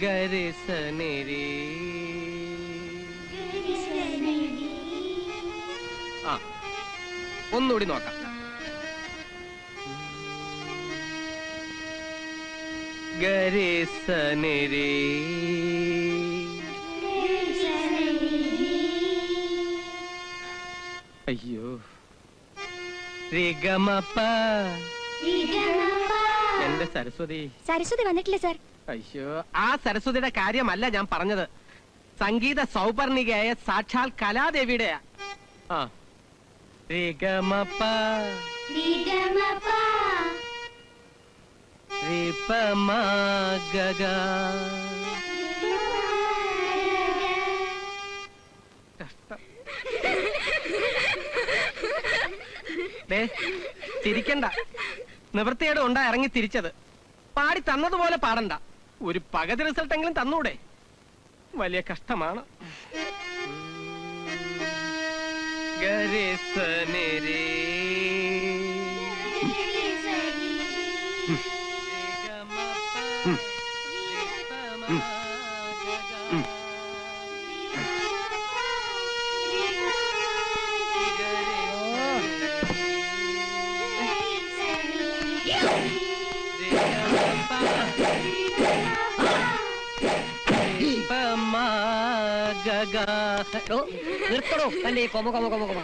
ഗരിസനിരി. ആ ഒന്നുകൂടി നോക്കാം. ഗരിസനിരി. അയ്യോ. റിഗമപ്പ. എന്റെ സരസ്വതി. സരസ്വതി വന്നിട്ടില്ല സാർ. അയ്യോ, ആ സരസ്വതിയുടെ കാര്യമല്ല ഞാൻ പറഞ്ഞത്. സംഗീത സൗപർണികയായ സാക്ഷാൽ കലാദേവിയുടെ. ആ റിഗമപ്പ റിപമ ഗഗ. ചിരിക്കണ്ട. നിവൃത്തിയോടെ ഉണ്ടാ ഇറങ്ങി തിരിച്ചത്. പാടി തന്നതുപോലെ പാടണ്ട. ഒരു പകുതി റിസൾട്ട് എങ്കിലും തന്നൂടെ? വലിയ കഷ്ടമാണ്. ഗരിസനിരി. നിർത്തണോ തന്റെ കൊമ കൊമ കൊമ കൊമ?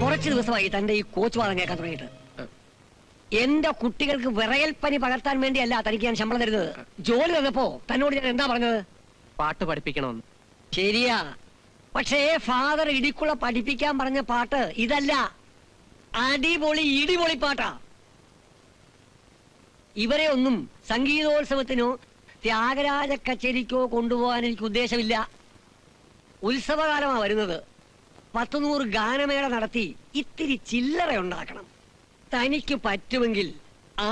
കുറച്ചു ദിവസമായി തന്റെ ഈ കോച്ച് വാദം കേൾക്കാൻ തുടങ്ങിയിട്ട്. എന്റെ കുട്ടികൾക്ക് വിറയൽ പനി പകർത്താൻ വേണ്ടിയല്ല തനിക്ക് ഞാൻ ശമ്പളം തരുന്നത്. ജോലി തന്നപ്പോ തന്നോട് ഞാൻ എന്താ പറഞ്ഞത്? പാട്ട് പഠിപ്പിക്കണമെന്ന്. ശരിയാ, പക്ഷേ ഫാദർ ഇടിക്കുള്ള പഠിപ്പിക്കാൻ പറഞ്ഞ പാട്ട് ഇതല്ല. അടിപൊളി ഇടിപൊളി പാട്ടാ. ഇവരെ ഒന്നും സംഗീതോത്സവത്തിനോ ത്യാഗരാജ കച്ചേരിക്കോ കൊണ്ടുപോകാൻ എനിക്ക് ഉദ്ദേശമില്ല. ഉത്സവകാലമാ വരുന്നത്. 100 ഗാനമേള നടത്തി ഇത്തിരി ചില്ലറ ഉണ്ടാക്കണം. തനിക്ക് പറ്റുമെങ്കിൽ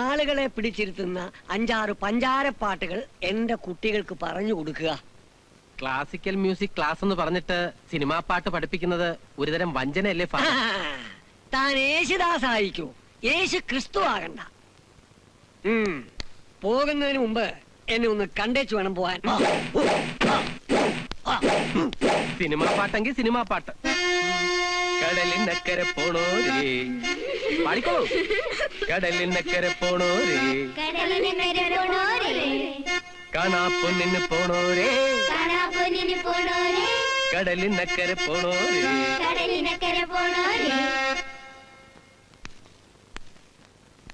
ആളുകളെ പിടിച്ചിരുത്തുന്ന 5-6 പഞ്ചാരപ്പാട്ടുകൾ എന്റെ കുട്ടികൾക്ക് പറഞ്ഞു കൊടുക്കുക. ക്ലാസിക്കൽ മ്യൂസിക് ക്ലാസ് എന്ന് പറഞ്ഞിട്ട് സിനിമാ പാട്ട് പഠിപ്പിക്കുന്നത് ഒരുതരം വഞ്ചനയല്ലേ? താൻ യേശുദാസായിക്കോ, യേശു ക്രിസ്തു ആകണ്ട. പോകുന്നതിന് മുമ്പ് എന്നെ ഒന്ന് കണ്ടേച്ചു വേണം പോവാൻ. സിനിമാ പാട്ടെങ്കിൽ സിനിമാ പാട്ട്. കടലിനക്കരെ പോണോരേ പാടിക്കോളൂ. കടലിനക്കരെ പോണോരേ കാണാപ്പൊന്നിന് പോണോരേ കടലിനക്കരെ പോണോരേ.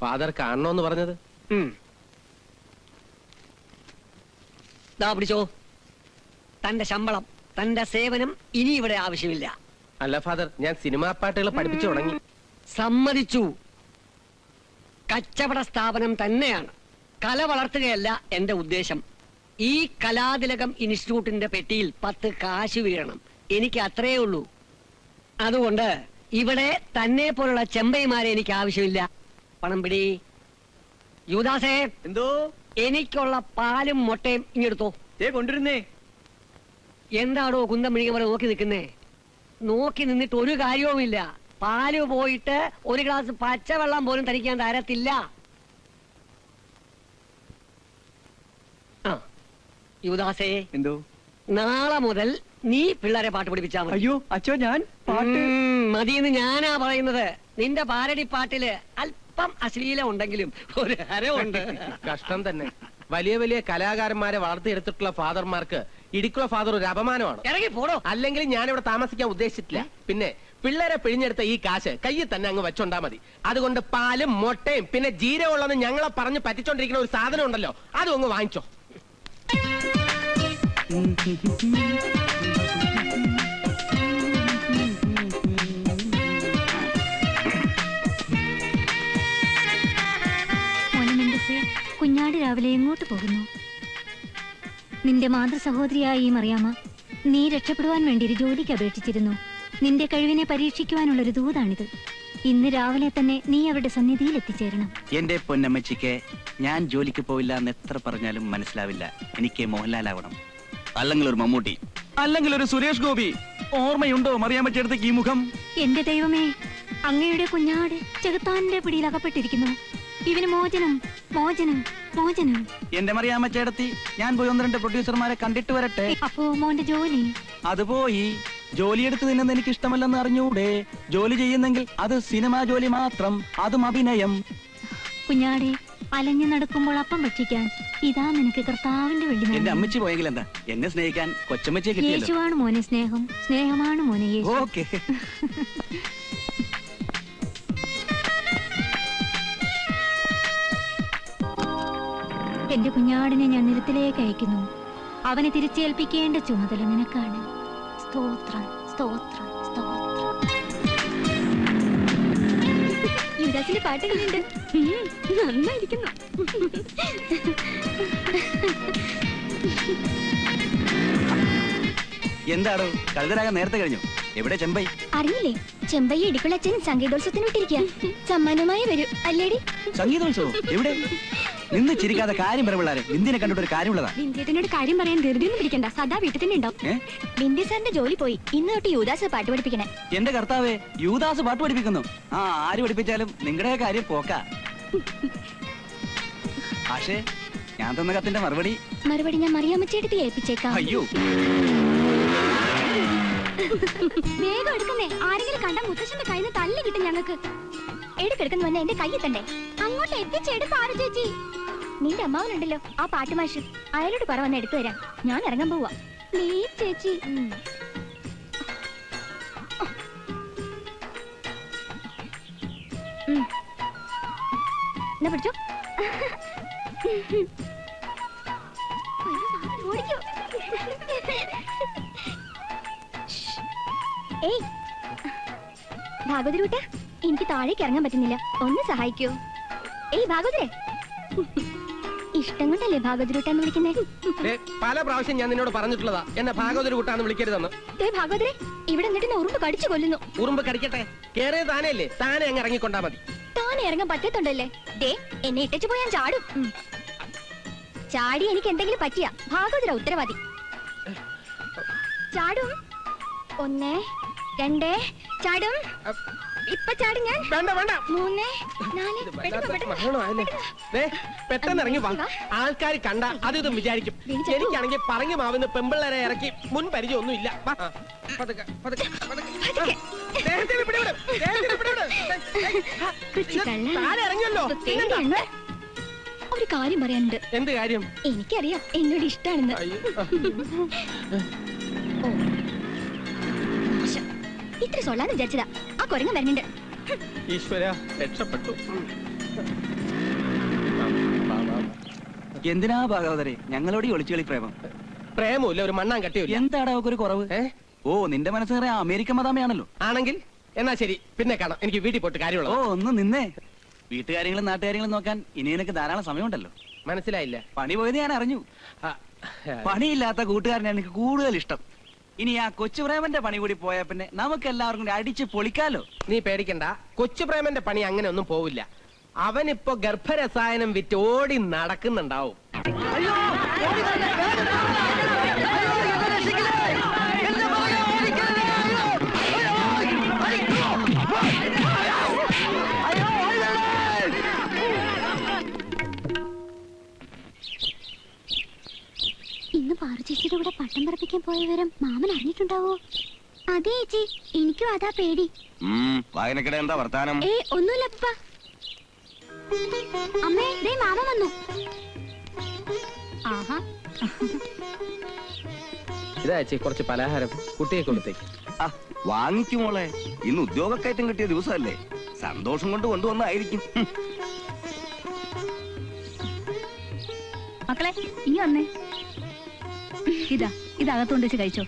ഫാദർ കാണണോന്ന് പറഞ്ഞത്? പിടിച്ചോ തന്റെ ശമ്പളം. തന്റെ സേവനം ഇനി ഇവിടെ ആവശ്യമില്ല. അല്ല ഫാദർ, ഞാൻ സിനിമാ പാട്ടുകൾ പഠിപ്പിച്ചു തുടങ്ങി. സമ്മതിച്ചു. കച്ചവട സ്ഥാപനം തന്നെയാണ്. കല വളർത്തുകയല്ല എന്റെ ഉദ്ദേശം. ഈ കലാതിലകം ഇൻസ്റ്റിറ്റ്യൂട്ടിന്റെ പെട്ടിയിൽ 10 കാശ് വീഴണം. എനിക്ക് അത്രേ ഉള്ളൂ. അതുകൊണ്ട് ഇവിടെ തന്നെ പോലുള്ള ചെമ്പൈമാരെ എനിക്ക് ആവശ്യമില്ല. പണം പിടി. യുവദാസേ, എന്തോ? എനിക്കുള്ള പാലും മുട്ടയും ഇങ്ങെടുത്തോ. കൊണ്ടിരുന്നേ. എന്താണോ കുന്തം മിഴിക പോലെ നോക്കി നിൽക്കുന്നേ? നോക്കി നിന്നിട്ട് ഒരു കാര്യവുമില്ല. പാല് പോയിട്ട് ഒരു ഗ്ലാസ് പച്ചവെള്ളം പോലും തനിക്കാൻ തരത്തില്ല. യുവദാസേ, എന്തോ? നാളെ മുതൽ നീ പിള്ളേരെ പാട്ട് പഠിപ്പിച്ചാ മതി. അയ്യോ അച്ഛോ, ഞാൻ പാട്ട് മതിയെന്ന് ഞാനാ പറയുന്നത്. നിന്റെ പാരടി പാട്ടില് അല്പം അശ്ലീലം ഉണ്ടെങ്കിലും ഒരു ഹരമുണ്ട്. കഷ്ടം തന്നെ. വലിയ വലിയ കലാകാരന്മാരെ വളർത്തിയെടുത്തിട്ടുള്ള ഫാദർമാർക്ക് ഇടിക്കുള്ള ഫാദർ ഒരു അപമാനമാണ്. ഇറങ്ങി പോടോ. അല്ലെങ്കിൽ ഞാനിവിടെ താമസിക്കാൻ ഉദ്ദേശിച്ചിട്ടില്ല. പിന്നെ പിള്ളേരെ പിഴിഞ്ഞെടുത്ത ഈ കാശ് കയ്യിൽ തന്നെ അങ്ങ് വെച്ചോണ്ടാ മതി. അതുകൊണ്ട് പാലും മുട്ടയും പിന്നെ ജീരകമുള്ളതെന്ന് ഞങ്ങളെ പറഞ്ഞ് പറ്റിച്ചോണ്ടിരിക്കുന്ന ഒരു സാധനം ഉണ്ടല്ലോ, അതും അങ്ങ് വാങ്ങിച്ചോ. കുഞ്ഞാടി രാവിലെ എങ്ങോട്ട് പോകുന്നു? നിന്റെ മാതൃ സഹോദരിയായ ഈ മറിയാമ്മ നീ രക്ഷപ്പെടുവാൻ വേണ്ടി ഒരു ജോലിക്ക് അപേക്ഷിച്ചിരുന്നു. നിന്റെ കഴിവിനെ പരീക്ഷിക്കുവാനുള്ളൊരു ദൂതാണിത്. ഇന്ന് രാവിലെ തന്നെ നീ അവരുടെ സന്നിധിയിൽ എത്തിച്ചേരണം. എന്റെ പൊന്നമ്മച്ചിക്ക് ഞാൻ ജോലിക്ക് പോവില്ല എന്ന് എത്ര പറഞ്ഞാലും മനസ്സിലാവില്ല. എനിക്ക് മോഹൻലാലാവണം, അല്ലെങ്കിൽ ഒരു മമ്മൂട്ടി, അല്ലെങ്കിൽ ഒരു സുരേഷ് ഗോപി. ഓർമ്മയുണ്ടോ മറിയാമ്മച്ചേടത്തേക്ക് ഈ മുഖം? എന്റെ ദൈവമേ, അങ്ങയുടെ കുഞ്ഞാട് ചെകുത്താന്റെ പിടിയിൽ അകപ്പെട്ടിരിക്കുന്നു. ഇവന് മോചനം, മോചനം, മോചനം. എന്റെ മറിയാമ്മ ചേട്ടത്തി, ഞാൻ പോയി 1-2 പ്രൊഡ്യൂസർമാരെ കണ്ടിട്ട് വരട്ടെ. അപ്പോ മോന്റെ ജോലി? അത് പോയി. ജോലിയെടുത്ത് തിന്നുന്നത് എനിക്ക് ഇഷ്ടമല്ലെന്ന് അറിഞ്ഞൂടെ? ജോലി ചെയ്യുന്നെങ്കിൽ അത് സിനിമാ ജോലി മാത്രം, അതും അഭിനയം. കുഞ്ഞാടെ, അലഞ്ഞു നടക്കുമ്പോൾ അപ്പം ഭക്ഷിക്കാൻ ഇതാ നിനക്ക് കർത്താവിന്റെ വെള്ളി. എന്റെ അമ്മച്ചി പോയെങ്കിൽ എന്താ, എന്നെ സ്നേഹിക്കാൻ കൊച്ചമ്മച്ചിയെ കിട്ടിയല്ലോ. യേശുവാണ് മോനെ സ്നേഹം, സ്നേഹമാണ് മോനെ യേശു. ഓക്കെ. എന്റെ കുഞ്ഞാടിനെ ഞാൻ നിരത്തിലേക്ക് അയക്കുന്നു. അവനെ തിരിച്ചേൽപ്പിക്കേണ്ട ചുമതല നിനക്കാണ്. സ്തോത്രം, സ്തോത്രം, സ്തോത്രം. യുവരാജിന്റെ പാട്ടുകളുണ്ട്, നന്നായിരിക്കുന്നു. എന്താണോ കഴുതരാകാൻ നേരത്തെ കഴിഞ്ഞു? എവിടെ ചെമ്പൈ? അറിയില്ലേ, ചെമ്പൈ ഇടിക്കുളച്ചൻ സംഗീതോത്സവത്തിന് വിട്ടിരിക്കുക. സമ്മാനമായി വരും അല്ലേടി? സംഗീതോത്സവം എവിടെ? നിന്ന് ചിരിക്കാതെ കാര്യം പറവിള്ളാരെ. ബിന്ദിനെ കണ്ടിട്ട് ഒരു കാര്യമുള്ളതാ. ബിന്ദിയേട്ടനോട് കാര്യം പറയാൻ ധൃതിയൊന്നും പിടിക്കണ്ട, സദാ വീട്ടിൽ തന്നെ ഉണ്ടാവും. ബിന്ദി സാറിന്റെ ജോലി പോയി. ഇന്ന് തൊട്ട് യൂദാസ് പാട്ട് പഠിപ്പിക്കണേ. എന്റെ കർത്താവേ, യൂദാസ് പാട്ട് പഠിപ്പിക്കുന്നു. ആ, ആര് പഠിപ്പിച്ചാലും നിങ്ങളുടെ കാര്യം പോക്കാ. പക്ഷേ ഞാൻ തന്ന കത്തിന്റെ മറുപടി ഞാൻ മറിയാമ്മച്ചേട്ടത്തി ഏൽപ്പിച്ചേക്കാം. അയ്യോ, വേഗം എടുക്കുന്നേ. ആരെങ്കിലും കണ്ട മുത്തശ്ശന്റെ കയ്യിൽ നിന്ന് തല്ലി കിട്ടും ഞങ്ങൾക്ക്. എടുക്കെടുക്കുന്ന വന്ന എന്റെ കയ്യിൽ തന്നെ അങ്ങോട്ട് എത്തിച്ചെടുത്ത് ആര് ചേച്ചി? നിന്റെ അമ്മാവനുണ്ടല്ലോ ആ പാട്ടുമാഷ്, അയാളോട് പറ വന്ന് എടുത്തു തരാം. ഞാൻ ഇറങ്ങാൻ പോവാ. പ്ലീസ് ചേച്ചി. എന്നാ പിടിച്ചോ. ഓടിക്കോ. ഏയ് ഭാഗവതരൂട്ട, എനിക്ക് താഴേക്ക് ഇറങ്ങാൻ പറ്റുന്നില്ല, ഒന്ന് സഹായിക്കോ? ഏയ് ഭാഗവതരെ, ഇഷ്ടം കൊണ്ടല്ലേ ഭാഗവതരൂട്ടാന്ന് വിളിക്കുന്നേ? പല പ്രാവശ്യം ഞാൻ നിന്നോട് പറഞ്ഞിട്ടുള്ളതാ എന്നെ ഭാഗവതര് കൂട്ടാന്ന് വിളിക്കരുതെന്ന്. ഭാഗവതരെ, ഇവിടെ എന്നിട്ട് ഉറുമ്പ് കടിച്ചു കൊല്ലുന്നു. ഉറുമ്പ് കടിക്കട്ടെ, കേറിയ താനല്ലേ, താനെ അങ്ങ് ഇറങ്ങിക്കൊണ്ടാ മതി. താനെ ഇറങ്ങാൻ പറ്റത്തുണ്ടല്ലേ? ദേ, എന്നെ ഇട്ടു പോയി ഞാൻ ചാടും. ചാടി എനിക്ക് എന്തെങ്കിലും പറ്റിയ ഭാഗവതര ഉത്തരവാദി. ചാടും. 1 2 ചാടും. ഇപ്പൊ ചാടും ഞാൻ. വേണ്ട വേണ്ട, 3 4 പെട്ടെന്ന് ഇറങ്ങി വാ. ആൾക്കാർ കണ്ട അത് ഇതും വിചാരിക്കും. എനിക്കാണെങ്കിൽ പറഞ്ഞു മാവുന്ന പെമ്പിള്ളേരെ ഇറക്കി മുൻ പരിചയം ഒന്നും ഇല്ല. ഇറങ്ങിയല്ലോ. ഒരു കാര്യം പറയാനുണ്ട്. എന്ത് കാര്യം? എനിക്കറിയാം എന്നോട് ഇഷ്ടാണെന്ന്. ഇത്ര സൊല്ലാന്ന് വിചാരിച്ചതാ. ആ കൊരങ്ങൻ വരുന്നുണ്ട്. ഈശ്വര, രക്ഷപ്പെട്ടു. എന്തിനാ ഭാഗവതരെ ഞങ്ങളോട് ഈ ഒളിച്ചുകളി പ്രേമം? പ്രേമമില്ല, ഒരു മണ്ണാൻ കട്ടിയില്ല. എന്താണ് അവക്കൊരു കുറവ്? ഓ, നിന്റെ മനസ്സ് നിറയെ അമേരിക്കൻ മതാമയാണല്ലോ. ആണെങ്കിൽ എന്നാ ശരി, പിന്നെ കാണാം. എനിക്ക് വീട്ടിൽ പോയിട്ട് കാര്യമുള്ളൂ. ഓ, ഒന്ന് നിന്നേ. വീട്ടുകാര്യങ്ങളും നാട്ടുകാര്യങ്ങളും നോക്കാൻ ഇനി നിനക്ക് ധാരാളം സമയമുണ്ടല്ലോ. മനസ്സിലായില്ല? പണി പോയത് ഞാൻ അറിഞ്ഞു. പണിയില്ലാത്ത കൂട്ടുകാരനാണ് എനിക്ക് കൂടുതൽ ഇഷ്ടം. ഇനി ആ കൊച്ചു പ്രേമന്റെ പണി കൂടി പോയാ പിന്നെ നമുക്ക് എല്ലാവർക്കും കൂടി അടിച്ച് പൊളിക്കാലോ. നീ പേടിക്കണ്ട, കൊച്ചു പ്രേമന്റെ പണി അങ്ങനെ ഒന്നും പോവില്ല. അവനിപ്പോ ഗർഭരസായനം വിറ്റ് ഓടി നടക്കുന്നുണ്ടാവും. ഇന്ന് പാറു ചേച്ചിയുടെ കൂടെ പട്ടം പറപ്പിക്കാൻ പോയ വിവരം മാമൻ അറിഞ്ഞിട്ടുണ്ടാവോ? അതെ ചേച്ചി, എനിക്കും അതാ പേടി. വായനക്കിടെ എന്താ വർത്താനം? ഒന്നുമില്ല അപ്പ. അമ്മേ, ദേ മാമൻ വന്നു. ആഹാ, ഇതാ ചേച്ചി കുറച്ച് പലഹാരം കുട്ടിയെ കൊടുത്തേക്ക്. വാങ്ങിക്കുമോളെ, ഇന്ന് ഉദ്യോഗക്കയറ്റം കിട്ടിയ ദിവസമല്ലേ, സന്തോഷം കൊണ്ട് കൊണ്ടുവന്നായിരിക്കും. മക്കളെ ഇനി വന്നേ. ഇതകത്തോണ്ട് വെച്ച് കഴിച്ചോ.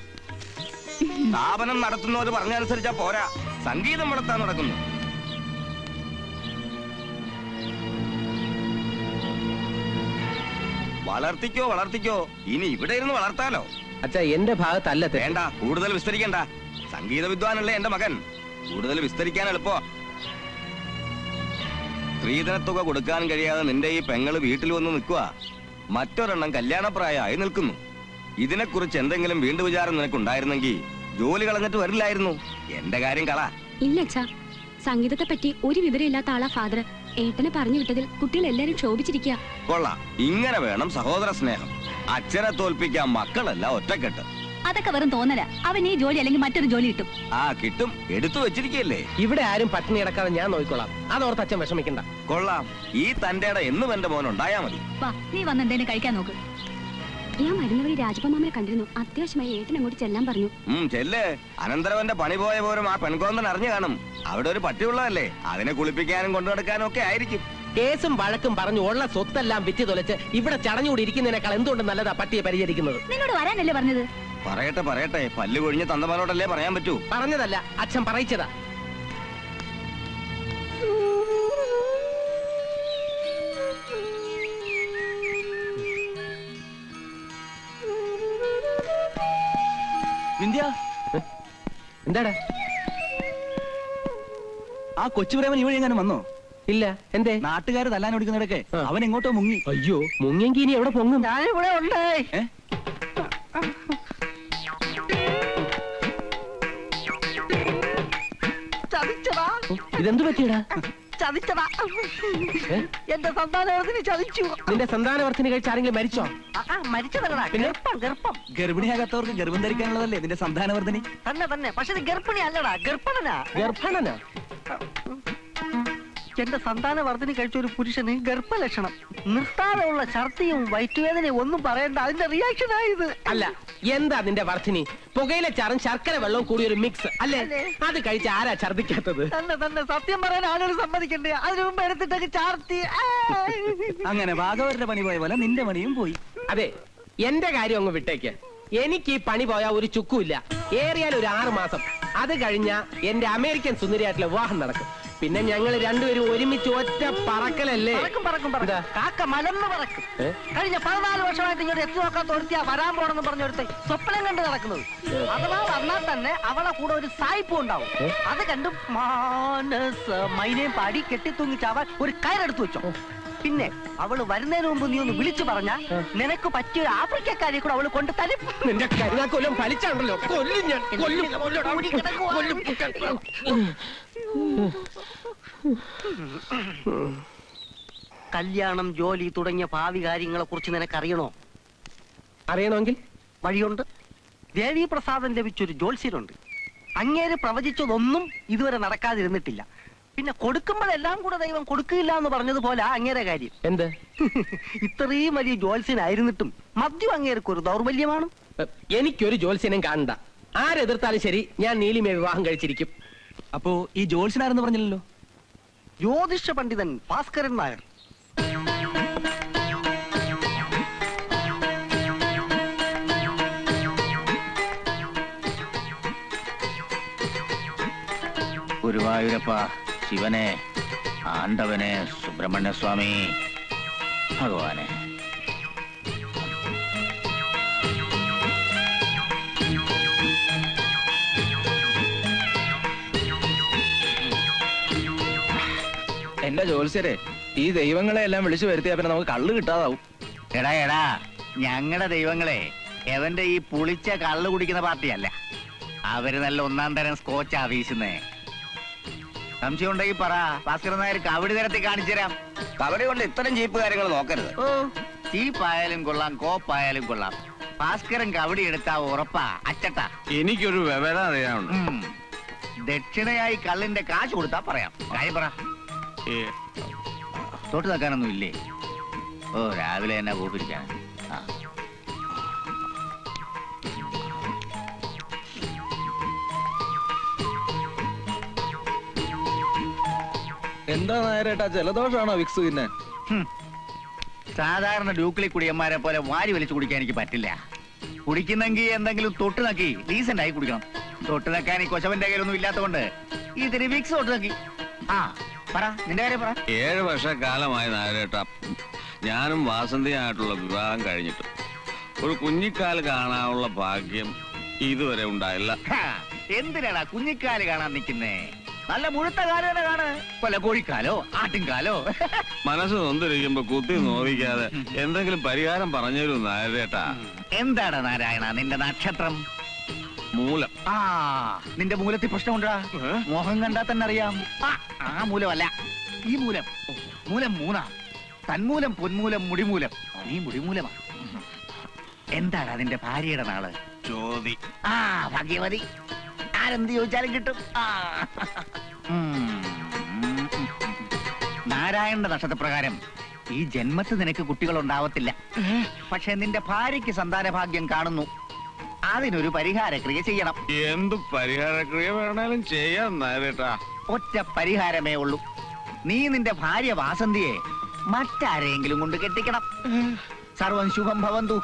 സ്ഥാപനം നടത്തുന്നവർ പറഞ്ഞനുസരിച്ചാ പോരാ, സംഗീതം വളർത്താൻ നടക്കുന്നു. വളർത്തിക്കോ വളർത്തിക്കോ, ഇനി ഇവിടെ ഇരുന്ന് വളർത്താലോ. അച്ഛാ, എന്റെ ഭാഗത്തല്ല. വേണ്ട, കൂടുതൽ വിസ്തരിക്കണ്ട. സംഗീത വിദ്വാനല്ലേ എന്റെ മകൻ, കൂടുതൽ വിസ്തരിക്കാൻ എളുപ്പോ. സ്ത്രീധനത്തുക കൊടുക്കാൻ കഴിയാതെ നിന്റെ ഈ പെങ്ങള് വീട്ടിൽ വന്ന് നിൽക്കുക. മറ്റൊരെണ്ണം കല്യാണപ്രായമായി നിൽക്കുന്നു. ഇതിനെക്കുറിച്ച് എന്തെങ്കിലും വീണ്ടും വിചാരം നിനക്കുണ്ടായിരുന്നെങ്കിൽ ജോലി കളഞ്ഞിട്ട് വരില്ലായിരുന്നു. എന്റെ കാര്യം കള. ഇല്ല അച്ഛാ, സംഗീതത്തെ പറ്റി ഒരു വിവരമില്ലാത്ത ആളാ ഫാദർ. ഏട്ടനെ പറഞ്ഞു വിട്ടതിൽ കുട്ടികൾ എല്ലാരും ക്ഷോഭിച്ചിരിക്കുക. കൊള്ളാം, ഇങ്ങനെ വേണം സഹോദര സ്നേഹം. അച്ഛനെ തോൽപ്പിക്കാൻ മക്കളല്ല ഒറ്റക്കെട്ട്. അതൊക്കെ വെറും തോന്നല. അവൻ ഈ ജോലി അല്ലെങ്കിൽ മറ്റൊരു ജോലി കിട്ടും. ആ കിട്ടും, എടുത്തു വെച്ചിരിക്കല്ലേ. ഇവിടെ ആരും പട്ടിണി കിടക്കാതെ ഞാൻ നോക്കിക്കോളാം. അതോർത്ത് അച്ഛൻ വിഷമിക്കണ്ട. കൊള്ളാം, ഈ തന്റെ എന്നും എന്റെ മോൻ ഉണ്ടായാ മതി. വാ, നീ വന്ന് എന്തേലും കഴിക്കാൻ നോക്ക്. ഞാൻ മരുന്ന് വഴി രാജപ്പമാമനെ കണ്ടിരുന്നു. അത്യാവശ്യമായി ഏട്ടൻ അങ്ങോട്ട് ചെല്ലാൻ പറഞ്ഞു. ചെല്ല്. അനന്തരവന്റെ പണി പോയ പോലും ആ പെൺകോന്തൻ അറിഞ്ഞു കാണും. അവിടെ ഒരു പട്ടിയുള്ളതല്ലേ, അതിനെ കുളിപ്പിക്കാനും കൊണ്ടു നടക്കാനും ഒക്കെ ആയിരിക്കും. കേസും വഴക്കും പറഞ്ഞു ഉള്ള സ്വത്തെല്ലാം വിറ്റ് തൊലച്ച് ഇവിടെ ചടഞ്ഞുകൂടി ഇരിക്കുന്നതിനേക്കാൾ എന്തുകൊണ്ട് നല്ലതാ പട്ടിയെ പരിചരിക്കുന്നത്. നിന്നോട് വരാനല്ലേ പറഞ്ഞത്? പറയട്ടെ പറയട്ടെ, പല്ല് കൊഴിഞ്ഞ തന്തമാനോടല്ലേ പറയാൻ പറ്റൂ. പറഞ്ഞതല്ല, അച്ഛൻ പറയിച്ചതാ. വിന്ധ്യ, എന്താടാ? ആ കൊച്ചു പ്രേമൻ ഇവിടെ എങ്ങനെ വന്നോ? ഇല്ല. എന്തേ? നാട്ടുകാര് തല്ലാൻ ഓടിക്കുന്നിടക്കെ ആ. അവൻ എങ്ങോട്ടോ മുങ്ങി. അയ്യോ, മുങ്ങിയെങ്കി ഇനി എവിടെ പൊങ്ങും? ഞാനിവിടെ ഉണ്ട്. ഏ? ചതിച്ചടാ, ഇതെന്തു പറ്റിയടാ? ചതിച്ചടാ. ഏ? എന്റെ സന്താനത്തിന് ചതിച്ചു. നിന്റെ സന്താനവർത്തിന് കഴിച്ച് ആരെങ്കിലും മരിച്ചോ? മരിച്ചതല്ലടാ, പിന്നെ? ഗർഭം. ഗർഭിണിയാകാത്തവർക്ക് ഗർഭം ധരിക്കാനുള്ളതല്ലേ നിന്റെ സന്താനവർദ്ധനി? തന്നെ. പക്ഷെ ഇത് ഗർഭിണി അല്ലടാ, ഗർഭണനാ. ഗർഭണനാ? എന്റെ സന്താനവർദ്ധനി കഴിച്ച ഒരു പുരുഷന് ഗർഭലക്ഷണം. നിർത്താതെ ഉള്ള ഛർദിയും വയറ്റുവേദനയും ഒന്നും പറയണ്ട, അതിന്റെ റിയാക്ഷൻ ആയത്. അല്ല, എന്താ നിന്റെ വർദ്ധിനി? പുകയില ചാറും ശർക്കര വെള്ളവും കൂടി ഒരു മിക്സ് അല്ലേ? അത് കഴിച്ച് ആരാ ഛർദിക്കാത്തത്? തന്നെ സത്യം പറയാൻ ആളുകൾ സമ്മതിക്കണ്ടേ? അതിനു മുമ്പ് എടുത്തിട്ടൊക്കെ ചാർത്തി. അങ്ങനെ ഭാഗവരുടെ പണി പോയ പോലെ നിന്റെ പണിയും പോയി. അതെ, എന്റെ കാര്യം അങ്ങ് വിട്ടേക്ക്. എനിക്ക് ഈ പണി പോയാൽ ഒരു ചുക്കുമില്ല. ഏറിയാൽ ഒരു 6 മാസം. അത് കഴിഞ്ഞാ എന്റെ അമേരിക്കൻ സുന്ദരിയായിട്ടുള്ള വിവാഹം നടക്കും. പിന്നെ ഞങ്ങൾ രണ്ടുപേരും ഒരുമിച്ച് ഒറ്റ പറക്കലല്ലേ? പറക്കും. എന്താ? കാക്ക മലന്ന് പറക്കും. കഴിഞ്ഞ 14 വർഷമായിട്ട് ഇങ്ങോട്ട് എത്തി നോക്കാത്ത ഒരുത്തിയാ വരാൻ പോണെന്ന് പറഞ്ഞൊരുത്ത സ്വപ്നം കണ്ട് നടക്കുന്നത്. അഥവാ വന്നാൽ തന്നെ അവളെ കൂടെ ഒരു സായിപ്പും ഉണ്ടാവും. അത് കണ്ട് മാനസ മൈനയും പാടി കെട്ടിത്തൂങ്ങി ചാവാൻ ഒരു കയറെടുത്ത് വെച്ചോ. പിന്നെ അവള് വരുന്നതിന് മുമ്പ് നീ ഒന്ന് വിളിച്ചു പറഞ്ഞാ നിനക്ക് പറ്റിയ ഒരു ആഫ്രിക്കക്കാരെ കൂടെ അവള് കൊണ്ട് തരും. നിന്റെ കരുനാക്കൊല്ലം ഫലിച്ചാണല്ലോ. കൊല്ലും ഞാൻ. കല്യാണം, ജോലി തുടങ്ങിയ ഭാവി കാര്യങ്ങളെ കുറിച്ച് നിനക്കറിയണോ? അറിയണമെങ്കിൽ വഴിയുണ്ട്. ദേവീ പ്രസാദം ലഭിച്ചൊരു ജ്യോത്സ്യനുണ്ട്. അങ്ങേര് പ്രവചിച്ചതൊന്നും ഇതുവരെ നടക്കാതിരുന്നിട്ടില്ല. പിന്നെ കൊടുക്കുമ്പോഴെല്ലാം കൂടെ ദൈവം കൊടുക്കില്ല എന്ന് പറഞ്ഞതുപോലെ അങ്ങേരെ കാര്യം. എന്ത്? ഇത്രയും വലിയ ജ്യോത്സ്യനായിരുന്നിട്ടും മദ്യം അങ്ങേർക്ക് ഒരു ദൗർബല്യമാണ്. എനിക്കൊരു ജ്യോത്സ്യനും കാണണ്ട. ആരെതിർത്താലും ശരി, ഞാൻ നീലിമയെ വിവാഹം കഴിച്ചിരിക്കും. അപ്പോ ഈ ജോത്സ്യനാരെന്ന് പറഞ്ഞില്ലല്ലോ? ജ്യോതിഷ പണ്ഡിതൻ ഭാസ്കരൻ നായർ. ഗുരുവായൂരപ്പ, ശിവനെ, ആണ്ടവനെ, സുബ്രഹ്മണ്യ സ്വാമി, ഭഗവാനെ. എന്റെ ജോത്സ്യരെ, ഈ ദൈവങ്ങളെ എല്ലാം വിളിച്ചു വരുത്തിയാ പിന്നെ നമുക്ക് കള്ള് കിട്ടാതാവും. എടാ, ഞങ്ങളുടെ ദൈവങ്ങളെ എവന്റെ ഈ പുളിച്ച കള്ള് കുടിക്കുന്ന പാർട്ടിയല്ല. അവര് നല്ല 1-ാം തരം സ്കോച്ചാ വീശുന്നേ. സംശയം ഉണ്ടെങ്കിൽ പറ, ഭാസ്കരൻ നായർ കവടി തരത്തിൽ കാണിച്ചു തരാം. കവടി കൊണ്ട് ഇത്തരം ചീപ്പ് കാര്യങ്ങൾ നോക്കരുത്. ചീപ്പായാലും കൊള്ളാം, കോപ്പായാലും കൊള്ളാം. ഭാസ്കരൻ കവടി എടുത്താ ഉറപ്പാ അച്ചട്ടാ. എനിക്കൊരു വിവരം അറിയാനുണ്ട്. ദക്ഷിണയായി കള്ളിന്റെ കാശ് കൊടുത്താ പറയാം. കാര്യം പറ. തൊട്ട് നിൽക്കാനൊന്നും ഇല്ലേ? ഓ, രാവിലെ തന്നെ കൂപ്പിരിക്കാൻ. എന്താ നായരേട്ടാ, ജലദോഷാണോ വിക്സ്? പിന്നെ സാധാരണ ഡ്യൂക്കിളി കുടിയന്മാരെ പോലെ വാരി വലിച്ചു കുടിക്കാൻ എനിക്ക് പറ്റില്ല. കുടിക്കുന്നെങ്കിൽ എന്തെങ്കിലും തൊട്ട് നക്കി ഡീസന്റ് ആയി കുടിക്കണം. തൊട്ട് നക്കാൻ ഈ കൊശവന്റെ കയ്യിലൊന്നും ഇല്ലാത്തതുകൊണ്ട് ഇതിന് വിക്സ് തൊട്ട് നക്കി. ആ പറ, നിന്റെ കാര്യം പറ. 7 വർഷക്കാലമായി നായരേട്ടാ ഞാനും വാസന്തിയായിട്ടുള്ള വിവാഹം കഴിഞ്ഞിട്ട് ഒരു കുഞ്ഞിക്കാല് കാണാനുള്ള ഭാഗ്യം ഇതുവരെ ഉണ്ടായില്ല. എന്തിനാടാ കുഞ്ഞിക്കാല് കാണാൻ നിൽക്കുന്നേ? നല്ല മുഴുത്ത കാല് തന്നെ കാണ്. കൊല്ല കോഴിക്കാലോ ആട്ടിൻകാലോ. മനസ്സ് നൊന്തിരിക്കുമ്പോ കുത്തി നോവിക്കാതെ എന്തെങ്കിലും പരിഹാരം പറഞ്ഞു തരൂ നായരേട്ടാ. എന്താണ് നാരായണ നിന്റെ നക്ഷത്രം? മൂലം. ആ നിന്റെ മൂലത്തിൽ പ്രശ്നമുണ്ടാ? മോഹം കണ്ടാ തന്നെ അറിയാം. ആ മൂലമല്ല, ഈ മൂലം. മൂലം 3 തന്മൂലം, പൊന്മൂലം, മുടിമൂലം. നീ മുടിമൂലമാ. എന്താണ് അതിന്റെ ഭാര്യയുടെ നാള്? ചോദി. ആ ഭാഗ്യവതി. ആരെന്ത് ചോദിച്ചാലും കിട്ടും. നാരായണന്റെ നക്ഷത്രപ്രകാരം ഈ ജന്മത്ത് നിനക്ക് കുട്ടികൾ ഉണ്ടാവത്തില്ല. പക്ഷെ നിന്റെ ഭാര്യയ്ക്ക് സന്താന ഭാഗ്യം കാണുന്നു. അതിനൊരു പരിഹാരക്രിയ ചെയ്യണം. എന്ത് പരിഹാരക്രിയ വേണേലും ചെയ്യാൻ നേരട്ടാ. ഒറ്റ പരിഹാരമേ ഉള്ളൂ. നീ നിന്റെ ഭാര്യ വാസന്തിയെ മറ്റാരെങ്കിലും കൊണ്ട് കെട്ടിക്കണം. സർവം ശുഭം ഭവന്തു.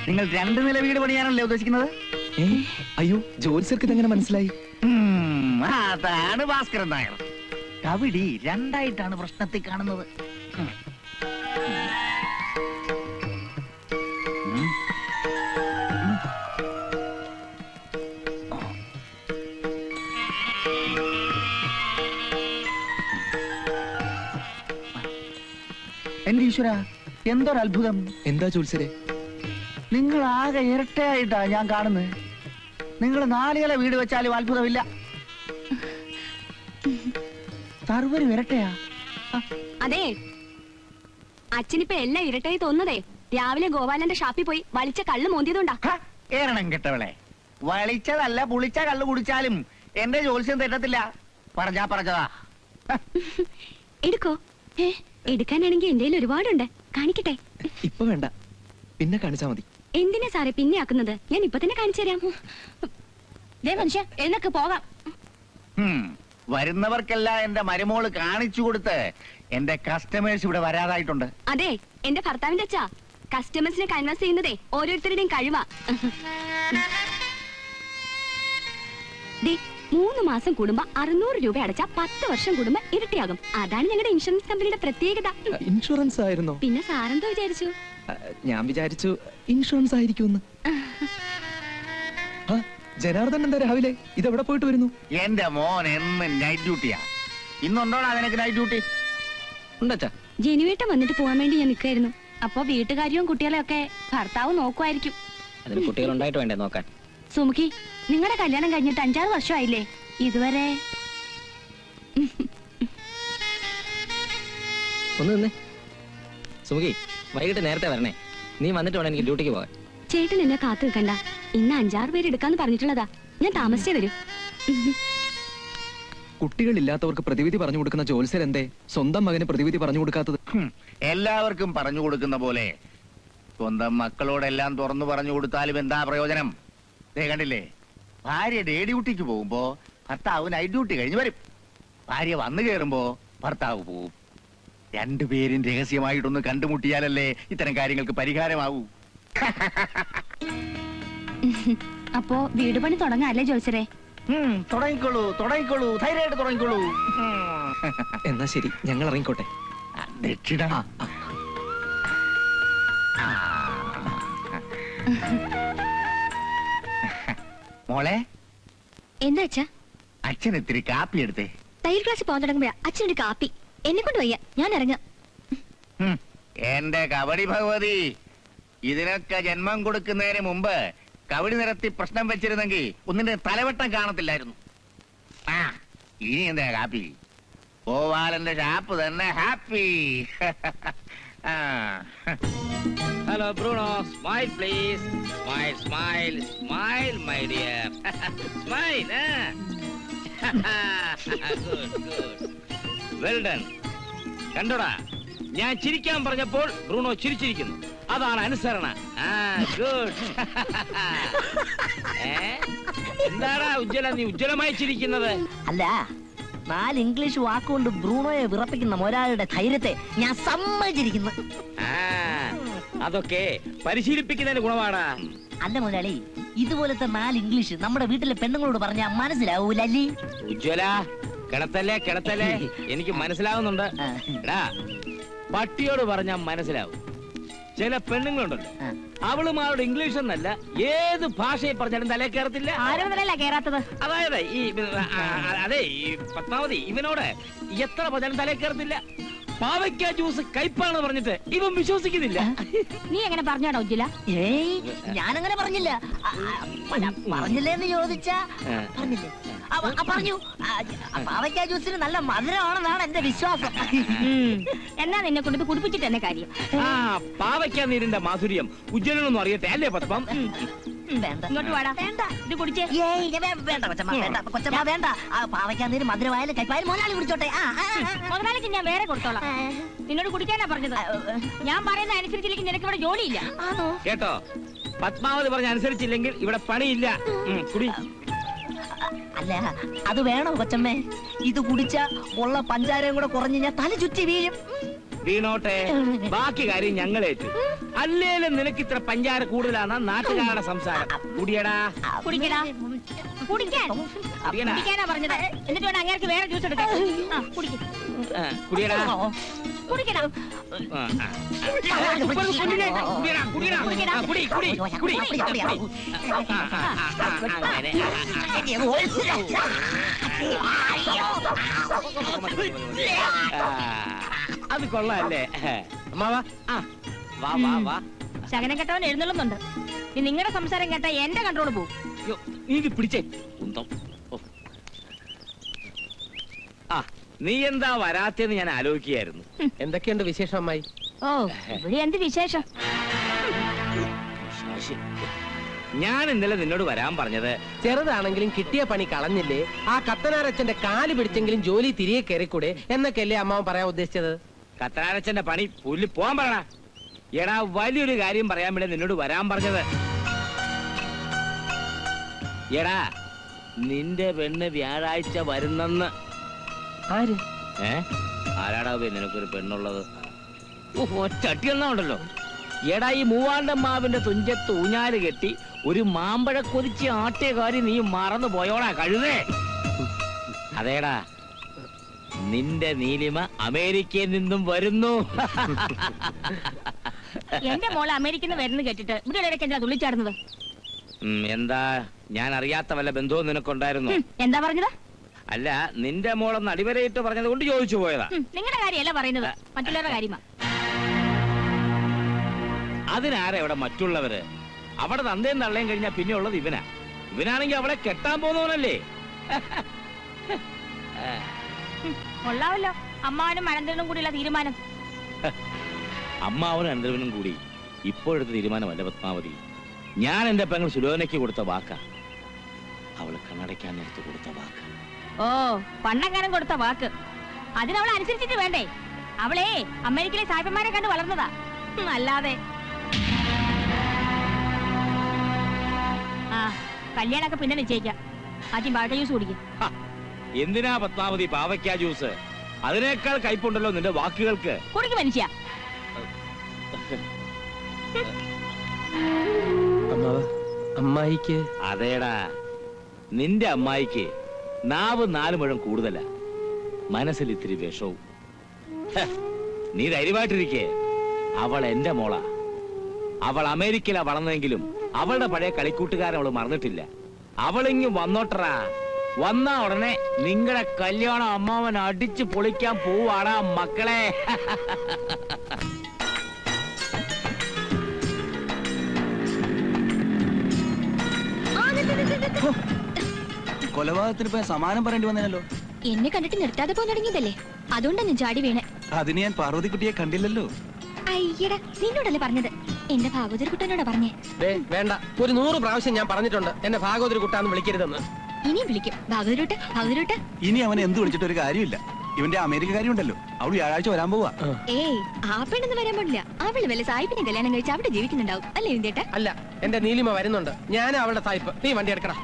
നിങ്ങൾ 2 നില വീട് പണിയാണല്ലേ ഉദ്ദേശിക്കുന്നത്? അയ്യോ, ജോത്സ്യർക്ക് ഇതെങ്ങനെ മനസ്സിലായി? അതാണ് ഭാസ്കരൻ നായർ. കവിടി 2ആയിട്ടാണ് പ്രശ്നത്തിൽ കാണുന്നത്. എന്റെ ഈശ്വര, എന്തൊരത്ഭുതം! എന്താ ജോത്സ്യരെ? നിങ്ങൾ ആകെ ഇരട്ടയായിട്ടാ ഞാൻ കാണുന്നത്. നിങ്ങൾ 4 നില വീട് വെച്ചാലും അത്ഭുതമില്ല. സർവരും ഇരട്ടയാ. അതെ, അച്ഛനിപ്പോ എല്ലാം ഇരട്ടായി തോന്നുന്നതേ രാവിലെ ഗോപാലന്റെ ഷാപ്പിൽ പോയി വലിച്ച കള്ള് മോന്തിയതുകൊണ്ടാ. ഏറണം കെട്ടവളെ. വളിച്ചതല്ല, പുളിച്ച കള്ളു കുടിച്ചാലും എന്റെ ജോത്സ്യം തെറ്റത്തില്ല. പറഞ്ഞതാ. എടുക്കോ? എടുക്കാനാണെങ്കിൽ എന്റെ കയ്യിൽ ഒരുപാടുണ്ട്. കാണിക്കട്ടെ? ഇപ്പൊ വേണ്ട, പിന്നെ കാണിച്ചാ മതി. എന്തിനാ സാറേ പിന്നെ ആക്കുന്നത്? ഞാൻ ഇപ്പൊ തന്നെ കാണിച്ചു തരാം. മനുഷ്യ എന്നൊക്കെ പോകാം. വരുന്നവർക്കെല്ലാം എന്റെ മരുമോള് കാണിച്ചു കൊടുത്ത് എന്റെ കസ്റ്റമേഴ്സ് ഇവിടെ വരാതായിട്ടുണ്ട്. അതെ, എന്റെ ഭർത്താവിന്റെ അച്ഛാ കസ്റ്റമേഴ്സിനെ കൺവേഴ്സ് ചെയ്യുന്നതേ ഓരോരുത്തരുടെയും കഴിവാ. 3 മാസം കൂടുമ്പോ 600 രൂപ അടച്ചാ 10 വർഷം കൂടുമ്പോ ഇരട്ടിയാകും. അതാണ് ഞങ്ങളുടെ ഇൻഷുറൻസ് കമ്പനിയുടെ പ്രത്യേകത. ഇൻഷുറൻസ് ആയിരുന്നോ? പിന്നെ സാറെന്തോ വിചാരിച്ചു? ഞാൻ വിചാരിച്ചു ഇൻഷുറൻസ് ആയിരിക്കും. ജനാർദ്ദൻ എന്താ രാവിലെ ഇതെവിടെ പോയിട്ട് വരുന്നു? എന്റെ മോൻ എന്നും നൈറ്റ് ഡ്യൂട്ടിയാ. ഇന്നുണ്ടോടാ നിനക്ക് നൈറ്റ് ഡ്യൂട്ടി? ഉണ്ടച്ചാ. ജനുവേട്ടൻ വന്നിട്ട് പോവാൻ വേണ്ടി ഞാൻ നിൽക്കായിരുന്നു. അപ്പൊ വീട്ടുകാര്യവും കുട്ടികളെ ഒക്കെ ഭർത്താവ് നോക്കുമായിരിക്കും. അതിന് കുട്ടികളുണ്ടായിട്ട് വേണ്ടേ നോക്കാൻ? സുമുഖി, നിങ്ങളുടെ കല്യാണം കഴിഞ്ഞിട്ട് 5-6 വർഷമായില്ലേ? ഇതുവരെ ഒന്ന് നിന്നേ. സുമുഖി, വൈകിട്ട് നേരത്തെ വരണേ. നീ വന്നിട്ട് വേണം എനിക്ക് ഡ്യൂട്ടിക്ക് പോകാൻ. ചേട്ടൻ എന്നെ കാത്തു നിൽക്കണ്ട. ഇന്ന് 5-6 പേര് എടുക്കാന്ന് പറഞ്ഞിട്ടുള്ളതാ. ഞാൻ താമസിച്ചേ വരൂ. കുട്ടികളില്ലാത്തവർക്ക് പ്രതിവിധി പറഞ്ഞു കൊടുക്കുന്ന ജോത്സ്യർ എന്തേ സ്വന്തം മകന് പ്രതിവിധി പറഞ്ഞു കൊടുക്കാത്തത്? എല്ലാവർക്കും പറഞ്ഞു കൊടുക്കുന്ന പോലെ സ്വന്തം മക്കളോടെല്ലാം തുറന്നു പറഞ്ഞു കൊടുത്താലും എന്താ പ്രയോജനം? കണ്ടില്ലേ, ഭാര്യ ഡേ ഡ്യൂട്ടിക്ക് പോകുമ്പോ ഭർത്താവ് നൈറ്റ് ഡ്യൂട്ടി കഴിഞ്ഞ് വരും. ഭാര്യ വന്നു കയറുമ്പോ ഭർത്താവ് പോവും. 2 പേരും രഹസ്യമായിട്ടൊന്ന് കണ്ടുമുട്ടിയാലല്ലേ ഇത്തരം കാര്യങ്ങൾക്ക് പരിഹാരമാവൂ. അപ്പോ വീട് പണി തുടങ്ങാല്ലേ ജോത്സരെ? തുടങ്ങിക്കോളൂ, ധൈര്യമായിട്ട് തുടങ്ങിക്കോളൂ. എന്നാ ശരി, ഞങ്ങൾ ഇറങ്ങിക്കോട്ടെ. ദക്ഷിണ. മോളെ, എന്താ അച്ഛാ? അച്ഛൻ ഇത്തിരി കാപ്പി എടുത്തേ. തയ്യൽ ക്ലാസ് പോകാൻ തുടങ്ങുമ്പോഴാ അച്ഛനൊരു കാപ്പി. എന്നെ കൊണ്ട് വയ്യ, ഞാൻ ഇറങ്ങാം. എന്റെ കബഡി ഭഗവതി, ഇതിനൊക്കെ ജന്മം കൊടുക്കുന്നതിന് മുമ്പ് കബഡി നിരത്തി പ്രശ്നം വെച്ചിരുന്നെങ്കിൽ ഒന്നിന്റെ തലവട്ടം കാണത്തില്ലായിരുന്നു. ഇനി എന്താ കാപ്പി? ഗോപാലന്റെ ഷാപ്പ് തന്നെ happy. Hello, Bruno. Smile, please. Smile, my dear. Smile, Good. Well done. കണ്ടോടാ, ഞാൻ ചിരിക്കാൻ പറഞ്ഞപ്പോൾ ബ്രൂണോ ചിരിച്ചിരിക്കുന്നു. അതാണ് അനുസരണ. ഗുഡ്. എന്താടാ ഉജ്ജ്വല, നീ ഉജ്ജ്വലമായി ചിരിക്കുന്നത്? അല്ല, 4 ഇംഗ്ലീഷ് വാക്കുകൊണ്ട് ബ്രൂണോയെ വിറപ്പിക്കുന്ന ഒരാളുടെ ധൈര്യത്തെ ഞാൻ സമ്മതിച്ചിരിക്കുന്നു. അതൊക്കെ പരിശീലിപ്പിക്കുന്നതിന് ഗുണമാടാ. അല്ല മുതലാളി, ഇതുപോലത്തെ 4 ഇംഗ്ലീഷ് നമ്മുടെ വീട്ടിലെ പെണ്ണുങ്ങളോട് പറഞ്ഞാൽ മനസ്സിലാവൂലല്ലേ? ഉജ്ജ്വല, കിടത്തല്ലേ, എനിക്ക് മനസ്സിലാവുന്നുണ്ട്. എടാ, പട്ടിയോട് പറഞ്ഞാൽ മനസ്സിലാവും. ചില പെണ്ണുങ്ങളുണ്ടല്ലോ, അവളുമാരുടെ ഇംഗ്ലീഷ് എന്നല്ല ഏത് ഭാഷയെ പറഞ്ഞാലും തലേ കയറത്തില്ല. കേറാത്തത് അതായത് ഈ പത്മാവതി ഇവനോട് എത്ര പറഞ്ഞാലും തലേ കയറത്തില്ല. പാവയ്ക്ക ജ്യൂസ് കയ്പാണ് പറഞ്ഞിട്ട് ഇവൻ വിശ്വസിക്കുന്നില്ല. നീ എങ്ങനെ പറഞ്ഞാടോ ഉജ്ജ്വല? ഏയ്, ഞാനങ്ങനെ പറഞ്ഞില്ല. പറഞ്ഞില്ലേന്ന് ചോദിച്ചാ പറഞ്ഞില്ലേ? പറഞ്ഞു. പാവയ്ക്ക ജ്യൂസിന് നല്ല മധുരമാണെന്നാണ് എന്റെ വിശ്വാസം. എന്നാ നിന്നെ കൊണ്ട് കുടിപ്പിച്ചിട്ട് തന്നെ കാര്യം. പാവയ്ക്ക നീരിന്റെ മാധുര്യം ഉജ്ജ്വലനൊന്നും അറിയട്ടെ അല്ലേ പത്മം? വേണ്ട, ഇങ്ങോട്ട് വാടാ, ഇത് കുടിച്ചേ. വേണ്ട കൊച്ചമ്മ, വേണ്ട കൊച്ചമ്മ, വേണ്ട. പാവയ്ക്ക നീര് മധുരമായാലും കയ്പായാലും മുതലാളി കുടിച്ചോട്ടെ. മുതലാളിക്ക് ഞാൻ വേറെ കൊടുത്തോളാം. നിന്നോട് കുടിക്കാനാ പറഞ്ഞത്. ഞാൻ പറയുന്ന അനുസരിച്ചില്ലെങ്കിൽ നിനക്ക് ഇവിടെ ജോലിയില്ല. കേട്ടോ, പത്മാവതി പറഞ്ഞ അനുസരിച്ചില്ലെങ്കിൽ ഇവിടെ പണിയില്ല. കുടി. അല്ല, അത് വേണോ കൊച്ചമ്മേ? ഇത് കുടിച്ച ഉള്ള പഞ്ചാരയും കൂടെ കുറഞ്ഞ് ഞാൻ തല ചുറ്റി വീഴും. വീണോട്ടെ, ബാക്കി കാര്യം ഞങ്ങളേറ്റു. അല്ലേലും നിനക്ക് ഇത്ര പഞ്ചാര കൂടുതലാണ് നാട്ടുകാരുടെ സംസാരം. കുടിയടാ. കുടിക്കടാ, കുടിക്കാനാ പറഞ്ഞത്. എന്നിട്ട് വേണം അങ്ങേർക്ക് വേറെ ജ്യൂസ് എടുക്കാൻ. കുടിയടാ. കുടിക്കടാ. അത് കൊള്ളാല്ലേ അമ്മാവാ? വാ വാ വാ. ശകനം കേട്ടവൻ എഴുന്നള്ളുന്നുണ്ട്. നീ നിങ്ങളുടെ സംസാരം കേട്ട എന്റെ കൺട്രോൾ പോകും. നീ പിടിച്ചേ. നീ എന്താ വരാത്തെന്ന് ഞാൻ ആലോചിക്കുകയായിരുന്നു. എന്തൊക്കെയുണ്ട് വിശേഷം അമ്മായി? ഓ, ഇവിടെ എന്ത് വിശേഷം? ഞാൻ ഇന്നലെ നിന്നോട് വരാൻ പറഞ്ഞത് ചെറുതാണെങ്കിലും കിട്ടിയ പണി കളഞ്ഞില്ലേ, ആ കത്തനാരച്ചന്റെ കാല് പിടിച്ചെങ്കിലും ജോലി തിരികെ കയറിക്കൂടെ എന്നൊക്കെയല്ലേ അമ്മാവൻ പറയാൻ ഉദ്ദേശിച്ചത്? കത്തനാരച്ചന്റെ പണി പുല്ല് പോവാൻ പറയണ. എടാ, വലിയൊരു കാര്യം പറയാൻ വേണ്ടി നിന്നോട് വരാൻ പറഞ്ഞത്. എടാ, നിന്റെ പെണ്ണ് വ്യാഴാഴ്ച വരുന്നെന്ന്. ആര്? ആരാടാ നിനക്കൊരു പെണ്ണുള്ളത്? ഒറ്റട്ടി ഉണ്ടല്ലോ. എടാ, ഈ മൂവാണ്ടൻ മാവിന്റെ തുഞ്ചത്ത് ഊഞ്ഞാല് കെട്ടി ഒരു മാമ്പഴ കൊതിച്ച് ആട്ടിയ കാര്യം നീ മറന്നു പോയോടാ കഴുതേ. അതേടാ, നിന്റെ നീലിമ അമേരിക്കയിൽ നിന്നും വരുന്നു. എന്റെ മോള് അമേരിക്കയിൽ നിന്ന് വരുന്നു കേട്ടിട്ട് ഇവിടെ ഇടയ്ക്ക് എന്താ തുള്ളിച്ചാടുന്നത്? എന്താ, ഞാൻ അറിയാത്ത വല്ല ബന്ധവും നിനക്കുണ്ടായിരുന്നു? എന്താ പറഞ്ഞത്? അല്ല, നിന്റെ മോളൊന്ന് അടിവരയിട്ട് പറഞ്ഞത് കൊണ്ട് ചോദിച്ചു പോയതാ. നിങ്ങളുടെ കാര്യമല്ല പറയുന്നത്, മറ്റുള്ളവരുടെ കാര്യമാ. അതിനാരാ ഇവിടെ മറ്റുള്ളവര്? അവിടെ തന്തയും തള്ളയും കഴിഞ്ഞാൽ പിന്നെ ഉള്ളത് ഇവനാ. ഇവനാണെങ്കിൽ അവളെ കെട്ടാൻ പോകുന്നവനല്ലേ. കൊള്ളാവല്ലോ, അമ്മാവനും അനന്തരനും കൂടിയുള്ള തീരുമാനം. അമ്മാവനും അനന്തരവനും കൂടി ഇപ്പോഴത്തെ തീരുമാനമല്ല പത്മാവതി. ഞാൻ എന്റെ പെങ്ങൾ സുലോനയ്ക്ക് കൊടുത്ത വാക്കാ. അവള് കണ്ണടയ്ക്കാൻ നേരത്ത് കൊടുത്ത വാക്ക്. ഓ, പണ്ടക്കാരൻ കൊടുത്ത വാക്ക്. അതിനവളെ അനുസരിച്ചിട്ട് വേണ്ടേ? അവളെ അമേരിക്കയിലെ സാഹിബന്മാരെ കണ്ട് വളർന്നതാ, അല്ലാതെ. ആ, കല്യാണമൊക്കെ പിന്നെ നിശ്ചയിക്കാം. ആദ്യം പാവയ്ക്ക ജ്യൂസ് കുടിക്കും. എന്തിനാ പത്മാവതി പാവയ്ക്ക ജ്യൂസ്? അതിനേക്കാൾ കയ്പുണ്ടല്ലോ നിന്റെ വാക്കുകൾക്ക്. കുടിക്ക് മനുഷ്യ. അമ്മായിക്ക്? അതേടാ, നിന്റെ അമ്മായിക്ക് നാവ് 4 മുഴം കൂടുതലാ, മനസ്സിൽ ഇത്തിരി വിഷവും. നീ ധൈര്യമായിട്ടിരിക്കേ. അവൾ എന്റെ മോളാ. അവൾ അമേരിക്കയിലാ വളർന്നെങ്കിലും അവളുടെ പഴയ കളിക്കൂട്ടുകാരൻ അവള് മറന്നിട്ടില്ല. അവളിങ്ങ് വന്നോട്ടറാ. വന്ന ഉടനെ നിങ്ങളുടെ കല്യാണം അമ്മാവൻ അടിച്ചു പൊളിക്കാൻ പോവാടാ മക്കളെ. കൊലപാതകത്തിന് ഇപ്പൊ സമാനം പറയേണ്ടി വന്നല്ലോ. എന്നെ കണ്ടിട്ട് നിർത്താതെ പോകാൻ തുടങ്ങിയതല്ലേ, അതുകൊണ്ടാണ് ചാടി വീണേ. അതിന് ഞാൻ പാർവതിക്കുട്ടിയെ കണ്ടില്ലല്ലോ. അയ്യടാ, നിന്നോടല്ലേ പറഞ്ഞത്? എന്റെ ഭാഗവതർ കുട്ടനോടാ പറഞ്ഞേ. വേണ്ട, ഒരു 100 പ്രാവശ്യം ഞാൻ പറഞ്ഞിട്ടുണ്ട് എന്നെ ഭാഗവതർ കുട്ടാന്ന് വിളിക്കരുതെന്ന്. ഇനി വിളിക്കും. ഭാഗവതരൂട്ട്, ഭാഗവതരൂട്ട്. ഇനി അവനെ എന്ത് വിളിച്ചിട്ട് ഒരു കാര്യമില്ല. ഇവന്റെ അമേരിക്കക്കാരി ഉണ്ടല്ലോ, അവള് വ്യാഴാഴ്ച വരാൻ പോവാ. ഏയ് ആ പെണ്ണെന്ന് വരാൻ പാടില്ല. അവള് വല്ല സായിപ്പിനെ കല്യാണം കഴിച്ച് അവിടെ ജീവിക്കുന്നുണ്ടാവും അല്ലേ ഇന്ത്യട്ട? അല്ല, എന്റെ നീലിമ വരുന്നുണ്ട്. ഞാൻ അവളുടെ സായിപ്പ്. നീ വണ്ടി എടുക്കടാ.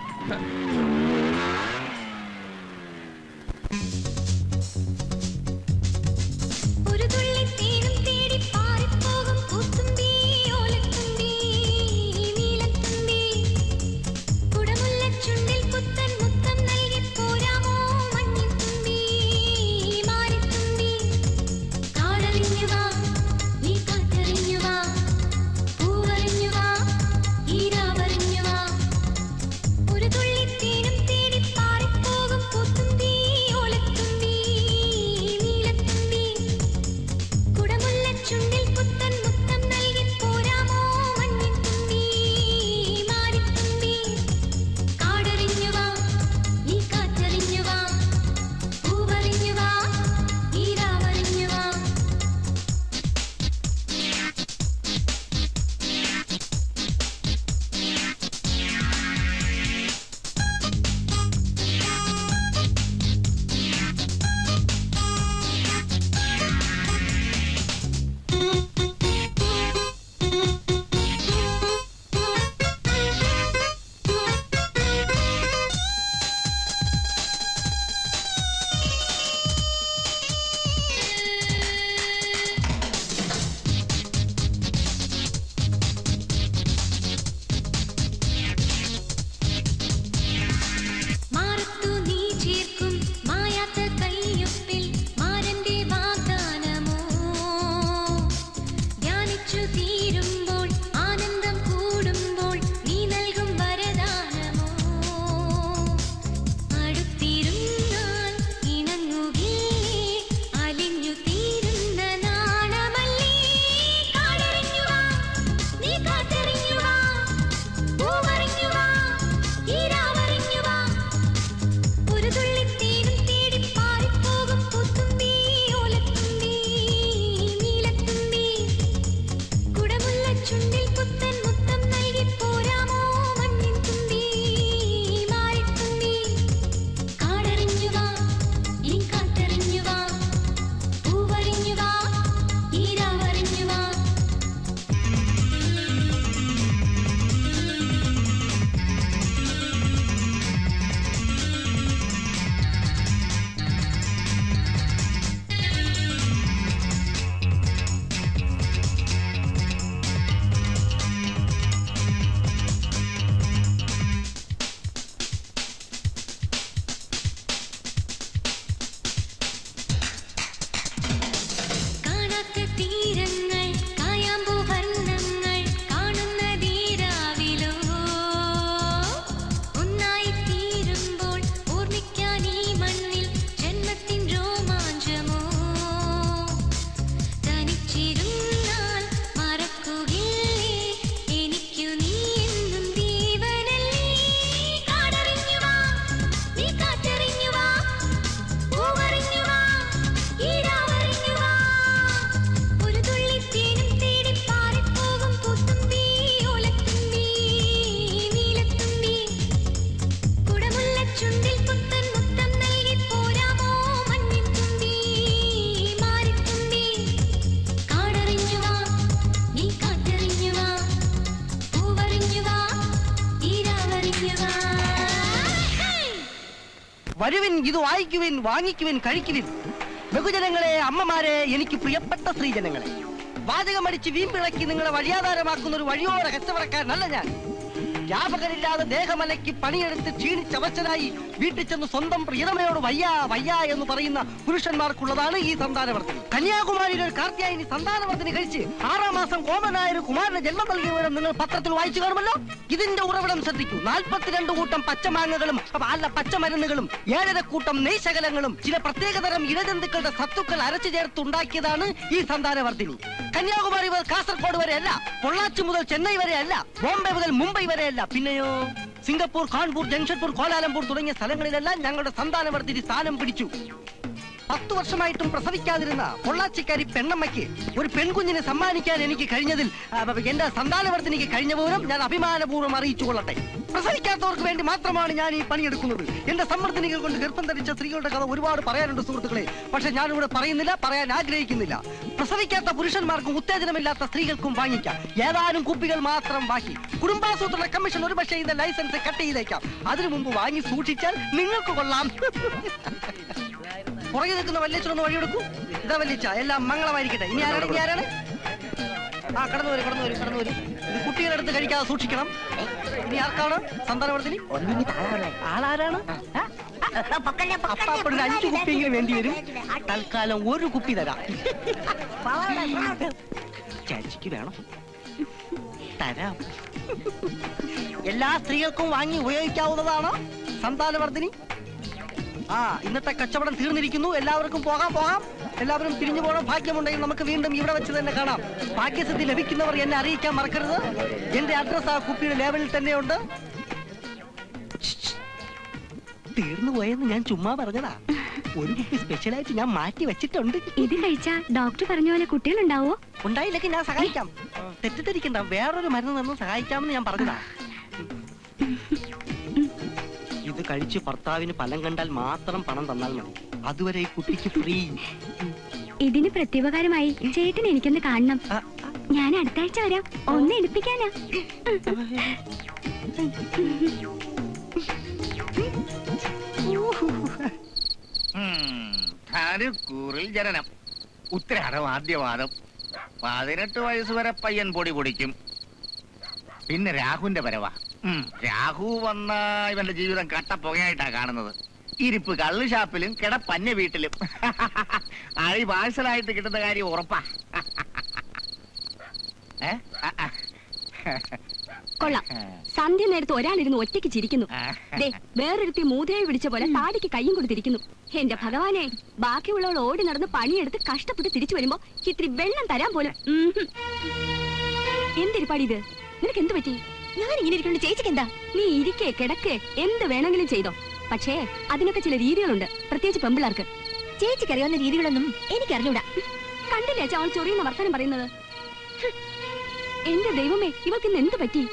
വരുവിൻ, ഇത് വായിക്കുവിൻ, വാങ്ങിക്കുവിൻ, കഴിക്കുവിൻ. ബഹുജനങ്ങളെ, അമ്മമാരെ, എനിക്ക് പ്രിയപ്പെട്ട സ്ത്രീജനങ്ങളെ, വാചകമടിച്ച് വീമ്പിളക്കി നിങ്ങളെ വഴിയാധാരമാക്കുന്ന ഒരു വഴിയോര കച്ചവടക്കാരനല്ല ഞാൻ. വ്യാപകരില്ലാതെ ദേഹമലയ്ക്ക് പണിയെടുത്ത് ക്ഷീണിച്ചവശനായി വീട്ടിൽ ചെന്ന് സ്വന്തം പ്രിയതമയോട് വയ്യ വയ്യ എന്ന് പറയുന്ന പുരുഷന്മാർക്കുള്ളതാണ് ഈ സന്താനവർദ്ധനി. കന്യാകുമാരിയിലെ ഒരു കാർത്തിയായിനി സന്താനവർദ്ധനി കഴിച്ച് 6 മാസം കോമനായ ഒരു കുമാരന് ജന്മം നൽകിയ വിവരം നിങ്ങൾ പത്രത്തിൽ വായിച്ചു കാണുമല്ലോ. ഇതിന്റെ ഉറവിടം ശ്രദ്ധിക്കൂ. 42 കൂട്ടം പച്ചമാങ്ങകളും പച്ചമരുന്നുകളും 7.5 കൂട്ടം നെയ്ശകലങ്ങളും ചില പ്രത്യേകതരം ഇഴജന്തുക്കളുടെ സത്തുക്കൾ അരച്ചു ചേർത്തുണ്ടാക്കിയതാണ് ഈ സന്താനവർദ്ധിനി. കന്യാകുമാരി മുതൽ കാസർഗോഡ് വരെയല്ല, പൊള്ളാച്ചി മുതൽ ചെന്നൈ വരെയല്ല, ബോംബെ മുതൽ മുംബൈ വരെയല്ല, പിന്നെയോ സിംഗപ്പൂർ, കാൺപൂർ, ജംഷഡ്പൂർ, കോലാലംപൂർ തുടങ്ങിയ സ്ഥലങ്ങളിലെല്ലാം ഞങ്ങളുടെ സന്താനവർദ്ധിനി സ്ഥാനം പിടിച്ചു. 10 വർഷമായിട്ടും പ്രസവിക്കാതിരുന്ന പൊള്ളാച്ചിക്കാരി പെണ്ണമ്മയ്ക്ക് ഒരു പെൺകുഞ്ഞിനെ സമ്മാനിക്കാൻ എനിക്ക് കഴിഞ്ഞതിൽ എന്റെ സന്താനവർദ്ധനയ്ക്ക് കഴിഞ്ഞ പോലും ഞാൻ അഭിമാനപൂർവ്വം അറിയിച്ചു കൊള്ളട്ടെ. പ്രസവിക്കാത്തവർക്ക് വേണ്ടി മാത്രമാണ് ഞാൻ ഈ പണിയെടുക്കുന്നത്. എന്റെ സമ്മർദ്ദനികൾ കൊണ്ട് ഗർഭം ധരിച്ച സ്ത്രീകളുടെ കഥ ഒരുപാട് പറയാനുണ്ട് സുഹൃത്തുക്കളെ. പക്ഷെ ഞാനിവിടെ പറയുന്നില്ല, പറയാൻ ആഗ്രഹിക്കുന്നില്ല. പ്രസവിക്കാത്ത പുരുഷന്മാർക്കും ഉത്തേജനമില്ലാത്ത സ്ത്രീകൾക്കും വാങ്ങിക്കാം. ഏതാനും കുപ്പികൾ മാത്രം ബാക്കി. കുടുംബാസൂത്രണ കമ്മീഷൻ ഒരു പക്ഷേ ഇതിന്റെ ലൈസൻസ് കട്ട് ചെയ്തേക്കാം. അതിനു മുമ്പ് വാങ്ങി സൂക്ഷിച്ചാൽ നിങ്ങൾക്ക് കൊള്ളാം. പുറകെ നിൽക്കുന്ന വല്യച്ഛനൊന്ന് വഴിയെടുക്കൂ. ഇതാ വല്യച്ഛ, എല്ലാം മംഗളമായിരിക്കട്ടെ. ഇനി ആരാണ്? ആ കടന്നു വരും. ഇത് കുട്ടികളെടുത്ത് കഴിക്കാതെ സൂക്ഷിക്കണം. ഇനി ആർക്കാണ് സന്താനവർദ്ധനി? ആളാരാണ്? അപ്പാപ്പൊരു 5 കുപ്പിയെങ്കിലും വേണ്ടി വരും. തൽക്കാലം 1 കുപ്പി തരാം. ചേച്ചിക്ക് വേണം, തരാം. എല്ലാ സ്ത്രീകൾക്കും വാങ്ങി ഉപയോഗിക്കാവുന്നതാണ് സന്താനവർദ്ധനി. ഇന്നത്തെ കച്ചവടം തീർന്നിരിക്കുന്നു. എല്ലാവർക്കും പോകാം. എല്ലാവരും പിരിഞ്ഞു പോകണം. ഭാഗ്യമുണ്ടെങ്കിൽ നമുക്ക് വീണ്ടും ഇവിടെ വെച്ച് തന്നെ കാണാം. ഭാഗ്യസിദ്ധി ലഭിക്കുന്നവർ എന്നെ അറിയിക്കാൻ മറക്കരുത്. എന്റെ അഡ്രസ് ആ കുപ്പിയുടെ ലേബലിൽ തന്നെയുണ്ട്. തീർന്നു പോയെന്ന് ഞാൻ ചുമ്മാ പറഞ്ഞതാ. 1 കുപ്പി സ്പെഷ്യലായിട്ട് ഞാൻ മാറ്റി വെച്ചിട്ടുണ്ട്. ഇത് കഴിച്ചാ ഡോക്ടർ പറഞ്ഞ പോലെ കുട്ടികളുണ്ടാവോ? ഉണ്ടായില്ലെങ്കിൽ ഞാൻ സഹായിക്കാം. തെറ്റിദ്ധരിക്കണ്ട, വേറൊരു മരുന്ന് തന്നു സഹായിക്കാമെന്ന് ഞാൻ പറഞ്ഞതാ. ഇത് കഴിച്ച് ഭർത്താവിന് ഫലം കണ്ടാൽ മാത്രം പണം തന്നാൽ മതി. അതുവരെ ഈ കുട്ടിക്ക് ഫ്രീ. ഇതിന് പ്രത്യുപകാരമായി ചേട്ടൻ എനിക്കൊന്ന് കാണണം. ഞാൻ അടുത്ത ആഴ്ച വരാം. ഒന്ന് എടുപ്പിക്കാനാ. കൂറിൽ ജനനം, ഉത്തരാടം ആദ്യവാദം. 18 വയസ്സ് വരെ പയ്യൻ പൊടി പൊടിക്കും. പിന്നെ രാഹുവിന്റെ വരവാ. രാഹു വന്ന ഇവന്റെ ജീവിതം കട്ടപ്പുകയായിട്ടാ കാണുന്നത്. ഇരിപ്പ് കള്ള് ഷാപ്പിലും കിടപ്പഞ്ഞ വീട്ടിലും. അഴി പാഴ്സലായിട്ട് കിട്ടുന്ന കാര്യം ഉറപ്പാ. കൊള്ളാം. സന്ധ്യ നേരത്ത് ഒരാളിരുന്ന് ഒറ്റയ്ക്ക് ചിരിക്കുന്നു. വേറൊരുത്തി മൂതയായി പിടിച്ച പോലെ താടിക്ക് കയ്യും കൊടുത്തിരിക്കുന്നു. എന്റെ ഭഗവാനെ, ബാക്കിയുള്ളവൾ ഓടി നടന്ന് പണിയെടുത്ത് കഷ്ടപ്പെട്ട് തിരിച്ചു വരുമ്പോ ഇത്തിരി വെള്ളം തരാൻ പോലും. എന്തിരിപ്പാടി ഇത്? നിനക്ക് എന്ത് പറ്റി? ഞാൻ ഇങ്ങനെ ഇരിക്കൊണ്ട് ചേച്ചിക്ക് എന്താ? നീ ഇരിക്കേ കിടക്കേ എന്ത് വേണമെങ്കിലും ചെയ്തോ. പക്ഷേ അതിനൊക്കെ ചില രീതികളുണ്ട്, പ്രത്യേകിച്ച് പെമ്പിളാർക്ക്. ചേച്ചിക്ക് അറിയാവുന്ന രീതികളൊന്നും എനിക്കറിഞ്ഞൂടാ. കണ്ടില്ലേ അവൾ ചൊറിയുന്ന വർത്തമാനം പറയുന്നത്? എന്റെ ദൈവമേ, ഇവൾക്ക് ഇന്ന് എന്ത് പറ്റി?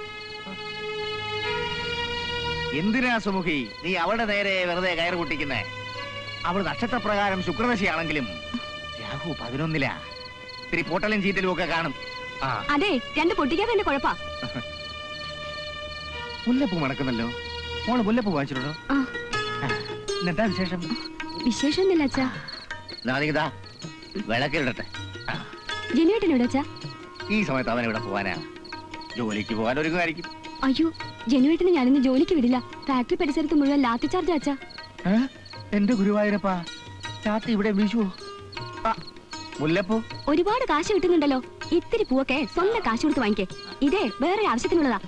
എന്തിനാ സുമുഖി നീ അവളുടെ നേരെ വെറുതെ കയറ് പൊട്ടിക്കുന്നേ? അവൾ നക്ഷത്രപ്രകാരം ശുക്രദശയാണെങ്കിലും രാഹു 11-ലാ. ഇത്തിരി പൊട്ടലും ചീറ്റലും ഒക്കെ കാണും. അതെ, 2 പൊട്ടിക്കാതെ എന്റെ കുഴപ്പാ. മുല്ലപ്പൂ മണക്കുന്നല്ലോ. മോള് മുല്ലപ്പൂ വാങ്ങിച്ചിട്ടുണ്ടോ? എന്താ വിശേഷം? വിശേഷമൊന്നുമില്ല അച്ഛാ. വിളക്കിലിടട്ടെ. ജനുവേട്ടനോട് അച്ഛാ? ഈ സമയത്ത് അവൻ ഇവിടെ പോവാനാ? ജോലിക്ക് പോകാൻ ഒരുങ്ങായിരിക്കും. അയ്യോ, ജനുവേട്ടന് ഞാനിന്ന് ജോലിക്ക് വിടില്ല. ഫാക്ടറി പരിസരത്ത് മുഴുവൻ ലാത്തി ചാർജ് അച്ഛാ. എന്റെ ഗുരുവായൂരപ്പാ, രാത്രി ഇവിടെ വീശുവോ? മുല്ലപ്പൂ ഒരുപാട് കാശ് കിട്ടുന്നുണ്ടല്ലോ. ഇത്തിരി പൂവൊക്കെ സ്വന്തം കാശ് കൊടുത്ത് വാങ്ങിക്കേ. ഇതേ വേറെ ആവശ്യത്തിനുള്ളതാ.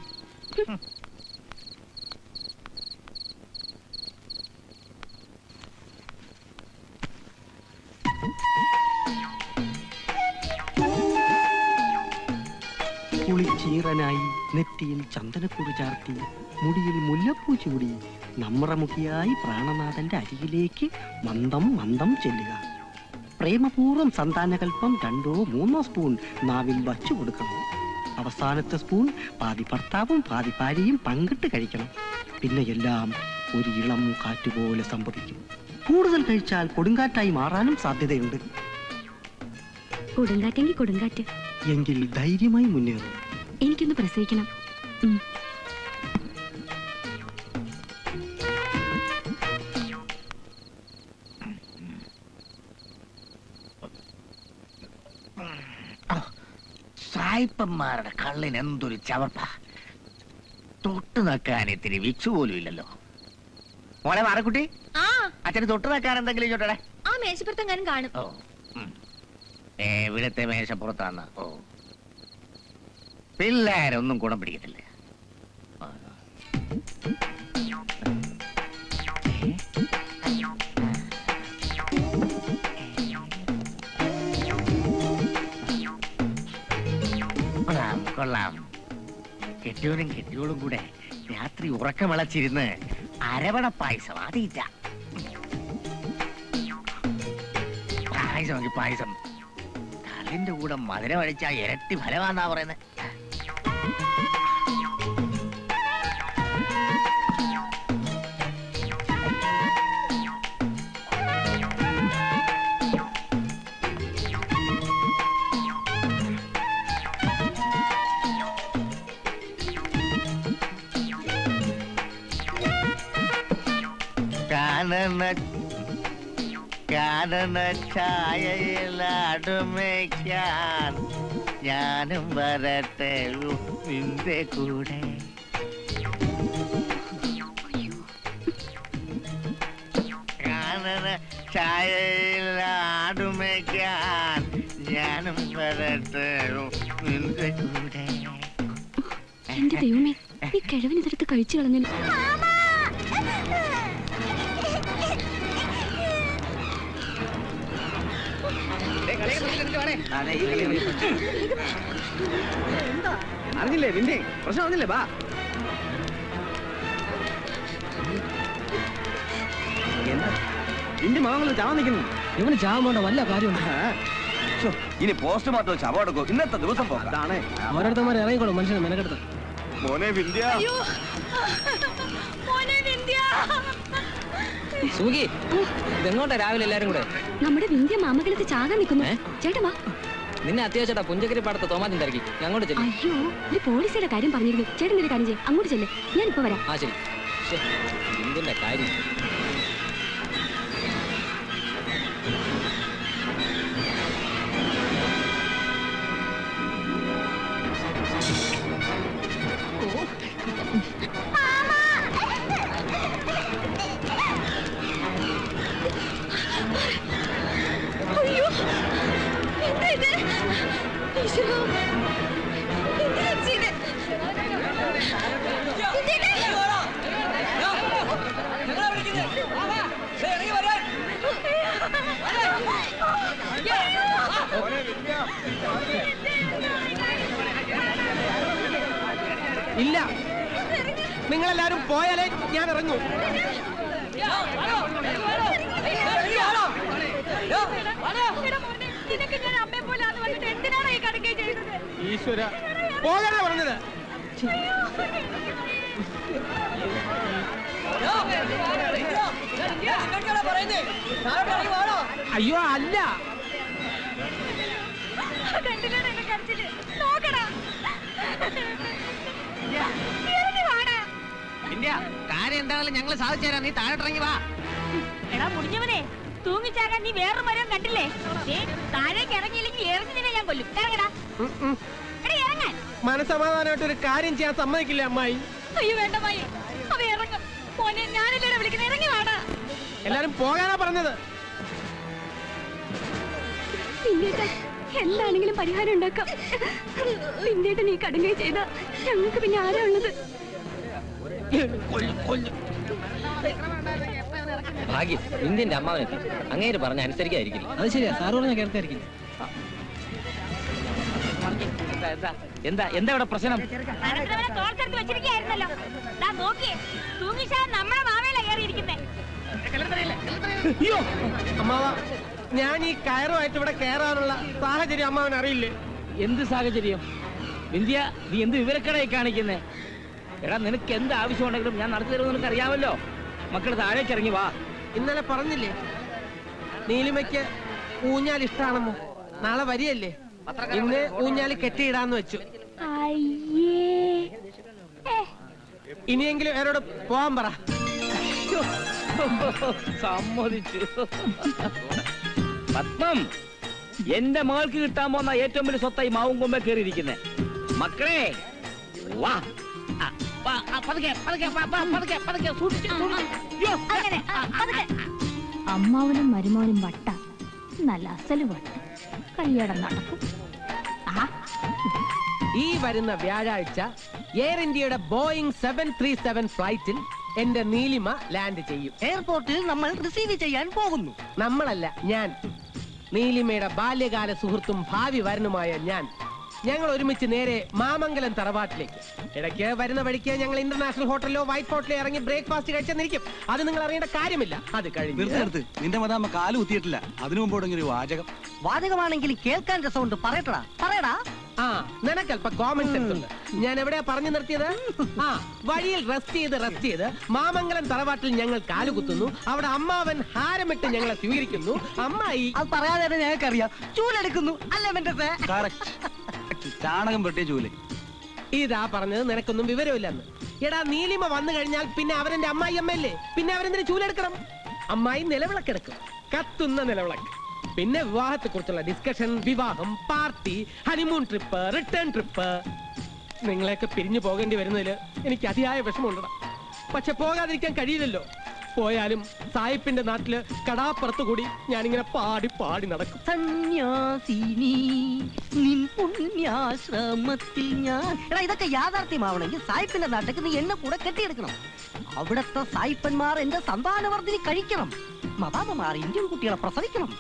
കുളിച്ചീറനായി നെറ്റിയിൽ ചന്ദനക്കുറി ചാർത്തി മുടിയിൽ മുല്ലപ്പൂ ചൂടി നമ്മറമുഖിയായി പ്രാണനാഥന്റെ അരികിലേക്ക് മന്ദം മന്ദം ചെല്ലുക. പ്രേമപൂർവ്വം സന്താനകൽപ്പം 2-3 സ്പൂൺ നാവിൽ വച്ചു കൊടുക്കണം. അവസാനത്തെ സ്പൂൺ പാതി ഭർത്താവും പാതി ഭാര്യയും പങ്കിട്ട് കഴിക്കണം. പിന്നെ എല്ലാം ഒരു ഇളം കാറ്റുപോലെ സംഭവിക്കും. കൂടുതൽ കഴിച്ചാൽ കൊടുങ്കാറ്റായി മാറാനും സാധ്യതയുണ്ട്. കൊടുങ്കാറ്റെങ്കിൽ കൊടുങ്കാറ്റ്. എങ്കിൽ ധൈര്യമായി മുന്നേറും. എനിക്കൊന്ന് പ്രസവിക്കണം. സായിപ്പന്മാരുടെ കള്ളിന് എന്തൊരു ചവർപ്പ. തൊട്ട് നക്കാൻ ഇത്തിരി വിച്ചു പോലും ഇല്ലല്ലോ. മോളെ മാറക്കുട്ടി, അച്ഛന് തൊട്ട് നക്കാൻ എന്തെങ്കിലും ചോട്ടെ. ആ മേശപ്പുറത്തെങ്ങാനും കാണും. ഓ, ഇവിടത്തെ മേശപ്പുറത്താന്ന്. ഓ, പിള്ളേരൊന്നും ഗുണം പിടിക്കത്തില്ല. കൊള്ളാം. കെട്ടിയോനും കെട്ടിയോളും കൂടെ രാത്രി ഉറക്കമിളച്ചിരുന്ന് അരവണ പായസം ആദ്യമില്ല. പായസം പായസം. അതിന്റെ കൂടെ മധുരം അടിച്ചാ ഇരട്ടി ഫലമാന്നാ പറയുന്നത്. കാനന ഛായയിലടുമയ്ക്കാൻ ഞാനും വരട്ടെ നിന്റെ കൂടെ. കാനന ഛായയിലടുമയ്ക്കാൻ ഞാനും വരട്ടെ നിന്റെ കൂടെ. എന്റെ ദൈവമേ, ഈ കിഴവിനിതെടുത്ത് കഴിച്ചു കളഞ്ഞു. അറിഞ്ഞില്ലേ നിന്റെ പ്രശ്നം അറിഞ്ഞില്ലേ? ബാ നിന്റെ മകങ്ങൾ ചാവാൻ നിൽക്കുന്നു. ഇവന് ചാവാൻ വേണ്ട വല്ല കാര്യമുണ്ട്. ഇനി പോസ്റ്റ്മോർട്ടം ശവം എടുക്കും. ഇന്നത്തെ ദിവസം അതാണ് ഓരോരുത്തന്മാരെ ഇറങ്ങിക്കോളും മനുഷ്യനെ മെനക്കെടുത്ത്. മോനെ വിന്ധ്യ, സുഖി ഇതെങ്ങോട്ടാ രാവിലെ എല്ലാരും കൂടെ? നമ്മുടെ വിന്ധ്യ മാമകളത്ത് ചാകാൻ നിൽക്കുന്നു. ചേട്ടാ വാ. നിന്നെ അത്യാവശ്യമാ പുഞ്ചക്കരി പാടത്ത് തോമാറ്റം തിരക്കി അങ്ങോട്ട് ചെല്ലും. അയ്യോ, ഒരു പോലീസുകാരുടെ കാര്യം പറഞ്ഞിരുന്നു. ചേട്ടൻ ഒരു കാര്യം ചെയ്യും, അങ്ങോട്ട് ചെല്ലേ. ഞാനിപ്പോ വരാം. ആ ശരി. എന്തിന്റെ കാര്യം? ഇല്ല, നിങ്ങളെല്ലാരും പോയാലേ ഞാൻ ഇറങ്ങൂ. ഈശ്വര, പോകാനാ പറഞ്ഞത്. അയ്യോ അല്ല, കാര്യം എന്തായാലും ഞങ്ങൾ സാധിച്ചു തരാം. നീ താഴോട്ടിറങ്ങി വാ. എടാ മുടിഞ്ഞവനെ, തൂങ്ങിച്ചാകാൻ നീ വേറൊരു മരം കണ്ടില്ലേ? താഴേക്ക് ഇറങ്ങിയില്ലെങ്കിൽ എറിഞ്ഞു നിന്നെ ഞാൻ കൊല്ലും. ഇറങ്ങടാ. ഇറങ്ങാൻ മനസമാധാനമായിട്ട് ഒരു കാര്യം ചെയ്യാൻ സമ്മതിക്കില്ല അമ്മായി. അയ്യോ വേണ്ട മായി, അവ ഇറങ്ങും. മോനെ ഞാനല്ലേ വിളിക്കുന്നത്, ഇറങ്ങി വാടാ. എല്ലാരും പോകാനാ പറഞ്ഞത്. പിന്നീട് എന്താണെങ്കിലും പരിഹാരം ഉണ്ടാക്കാം. പിന്നീട് നീ കടുങ്ങ ചെയ്ത ഞങ്ങൾക്ക് പിന്നെ ആരാ ഉള്ളത്? ഭാഗ്യം, ഇന്ത്യന്റെ അമ്മാവനെത്തി. അങ്ങേര് പറഞ്ഞ അനുസരിക്കാതിരിക്കില്ല. അത് ശരിയാ, സാറ് പറഞ്ഞ കേൾക്കാതിരിക്കില്ല. എന്താ എന്താ ഇവിടെ പ്രശ്നം? തോർത്തെടുത്ത് വെച്ചിരിക്കുകയായിരുന്നല്ലോ. നോക്കിയേ, തൂങ്ങിച്ചാൽ നമ്മളെ മാവേല കയറിയിരിക്കുന്നേ. അയ്യോ അമ്മാവ, ഞാൻ ഈ കയറുമായിട്ട് ഇവിടെ കയറാനുള്ള സാഹചര്യം അമ്മാവൻ അറിയില്ലേ? എന്ത് സാഹചര്യം? വിന്ധ്യ, നീ എന്ത് വിവരക്കടയായി കാണിക്കുന്നേ? എടാ, നിനക്ക് എന്ത് ആവശ്യമുണ്ടെങ്കിലും ഞാൻ നടത്തി തരുമെന്ന് നിനക്ക് അറിയാമല്ലോ. മക്കൾ താഴേക്ക് ഇറങ്ങി വാ. ഇന്നലെ പറഞ്ഞില്ലേ നീലിമയ്ക്ക് ഊഞ്ഞാൽ ഇഷ്ടാണെന്ന്? നാളെ വരികയല്ലേ, ഇന്ന് ഊഞ്ഞാല് കെട്ടിയിടാന്ന് വെച്ചു. ഇനിയെങ്കിലും അവരോട് പോവാൻ പറ. സമ്മതിച്ചു. പത്മം, എന്റെ മകൾക്ക് കിട്ടാൻ പോകുന്ന ഏറ്റവും വലിയ സ്വത്തായി മാവും കൊമ്പേ കയറിയിരിക്കുന്നേ. മക്കളെ വാ. അമ്മാവനും മരുമോനും വട്ട, നല്ല അസല് വട്ട. കല്യാണം നടക്കും. ഈ വരുന്ന വ്യാഴാഴ്ച എയർ ഇന്ത്യയുടെ ബോയിങ് 737 ഫ്ലൈറ്റിൽ എന്റെ നീലിമ ലാൻഡ് ചെയ്യും. എയർപോർട്ടിൽ നമ്മൾ റിസീവ് ചെയ്യാൻ പോകുന്നു. നമ്മളല്ല, ഞാൻ. നീലിമയുടെ ബാല്യകാല സുഹൃത്തും ഭാവി വരനുമായ ഞാൻ. ഞങ്ങൾ ഒരുമിച്ച് നേരെ മാമംഗലം തറവാട്ടിലേക്ക്. ഇടയ്ക്ക് വരുന്ന വഴിക്ക് ഞങ്ങൾ ഇന്റർനാഷണൽ ഹോട്ടലിലോ വൈറ്റ് ഹോട്ടലിലോ ഇറങ്ങി ബ്രേക്ക്ഫാസ്റ്റ് കഴിച്ചെന്നിരിക്കും. അത് നിങ്ങൾ അറിയേണ്ട കാര്യമില്ല. അത് കഴിഞ്ഞു നിന്റെ മതാമ്മ കാല് കുത്തിയിട്ടില്ല. അതിനു മുമ്പ് ഒരു വാചകമാണെങ്കിൽ കേൾക്കാൻ രസമുണ്ട്. പറയടാ. ആ, നിനക്കല്പ കോമൺ സെൻസ് ഉണ്ട്. ഞാൻ എവിടെയാ പറഞ്ഞു നിർത്തിയത്? ആ, വഴിയിൽ റെസ്റ്റ് ചെയ്ത് മാമംഗലം തറവാട്ടിൽ ഞങ്ങൾ കാലുകുത്തുന്നു. അവിടെ അമ്മാവൻ ഹാരമിട്ട് ഞങ്ങളെ സ്വീകരിക്കുന്നു. അമ്മായി അത് പറയാതെ ഞങ്ങൾക്കറിയാം. ചൂലെടുക്കുന്നു അല്ലേ? ചാണകം പെട്ടിയ ചൂല്. ഇതാ പറഞ്ഞത് നിനക്കൊന്നും വിവരമില്ലെന്ന്. എടാ, നീലിമ വന്നു കഴിഞ്ഞാൽ പിന്നെ അവരെന്റെ അമ്മായി അമ്മയല്ലേ? പിന്നെ അവരെന്തിനു ചൂലെടുക്കണം? അമ്മായി നിലവിളക്കെടുക്കും, കത്തുന്ന നിലവിളക്ക്. പിന്നെ വിവാഹത്തെ കുറിച്ചുള്ള ഡിസ്കഷൻ, വിവാഹം, party, honeymoon trip, return trip. നിങ്ങളെയൊക്കെ പിരിഞ്ഞു പോകേണ്ടി വരുന്നതിൽ എനിക്ക് അതിയായ വിഷമമുണ്ടടാ. പക്ഷെ പോകാതിരിക്കാൻ കഴിയില്ലല്ലോ. പോയാലും സായിപ്പിന്റെ നാട്ടില് കടാപ്പുറത്തു കൂടി ഞാനിങ്ങനെ പാടി നടക്കും. സന്യാസിനി നിൻ പുണ്യാശ്രമത്തിൽ ഞാൻ. എടാ, ഇതൊക്കെ യാഥാർത്ഥ്യമാവണമെങ്കിൽ സായിപ്പിന്റെ നാട്ടിലേക്ക് നീ എന്നെ കൂടെ കെട്ടിയെടുക്കണം. അവിടത്തെ സായിപ്പന്മാർ എന്റെ സന്താനവർദ്ധിനി കഴിക്കണം. മതാമ്മമാർ ഇന്ത്യൻ കുട്ടികളെ പ്രസവിക്കണം.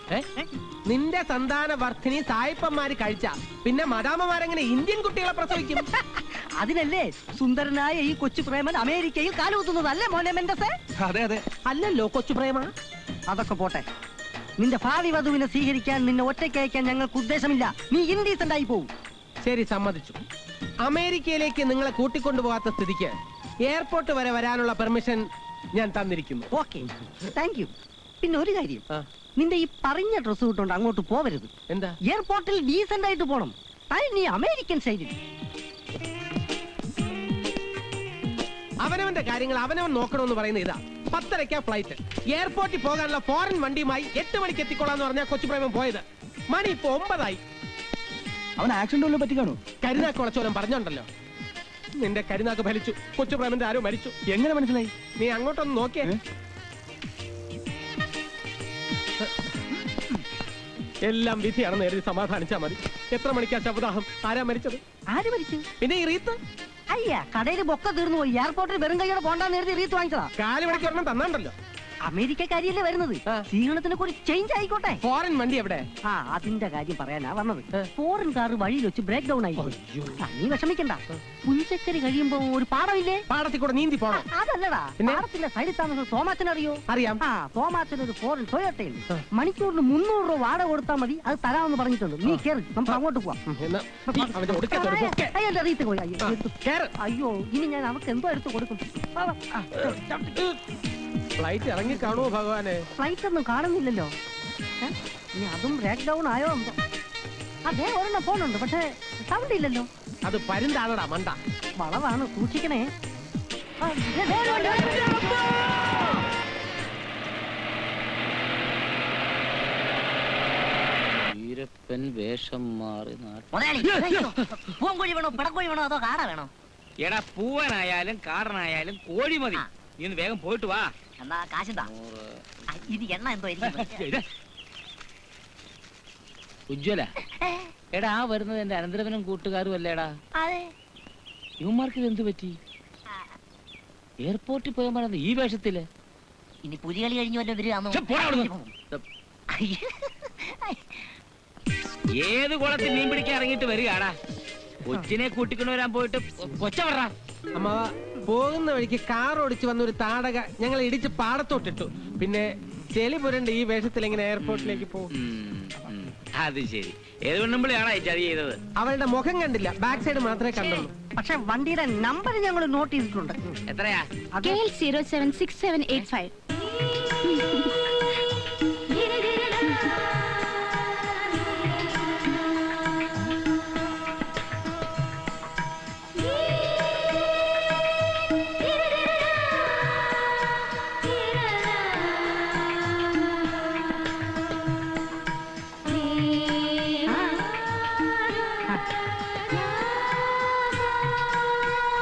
നിന്റെ സന്താനവർദ്ധിനി സായിപ്പന്മാര് കഴിച്ച പിന്നെ മദാമ്മമാരെങ്ങനെ ഇന്ത്യൻ കുട്ടികളെ പ്രസവിക്കും? അതിനല്ലേ സുന്ദരനായ ഈ കൊച്ചു പ്രേമൻ അമേരിക്കയിൽ കാലുകുത്തുന്നത്, അല്ലേ മോനെ മെൻഡസേ? അതെ. അല്ലല്ലോ കൊച്ചു പ്രേമ. അതൊക്കെ പോട്ടെ. നിന്റെ ഭാവി വധുവിനെ സ്വീകരിക്കാൻ നിന്നെ ഒറ്റയ്ക്ക് അയക്കാൻ ഞങ്ങൾക്ക് ഉദ്ദേശമില്ല. നീ ഇൻഡീസന്റ് ആയി പോവും. ശരി, സമ്മതിച്ചു. അമേരിക്കയിലേക്ക് നിങ്ങളെ കൂട്ടിക്കൊണ്ടുപോകാത്ത സ്ഥിതിക്ക് എയർപോർട്ട് വരെ വരാനുള്ള പെർമിഷൻ ഞാൻ തന്നിരിക്കുന്നു. Okay, thank you. പിന്നെ ഒരു കാര്യം, നിന്റെ ഈ പറഞ്ഞ ഡ്രസ് ഇട്ടുകൊണ്ട് അങ്ങോട്ട് പോവരുത്. എന്താ? എയർപോർട്ടിൽ ഡീസന്റ് ആയിട്ട് പോണം. നീ അമേരിക്കൻ സ്റ്റൈലിൽ. അവനവന്റെ കാര്യങ്ങൾ അവനവൻ നോക്കണമെന്ന് പറയുന്ന ഇതാ. 10:30 ഫ്ലൈറ്റ്. എയർപോർട്ടിൽ പോകാനുള്ള ഫോറിൻ വണ്ടിയുമായി 8 മണിക്ക് എത്തിക്കൊള്ളാന്ന് പറഞ്ഞാൽ കൊച്ചുപ്രേമം പോയത്. മണി ഇപ്പൊ 9 അവൻ ആക്സിഡന്റ് പറ്റി കാണൂ. കരുനാക്ക് വളച്ചോരം പറഞ്ഞോണ്ടല്ലോ. നിന്റെ കരുനാക്ക് ഫലിച്ചു. കൊച്ചുപ്രേമന്റെ ആരോ മരിച്ചു. എങ്ങനെ മനസ്സിലായി? നീ അങ്ങോട്ടൊന്ന് നോക്കിയേ. എല്ലാം വിധിയാണെന്ന് എഴുതി സമാധാനിച്ചാ മതി. എത്ര മണിക്കാ ശവദാഹം? ആരാ മരിച്ചത്? ആര് മരിച്ചു? പിന്നെ ഈ റീത്ത്? അയ്യാ, കടയിൽ ബൊക്ക തീർന്നു പോയി. എയർപോർട്ടിൽ വെറും കൈയോടെ പോണ്ടാന്ന് എഴുതി റീത്ത് വാങ്ങിച്ചതാ. 4 മണിക്ക് ഒരെണ്ണം തന്നാണ്ടല്ലോ. അമേരിക്കക്കാരിയല്ലേ വരുന്നത്. സ്വീകരണത്തിനൊക്കെ ഒരു ചേഞ്ച് ആയിക്കോട്ടെ. ഫോറിൻ വണ്ടി എവിടെ? അതിന്റെ കാര്യം പറയാനാ വന്നത്. ഫോറിൻ കാർ വഴിയിൽ വെച്ച് ബ്രേക്ക് ഡൗൺ ആയി. നീ വിഷമിക്കണ്ട. പുഞ്ചക്കരി കഴിയുമ്പോ ഒരു പാടമില്ലേ? പാടത്തിൽ കൂടെ നീന്തി പോണം. അതല്ലടാ, പാടത്തിന്റെ സൈഡിൽ താമസം തോമാച്ചൻ അറിയോ? അറിയാം. തോമാച്ചൻ ഒരു ഫോറിൻ ടൊയോട്ടയിൽ മണിക്കൂറിന് 300 രൂപ വാടക കൊടുത്താൽ മതി. അത് തരാമെന്ന് പറഞ്ഞിട്ടുണ്ട്. നീ കേറി, നമുക്ക് അങ്ങോട്ട് പോവാം. അയ്യോ, ഇനി ഞാൻ അവർക്ക് എന്തോ എടുത്ത് കൊടുക്കും. ഫ്ലൈറ്റ് ഇറങ്ങി കാണുമോ ഭഗവാനെ? ഫ്ലൈറ്റ് ഒന്നും കാണുന്നില്ലല്ലോ. ഇനി അതും ബ്രേക്ക് ഡൗൺ ആയോ എന്തോ. അതെ, ഒരെണ്ണം ഫോണുണ്ട്, പക്ഷേ സൗണ്ട് ഇല്ലല്ലോ. അത് പരുന്താണടാ മണ്ട. വളവാണ്, സൂക്ഷിക്കണേ. വേഷം മാറി പൂങ്കോഴി വേണോ, പിടക്കോഴി വേണോ, അതോ കാട വേണോ? എടാ, പൂവനായാലും കാടനായാലും കോഴി മതി. നീ ഒന്ന് വേഗം പോയിട്ട് വാ. എന്നാ കാശെന്താ? ഇനി എണ്ണ എന്തോ ഉജ്വല, എടാ, ആ വരുന്നത് എന്റെ അനന്തരവനും കൂട്ടുകാരും അല്ലേടാ? ഇവന്മാർക്ക് ഇത് എന്ത് പറ്റി? എയർപോർട്ടിൽ പോയാൽ പറയുന്നത് ഈ വേഷത്തില്. ഇനി പുലികളി കഴിഞ്ഞു ഏത് കുളത്തിൽ മീൻ പിടിക്കാൻ ഇറങ്ങിയിട്ട് വരികയാടാ? കൊച്ചിനെ കൂട്ടിക്കൊണ്ടു വരാൻ പോയിട്ട് കൊച്ച പറ. അമ്മ, പോകുന്ന വഴിക്ക് കാർ ഓടിച്ച് വന്നൊരു താടക ഞങ്ങൾ ഇടിച്ച് പാടത്തോട്ടിട്ടു. പിന്നെ ചെളി പുരണ്ട് ഈ വേഷത്തിൽ എങ്ങനെ എയർപോർട്ടിലേക്ക് പോകും? അത് ശരി. ഏത് പെണ്ണുമ്പിളിയാണോ ചതി ചെയ്തത്? അവളുടെ മുഖം കണ്ടില്ല, ബാക്ക് സൈഡ് മാത്രമേ കണ്ടുള്ളൂ. പക്ഷെ വണ്ടിയുടെ നമ്പർ ഞങ്ങൾ നോട്ട് ചെയ്തിട്ടുണ്ട്. എത്രയാ? 076785.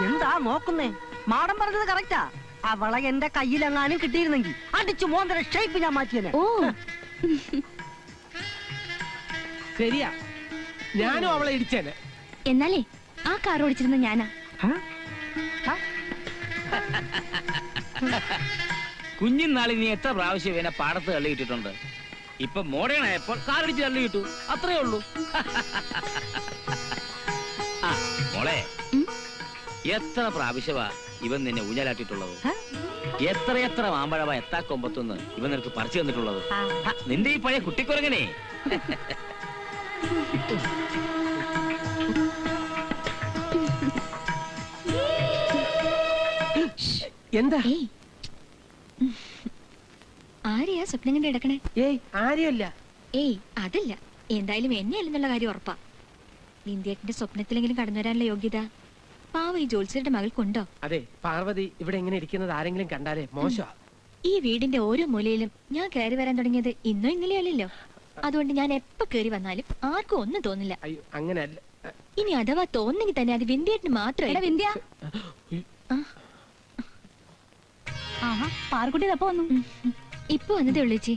എന്താ നോക്കുന്നേ? മാഡം പറഞ്ഞത് കറക്റ്റാ. അവളെ എന്റെ കയ്യിലെങ്ങാനും കിട്ടിയിരുന്നെങ്കിൽ അടിച്ചു മോന്തര ഷേപ്പ് ഞാൻ മാറ്റിയനെ. ഓ, ശരിയാ, ഞാനും അവളെ ഇടിച്ചേനെ. എന്നാലേ ആ കാർ ഓടിച്ചിരുന്ന ഞാനാ. കുഞ്ഞിനാളിൽ നീ എത്ര പ്രാവശ്യം ഇവനെ പാടത്ത് തള്ളിയിട്ടിട്ടുണ്ട്. ഇപ്പൊ മോഡേൺ ആയപ്പോൾ കാറടിച്ച് തള്ളിയിട്ടു, അത്രേ ഉള്ളൂ. മോളെ എത്ര പ്രാവശ്യമാ ഇവൻ നിന്നെ ഊഞ്ഞാലാട്ടിട്ടുള്ളത്? എത്ര മാമ്പഴവ എത്താ കൊമ്പത്തുനിന്ന് ഇവൻ നിനക്ക് പറിച്ചു തന്നിട്ടുള്ളത്? നിന്റെ ഈ പഴയ കുട്ടിക്കുരങ്ങനെ. എന്താ ആരെയാ സ്വപ്നം കണ്ട് കിടക്കണേ? ഏയ് ആരെയല്ല. ഏയ് അതല്ല, എന്തായാലും എന്നെ അല്ലെന്നുള്ള കാര്യം ഉറപ്പാ. വിന്ധ്യേട്ടന്റെ സ്വപ്നത്തിലെങ്കിലും കടന്നു വരാനുള്ള യോഗ്യത പാവ ഈ ജോത്സ്യരുടെ മകൾക്കുണ്ടോ? അതെ, പാർവതി ഇവിടെ ഇങ്ങനെ ഇരിക്കുന്നത് ആരെങ്കിലും കണ്ടാലേ മോശമാ. ഈ വീടിന്റെ ഓരോ മൂലയിലും ഞാൻ കയറി വരാൻ തുടങ്ങിയത് ഇന്നോ ഇന്നലെയല്ലോ. അതുകൊണ്ട് ഞാൻ എപ്പോ കയറി വന്നാലും ആർക്കും ഒന്നും തോന്നില്ല. അയ്യോ അങ്ങനെയല്ല. ഇനി അഥവാ തോന്നെങ്കിൽ തന്നെ അത് വിന്ധ്യേട്ടന് മാത്രമല്ല. വിന്ധ്യ പാർക്കുട്ടി തപ്പ വന്നു. ഇപ്പൊ വന്നതേ ഉള്ളൂ ചേച്ചി.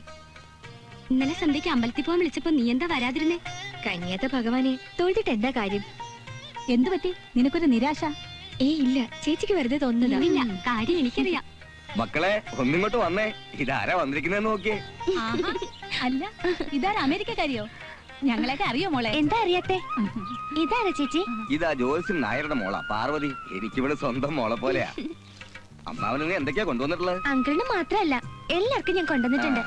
ഇന്നലെ സന്ധ്യക്ക് അമ്പലത്തിൽ പോകാൻ വിളിച്ചപ്പോ നീ എന്താ വരാതിരുന്നേ? കനിയാത്ത ഭഗവാനെ തൊഴുതിട്ട് എന്താ കാര്യം? എന്തു പറ്റി? നിനക്കൊരു നിരാശ? ഏയ് ഇല്ല, ചേച്ചിക്ക് വെറുതെ തോന്നുന്നതാ. കാര്യം എനിക്കറിയാം. മക്കളെ ഒന്നിങ്ങോട്ട് വന്നേ. ഇതാരാ വന്നിരിക്കുന്നതെന്ന് നോക്കിയേ. അല്ല, ഇതാരാ അമേരിക്കക്കാരിയോ? ഞങ്ങളെയൊക്കെ അറിയോ മോളെ? എന്താ അറിയാത്തെ? ഇതാരാ ചേച്ചി? ഇതാ ജോത്സ്യൻ നായരുടെ മോളാ പാർവതി. എനിക്കിവിടെ സ്വന്തം മോളെ പോലെയാ. അമ്മാവന് നീ എന്തൊക്കെയാ കൊണ്ടുവന്നിട്ടുള്ളത്? അങ്കിളിന് മാത്രല്ല എല്ലാവർക്കും ഞാൻ കൊണ്ടുവന്നിട്ടുണ്ട്.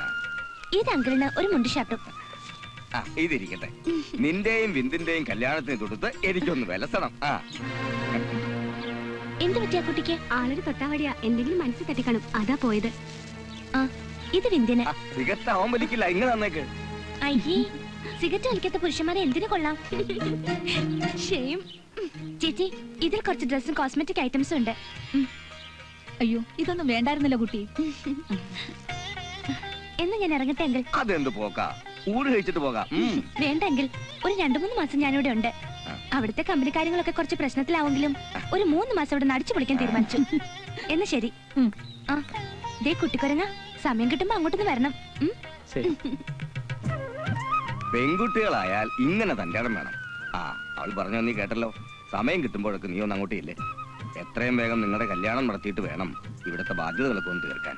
ഇത് അങ്കിളിന് ഒരു മുണ്ട് ഷർട്ടും. ഇതിരിക്കട്ടെ. നിന്റെയും വിന്ദിന്റെയും കല്യാണത്തിന് തൊടുത്ത് എനിക്കൊന്ന് വിലസണം. എന്ത് പറ്റിയ കുട്ടിക്ക്? ആളൊരു തൊട്ടാവടിയാ, എന്തെങ്കിലും മനസ്സിൽ തട്ടിക്കാണും, അതാ പോയത്. ഇത് വിന്ദിന്. സിഗരറ്റ് അവൻ വലിക്കില്ല, ഇങ്ങനെ തന്നേക്ക്. അയ്യേ, സിഗരറ്റ് വലിക്കാത്ത പുരുഷന്മാരെ എന്തിനു കൊള്ളാം. ഷെയിം. ചേച്ചി, ഇതിൽ കുറച്ച് ഡ്രസ്സും കോസ്മെറ്റിക് ഐറ്റംസും ഉണ്ട്. അയ്യോ, ഇതൊന്നും വേണ്ടായിരുന്നല്ലോ കുട്ടി. എന്ന് ഞാൻ ഇറങ്ങട്ടെ അങ്കിൾ? അതെന്ത് പോക്കാ, ഊട് കഴിച്ചിട്ട് പോകാം. വേണ്ടെങ്കിൽ ഒരു 2-3 മാസം ഞാനിവിടെ ഉണ്ട്. അവിടുത്തെ കമ്പനി കാര്യങ്ങളൊക്കെ കുറച്ച് പ്രശ്നത്തിലാവെങ്കിലും ഒരു 3 മാസം ഇവിടെ നടിച്ചു പൊളിക്കാൻ തീരുമാനിച്ചു. എന്ന് ശരി. ദേ കുട്ടിക്കൊരങ്ങ, സമയം കിട്ടുമ്പോ അങ്ങോട്ടൊന്ന് വരണം. പെൺകുട്ടികളായാൽ ഇങ്ങനെ തന്റെ ഇടം വേണം. അവൾ പറഞ്ഞു നീ കേട്ടല്ലോ. സമയം കിട്ടുമ്പോഴൊക്കെ നീ ഒന്ന് അങ്ങോട്ടേ ഇല്ലേ. എത്രയും വേഗം നിങ്ങളുടെ കല്യാണം നടത്തിയിട്ട് വേണം ഇവിടുത്തെ ബാധ്യതകളൊക്കെ ഒന്ന് തീർക്കാൻ.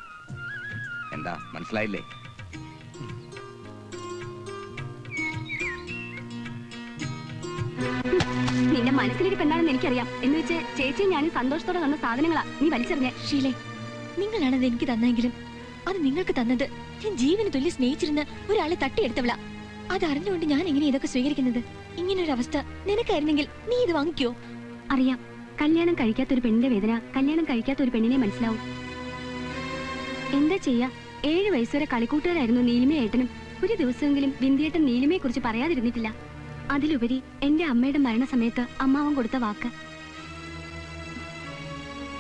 എന്താ മനസ്സിലായില്ലേ? നിന്റെ മനസ്സിലിരിപ്പ് എന്താണെന്ന് എനിക്കറിയാം. എന്ന് വെച്ച് ചേച്ചി ഞാനും സന്തോഷത്തോടെ തന്ന സാധനങ്ങളാ നീ വലിച്ചെറിഞ്ഞ. ഷീലേ, നിങ്ങളാണത് എനിക്ക് തന്നെങ്കിലും അത് നിങ്ങൾക്ക് തന്നത് ഞാൻ ജീവന് തുല്യ സ്നേഹിച്ചിരുന്ന ഒരാളെ തട്ടിയെടുത്തവള. അതറിഞ്ഞുകൊണ്ട് ഞാൻ എങ്ങനെ ഇതൊക്കെ സ്വീകരിക്കുന്നത്? ഇങ്ങനെ ഒരു അവസ്ഥ നിനക്കായിരുന്നെങ്കിൽ നീ ഇത് വാങ്ങിക്കോ? അറിയാം, കല്യാണം കഴിക്കാത്ത ഒരു പെണ്ണിന്റെ വേദന കല്യാണം കഴിക്കാത്ത ഒരു പെണ്ണിനെ മനസ്സിലാവും. എന്താ ചെയ്യാ, 7 വയസ്സുവരെ കളിക്കൂട്ടുകാരായിരുന്നു നീലിമയും ഏട്ടനും. ഒരു ദിവസമെങ്കിലും വിന്ധ്യേട്ടൻ നീലിമയെ കുറിച്ച് പറയാതിരുന്നിട്ടില്ല. അതിലുപരി എന്റെ അമ്മയുടെ മരണസമയത്ത് അമ്മാവൻ കൊടുത്ത വാക്ക്.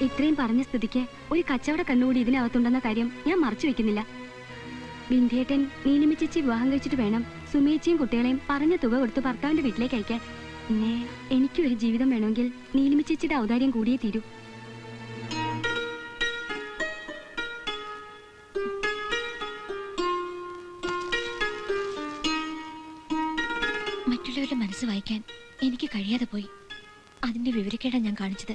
ഇത്രയും പറഞ്ഞ സ്ഥിതിക്ക് ഒരു കച്ചവട കണ്ണുകൂടി ഇതിനകത്തുണ്ടെന്ന കാര്യം ഞാൻ മറച്ചു വെക്കുന്നില്ല. വിന്ധ്യേട്ടൻ നീലിമ ചേച്ചി വിവാഹം കഴിച്ചിട്ട് വേണം സുമേച്ചിയും കുട്ടികളെയും പറഞ്ഞ തുക കൊടുത്ത് ഭർത്താവിന്റെ വീട്ടിലേക്ക് അയക്കാൻ. പിന്നെ എനിക്കൊരു ജീവിതം വേണമെങ്കിൽ നീലിമ ചേച്ചിയുടെ ഔദാര്യം കൂടിയേ തീരൂ. മറ്റുള്ളവരുടെ മനസ്സ് വായിക്കാൻ എനിക്ക് കഴിയാതെ പോയി. അതിന്റെ വിവരക്കേടാ ഞാൻ കാണിച്ചത്.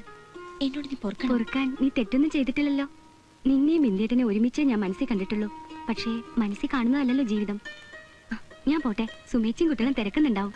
എന്നോട് നീ പൊറുക്കാൻ നീ തെറ്റൊന്നും ചെയ്തിട്ടില്ലല്ലോ. നിന്നെയും വിന്ധ്യേട്ടനെ ഒരുമിച്ചേ ഞാൻ മനസ്സിൽ കണ്ടിട്ടുള്ളൂ. പക്ഷേ മനസ്സിൽ കാണുന്നതല്ലല്ലോ ജീവിതം. ഞാൻ പോട്ടെ, സുമേച്ചിയും കുട്ടികളും തിരക്കുന്നുണ്ടാവും.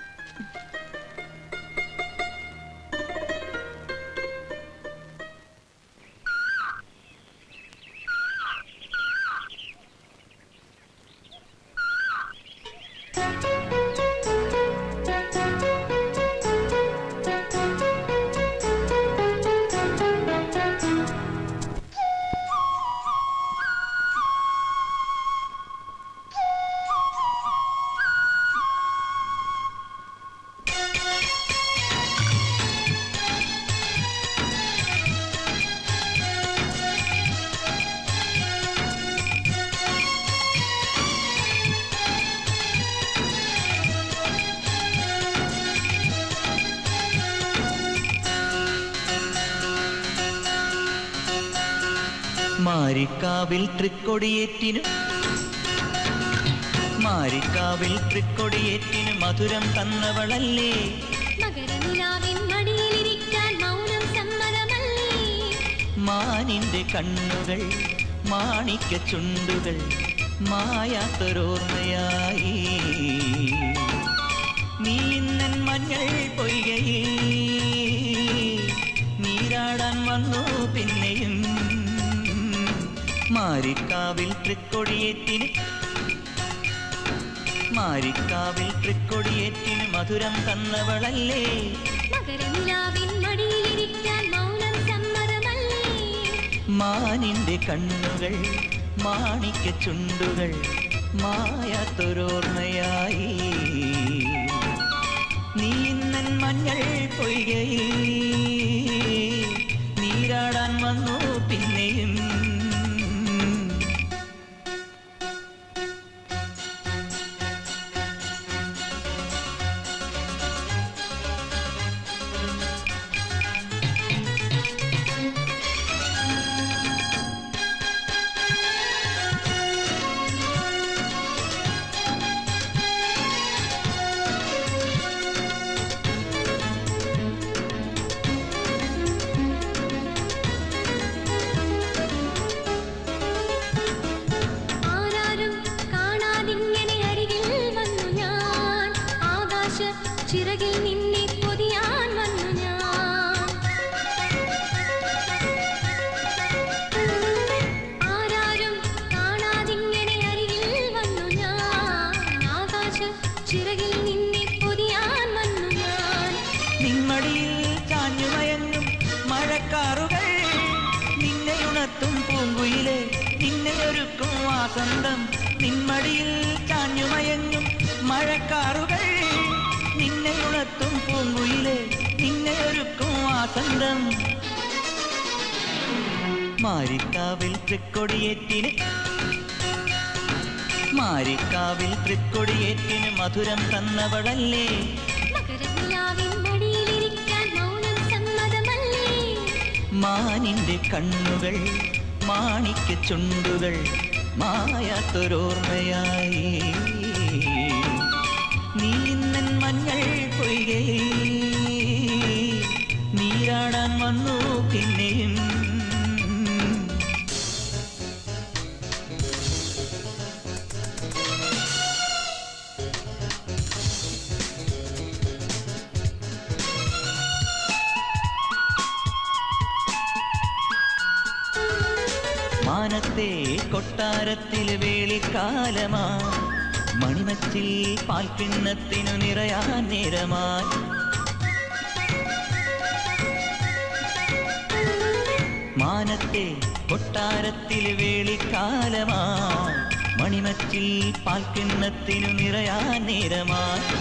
മാരിക്കാവിൽ തൃക്കൊടിയേറ്റിനു മധുരം തന്നവളല്ലേ. മാനിന്റെ കണ്ണുകൾ മാണിക്ക ചുണ്ടുകൾ മായാത്തൊരോർമ്മയായി. നീ ഇന്നൻ മഞ്ഞൾ പൊയ്കയിൽ നീരാടാൻ വന്നു പിന്നെയും മാരിക്കാവിൽ തൃക്കൊടിയേറ്റിന് മധുരം തന്നവളല്ലേ മാനിന്റെ കണ്ണുകൾ മാണിക്ക ചുണ്ടുകൾ മായാത്തൊരോർമ്മയായി നീ ഇന്നൻ മഞ്ഞൾ പൊയ്കയിൽ നീരാടാൻ വന്നു പിന്നെയും ചിറകിൽ നിന്നെ പൊതിയാൻ വന്നു ഞാൻ ആരാരും കാണാതിങ്ങനെ അരികിൽ വന്നു ഞാൻ ആകാശ ചിറകിൽ നിന്നെ പൊതിയാൻ വന്നു ഞാൻ നിന്മടിയിൽ ചാഞ്ഞുമയങ്ങും മഴക്കാറുകൾ നിന്നെ ഉണർത്തും പൂങ്കുയിലെ നിന്നെ ഒരുക്കും വാസന്തം നിന്മടിയിൽ ചാഞ്ഞുമയങ്ങും മഴക്കാറുകൾ നിന്നെ ഉണർത്തും പൂങ്കുയിലെ നിന്നെ ഒരുക്കും വാസന്തം മാരിക്കാവിൽ തൃക്കൊടിയേറ്റിന് മധുരം തന്നവളല്ലേ മാനിന്റെ കണ്ണുകൾ മാണിക്ക ചുണ്ടുകൾ മായാത്തൊരോർമ്മയായി നീ ഇന്നൻ മഞ്ഞൾ പൊയ്കയിൽ നീരാടാൻ വന്നു പിന്നെയും മാനത്തെ കൊട്ടാരത്തിൽ വേളിക്കാലമാ മണിമച്ചിൽ പാൽക്കിണ്ണത്തിനു നിറയാൻ നേരമായി മാനത്തെ കൊട്ടാരത്തിൽ വേളിക്കാലമായി മണിമച്ചിൽ പാൽക്കിണ്ണത്തിനു നിറയാൻ നേരമായി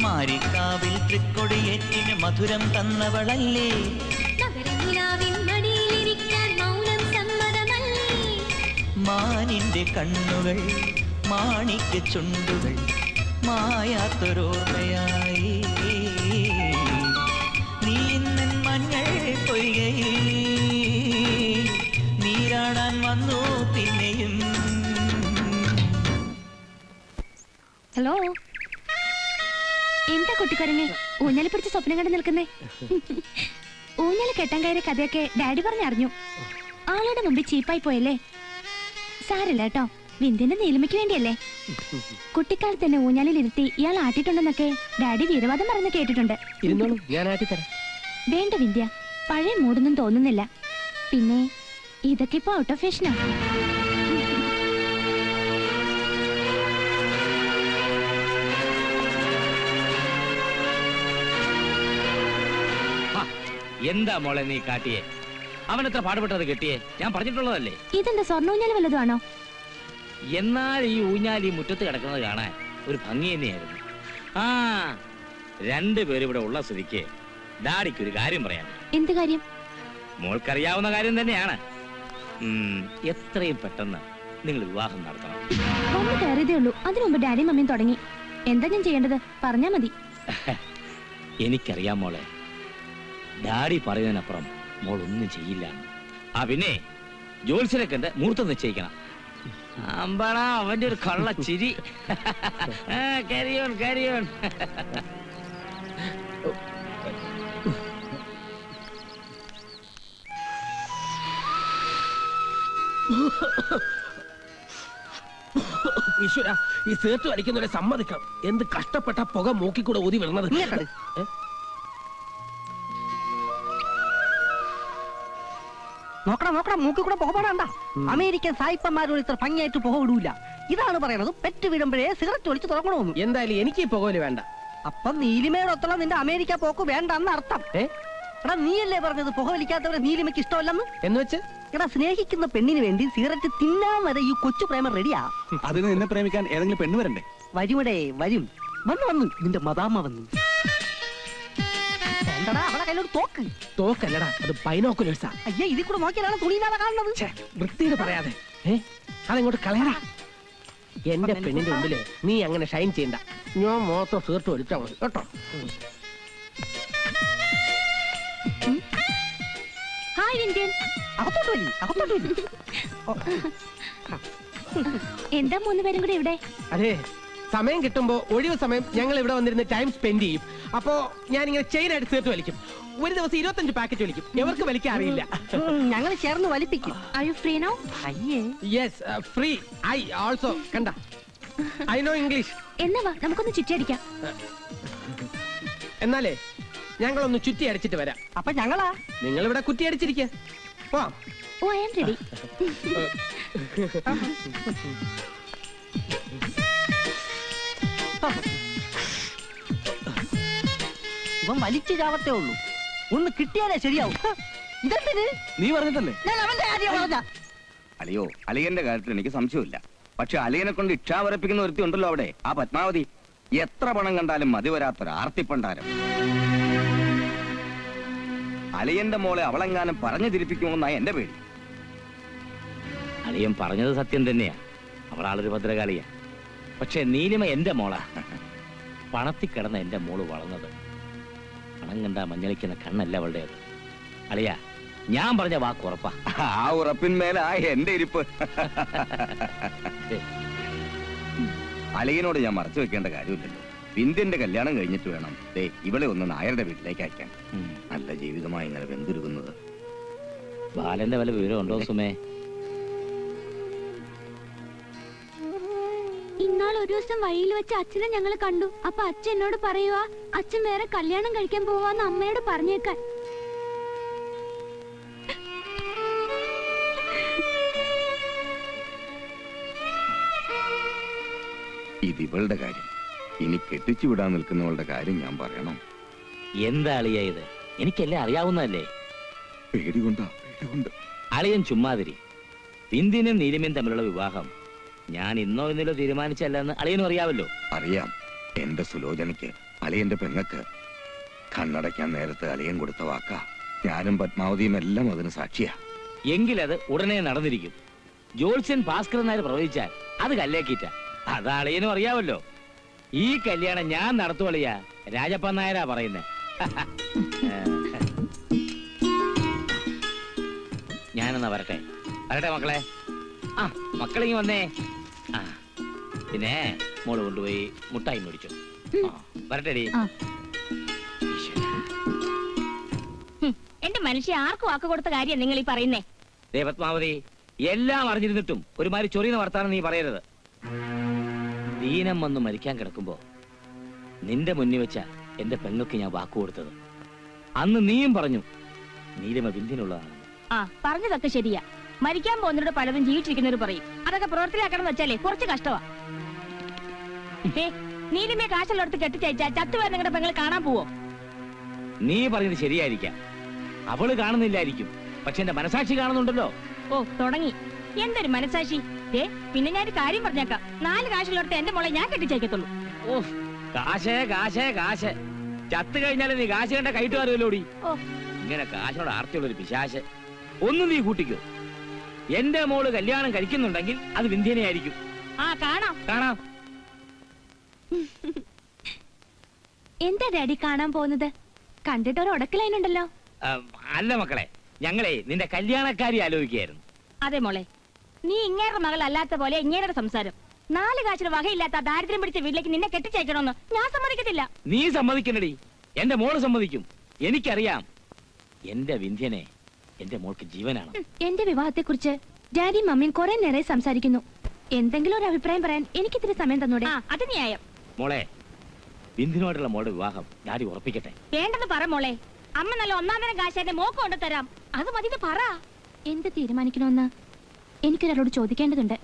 മാരിക്കാവിൽ തൃക്കൊടിയേറ്റിന് മധുരം തന്നവളല്ലേ മാനിന്റെ കണ്ണുകൾ മാണിക്ക ചുണ്ടുകൾ മായാത്തൊരോർമ്മയായി നീ ഇന്നൻ മഞ്ഞൾ പൊയ്കയിൽ നീരാടാൻ വന്നു പിന്നെയും ഹലോ എന്താ കുട്ടിക്കരങ്ങ് ഊഞ്ഞാലി പിടിച്ച് സ്വപ്നം കണ്ട് നിൽക്കുന്നേ ഊഞ്ഞാലി കെട്ടാൻ കയറിയ കഥയൊക്കെ ഡാഡി പറഞ്ഞറിഞ്ഞു ആളുടെ മുമ്പിൽ ചീപ്പായി പോയല്ലേ സാരല്ല കേട്ടോ വിന്ധ്യന്റെ നീലിമയ്ക്ക് വേണ്ടിയല്ലേ കുട്ടിക്കാലത്ത് തന്നെ ഊഞ്ഞാലിൽ ഇരുത്തി ഇയാൾ ആട്ടിട്ടുണ്ടെന്നൊക്കെ ഡാഡി വീരവാദം പറഞ്ഞ് കേട്ടിട്ടുണ്ട് വേണ്ട വിന്ധ്യ പഴയ മൂടൊന്നും തോന്നുന്നില്ല പിന്നെ ഇതൊക്കെ ഇപ്പൊ ഔട്ട് ഓഫ് ഫാഷനാ എന്താ മോളെ നീ കാട്ടിയേ അവൻ എത്ര പാടുപെട്ടത് കെട്ടിയേ ഞാൻ പറഞ്ഞിട്ടുള്ളതല്ലേ ഇതെന്താ സ്വർണ്ണ ഊഞ്ഞാല് വല്ലതുമാണോ എന്നാൽ ഈ ഊഞ്ഞാലി മുറ്റത്ത് കിടക്കുന്നത് കാണാൻ ഒരു ഭംഗി തന്നെയായിരുന്നു ആ രണ്ടുപേരും ഇവിടെ ഉള്ള സ്ഥിതിക്ക് ഡാഡിക്ക് ഒരു കാര്യം പറയാം എന്ത് കാര്യം മോൾക്കറിയാവുന്ന കാര്യം തന്നെയാണ് എത്രയും പെട്ടെന്ന് നിങ്ങൾ വിവാഹം നടത്തണം വന്ന് കയറിയതേ ഉള്ളൂ അതിനു മുമ്പ് ഡാഡിയും മമ്മിയും തുടങ്ങി എന്താ ഞാൻ ചെയ്യേണ്ടത് പറഞ്ഞാ മതി എനിക്കറിയാം മോളെ ഡാഡി പറയുന്നതിനപ്പുറം മോൾ ഒന്നും ചെയ്യില്ല ആ പിന്നെ ജോത്സ്യനെ കണ്ട് മുഹൂർത്തം നിശ്ചയിക്കണം അമ്പടാ അവന്റെ ഒരു കള്ള ചിരി കരിയോൺ ഈശ്വര, ഈ സേർട്ട് അടിക്കുന്നവരെ സമ്മതിക്കാം. എന്ത് കഷ്ടപ്പെട്ട പുക മൂക്കിക്കൂടെ ഊതി വിടുന്നത്. നോക്കടാ മൂക്കി കൂടെ പുക പാടാണ്ട. അമേരിക്കൻ സായിപ്പന്മാരോട് ഇത്ര ഭംഗിയായിട്ട് പുക വിടൂല. ഇതാണ് പറയണത്, പെറ്റ് വിടുമ്പോഴേ സിഗരറ്റ് ഒളിച്ച് തുടങ്ങണമെന്ന്. എന്തായാലും എനിക്ക് ഈ പുകവലി വേണ്ട. അപ്പൊ നീലിമയോടൊത്തുള്ള നിന്റെ അമേരിക്ക പോക്ക് വേണ്ടെന്ന് അർത്ഥം. എടാ നീയല്ലേ പറഞ്ഞത് പുക വലിക്കാത്തവരെ നീലിമയ്ക്ക് ഇഷ്ടമല്ലെന്ന്? എന്ന് വെച്ച് എടാ സ്നേഹിക്കുന്ന പെണ്ണിന് വേണ്ടി സിഗരറ്റ് തിന്നാൻ വരെ ഈ കൊച്ചു പ്രേമം റെഡിയാ. അതിന് എന്നെ പ്രേമിക്കാൻ ഏതെങ്കിലും പെണ്ണ് വരണ്ടേ? വരുമടേ വരും. വന്നു നിന്റെ മദാമ്മ വന്നു. എന്താടാ അവളെ കയ്യിലൊരു തോക്ക്? തോക്കല്ലടാ, അത് ബൈനോക്കുലേഴ്സാ. അയ്യേ, ഇതിൽ കൂടെ നോക്കിയാലാണ് തുണിയില്ലാതെ കാണുന്നത്. വൃത്തിയോട് പറയാതെ അതെങ്ങോട്ട് കളയടാ. എന്റെ പെണ്ണിന്റെ മുമ്പില് നീ അങ്ങനെ ഷൈൻ ചെയ്യണ്ട. ഞാൻ മൊത്തം സേർട്ട് വലിച്ചാ മതി കേട്ടോ. ഹായ് വിന്ധ്യൻ. എന്താ മൂന്നുപേരും കൂടെ ഇവിടെ? അതെ, സമയം കിട്ടുമ്പോ ഒഴിവ് സമയം ഞങ്ങൾ ഇവിടെ വന്നിരുന്ന് ടൈം സ്പെൻഡ് ചെയ്യും. അപ്പോ ഞാൻ ഇങ്ങനെ ചെയിൻ ആയിട്ട് സേർട്ട് വലിക്കും. ഒരു ദിവസം 25 പാക്കറ്റ് വലിക്കും. എവർക്ക് വലിക്കാൻ അറിയില്ല. ഞങ്ങൾ ചേർന്ന് വലിപ്പിക്കും. Are you free now? Yes, free. I also. കണ്ട, ഐ നോ ഇംഗ്ലീഷ്. എന്നാ വാ നമുക്കൊന്ന് ചുറ്റിയടിക്കാം. എന്നാലേ ഞങ്ങളൊന്ന് ചുറ്റി അടിച്ചിട്ട് വരാം. അപ്പൊ ഞങ്ങളാ? നിങ്ങൾ ഇവിടെ കുറ്റി അടിച്ചിരിക്കുക. ഓ, ഐ ആം റെഡി. ഇവൻ വലിച്ചു ചാവത്തേ ഉള്ളൂ. ഒന്ന് കിട്ടിയാലേ ശരിയാവും. ഇതെന്തിന്? നീ പറഞ്ഞിട്ടല്ലേ? ഞാൻ അവന്റെ കാര്യം പറഞ്ഞ. അലിയോ, അലിയന്റെ കാര്യത്തിൽ എനിക്ക് സംശയമില്ല. പക്ഷെ അലിയനെ കൊണ്ട് ഇച്ഛാവരപ്പിക്കുന്ന ഒരുത്തി ഉണ്ടല്ലോ അവിടെ, ആ പത്മാവതി. എത്ര പണം കണ്ടാലും മതി വരാത്തൊരു ആർത്തിപ്പണ്ടാരം. അലിയന്റെ മോളെ അവളെങ്ങാനും പറഞ്ഞു തിരിപ്പിക്കുമെന്നാണ് എന്റെ പേടി. അളിയൻ പറഞ്ഞത് സത്യം തന്നെയാ. അവളാളൊരു ഭദ്രകാളിയാ. പക്ഷെ നീലിമ എന്റെ മോളാ. പണത്തിൽ കിടന്ന എന്റെ മോള് വളർന്നത്. പണം കണ്ടാ മഞ്ഞളിക്കുന്ന കണ്ണല്ല അവളുടേത്. അളിയ, ഞാൻ പറഞ്ഞ വാക്ക് ഉറപ്പാ. ആ ഉറപ്പിന്മേലാ എന്റെ ഇരിപ്പ്. അളിയനോട് ഞാൻ മറച്ചു വെക്കേണ്ട കാര്യമില്ലല്ലോ. വിന്ധ്യന്റെ കല്യാണം കഴിഞ്ഞിട്ട് വേണം ഇവളെ ഒന്ന് നായരുടെ വീട്ടിലേക്ക് അയക്കാൻ. നല്ല ജീവിതമായി ഇങ്ങനെ വെന്തുരുകുന്നത്. ബാലന്റെ വല്ല വിവരം ഉണ്ടോ സുമേ? ഇന്നാൾ ഒരു ദിവസം വഴിയിൽ വെച്ച് അച്ഛനെ ഞങ്ങൾ കണ്ടു. അപ്പൊ അച്ഛൻ എന്നോട് പറയുവാ, അച്ഛൻ വേറെ കല്യാണം കഴിക്കാൻ പോവാന്ന് അമ്മയോട് പറഞ്ഞേക്കാൻ. ഇതിവളുടെ കാര്യം. ഇനി കെട്ടിച്ചു വിടാൻ നിൽക്കുന്നവളുടെ കാര്യം ഞാൻ പറയണം. എന്താ അളിയ ഇത്? എനിക്കെല്ലാം അറിയാവുന്നതല്ലേ. പേടികൊണ്ടാ. അളിയൻ ചുമ്മാതിരി. വിന്ധ്യനും നീലിമയും തമ്മിലുള്ള വിവാഹം ഞാൻ ഇന്നോ ഇന്നലോ തീരുമാനിച്ചല്ലെന്ന് അളിയനും അറിയാവല്ലോ. അറിയാം. എന്റെ സുലോചനയ്ക്ക്, അളിയന്റെ പെങ്ങക്ക് കണ്ണടയ്ക്കാൻ നേരത്തെ അളിയൻ കൊടുത്ത വാക്കാ. ഞാനും പത്മാവതിയും എല്ലാം അതിന് സാക്ഷിയാ. എങ്കിലത് ഉടനെ നടന്നിരിക്കും. ജോത്സ്യൻ ഭാസ്കരൻ നായർ പ്രവചിച്ചാൽ അത് കല്ലേക്കിറ്റ. അത് അളിയനും അറിയാവല്ലോ. ഈ കല്യാണം ഞാൻ നടത്തുവളിയാ. രാജപ്പൻ നായരാ പറയുന്നേ. ഞാനെന്നാ വരട്ടെ മക്കളെ. ആ, മക്കളിങ്ങി വന്നേ. ആ, പിന്നെ മോള് കൊണ്ടുപോയി മുട്ടായി മേടിച്ചു. വരട്ടെടി. എന്റെ മനുഷ്യ ആർക്കും വാക്ക് കൊടുത്ത കാര്യം നിങ്ങൾ ഈ പറയുന്നേ? പത്മാവതി, എല്ലാം അറിഞ്ഞിരുന്നിട്ടും ഒരുമാതിരി ചൊറിയുന്ന വർത്താനം നീ പറയരുത്. ദീനം വന്ന് മരിക്കാൻ കിടക്കുമ്പോ നിന്റെ മുന്നിൽ വെച്ച എന്റെ പെങ്ങൾക്ക് ഞാൻ വാക്കു കൊടുത്തത്. അന്ന് നീയും പറഞ്ഞു നീലിമ വിന്ധ്യനുള്ളതാണ്. ആ, പറഞ്ഞതൊക്കെ ശരിയാ. മരിക്കാൻ പോകുന്നവരുടെ പലതും ജീവിച്ചിരിക്കുന്നവർ പറയും. അതൊക്കെ പ്രവർത്തിയാക്കണം വെച്ചാലേ കുറച്ച് കഷ്ടമാ. നീലിമയെ കാശുള്ളടത്ത് കെട്ടിച്ചയച്ചാ ചത്തുവരെ നിങ്ങളുടെ പെങ്ങൾ കാണാൻ പോവോ? നീ പറഞ്ഞത് ശരിയായിരിക്കാം. അവള് കാണുന്നില്ലായിരിക്കും. പക്ഷെ എന്റെ മനസാക്ഷി കാണുന്നുണ്ടല്ലോ. ഓ, തുടങ്ങി. എന്തൊരു മനസാക്ഷി. പിന്നെ ഞാനൊരു കാര്യം പറഞ്ഞേക്കാം. 4 കാശുള്ളടത്ത് എന്റെ മോളെ ഞാൻ കെട്ടിച്ചയക്കത്തുള്ളൂ. ഓ, കാശേ കാശേ കാശ്. ചത്തു കഴിഞ്ഞാലും നീ കാശ് കണ്ട കൈട്ട് അറിയല്ലോടി. ഇങ്ങനെ കാശിനോട് ആർത്തിയുള്ളൊരു പിശാശ്. ഒന്ന് നീ കൂട്ടിക്കോ. എന്റെ മോള് കല്യാണം കഴിക്കുന്നുണ്ടെങ്കിൽ അത് വിന്ധ്യനെ ആയിരിക്കും. ആ, കാണാം കാണാം. എന്താ ഡാഡി കാണാൻ പോകുന്നത്? കണ്ടിട്ട് ഒരു ഉടക്കലൈനുണ്ടല്ലോ. അല്ല മക്കളെ, ഞങ്ങളെ നിന്റെ കല്യാണക്കാരി ആലോചിക്കുകയായിരുന്നു. അതെ മോളെ, നീ ഇങ്ങേരുടെ മകൾ അല്ലാത്ത പോലെ ഇങ്ങേരുടെ സംസാരം. 4 കാശിന് വകയില്ലാത്ത ദാരിദ്ര്യം പിടിച്ച വീട്ടിലേക്ക് നിന്നെ കെട്ടിച്ചയക്കണമെന്ന് ഞാൻ സമ്മതിക്കത്തില്ല. നീ സമ്മതിക്കണടി. എന്റെ മോള് സമ്മതിക്കും. എനിക്കറിയാം. എന്റെ വിന്ധ്യനെ എന്റെ മോൾക്ക് ജീവനാണ്. എന്റെ വിവാഹത്തെ കുറിച്ച് ഡാഡിയും മമ്മിയും കുറെ നേരെ സംസാരിക്കുന്നു. എന്തെങ്കിലും ഒരു അഭിപ്രായം പറയാൻ എനിക്ക് ഇത്തിരി സമയം തന്നൂടെ? അത് ന്യായം. മോളെ, ബിന്ദുവിനോടുള്ള മോളുടെ വിവാഹം ഡാഡി ഉറപ്പിക്കട്ടെ. വേണ്ടെന്ന് പറ മോളെ. അമ്മ നല്ല ഒന്നാം തരം കാശാന്റെ മോക്ക് കൊണ്ട് തരാം. അത് മതി പറ. എന്ത് തീരുമാനിക്കണമെന്ന് എനിക്കൊരാളോട് ചോദിക്കേണ്ടതുണ്ട്.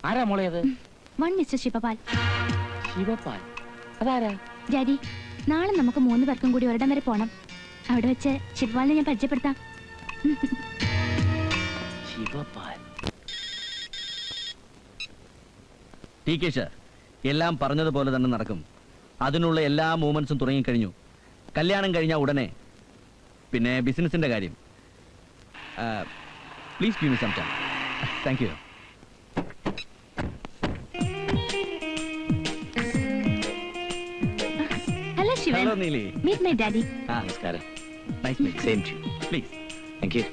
ആരാ മോളെ അത്? One mister Shivpal. ശിവപാൽ? അതാരാ? ഡാഡി, നാളെ നമുക്ക് 3 പേർക്കും കൂടി ഒരിടം വരെ പോണം. അവിടെ വെച്ച് ശിവപാലിനെ ഞാൻ പരിചയപ്പെടുത്താം. ശിവപാൽ. എല്ലാം പറഞ്ഞതുപോലെ തന്നെ നടക്കും. അതിനുള്ള എല്ലാ മൂവ്മെന്റ്സും തുടങ്ങിക്കഴിഞ്ഞു. കല്യാണം കഴിഞ്ഞാൽ ഉടനെ. പിന്നെ ബിസിനസിന്റെ കാര്യം. Please give me some time. Thank you. Hello Shivan. Hello Neeli. Meet my daddy. നമസ്കാരം. Nice meet. Same to you. Please. Thank you.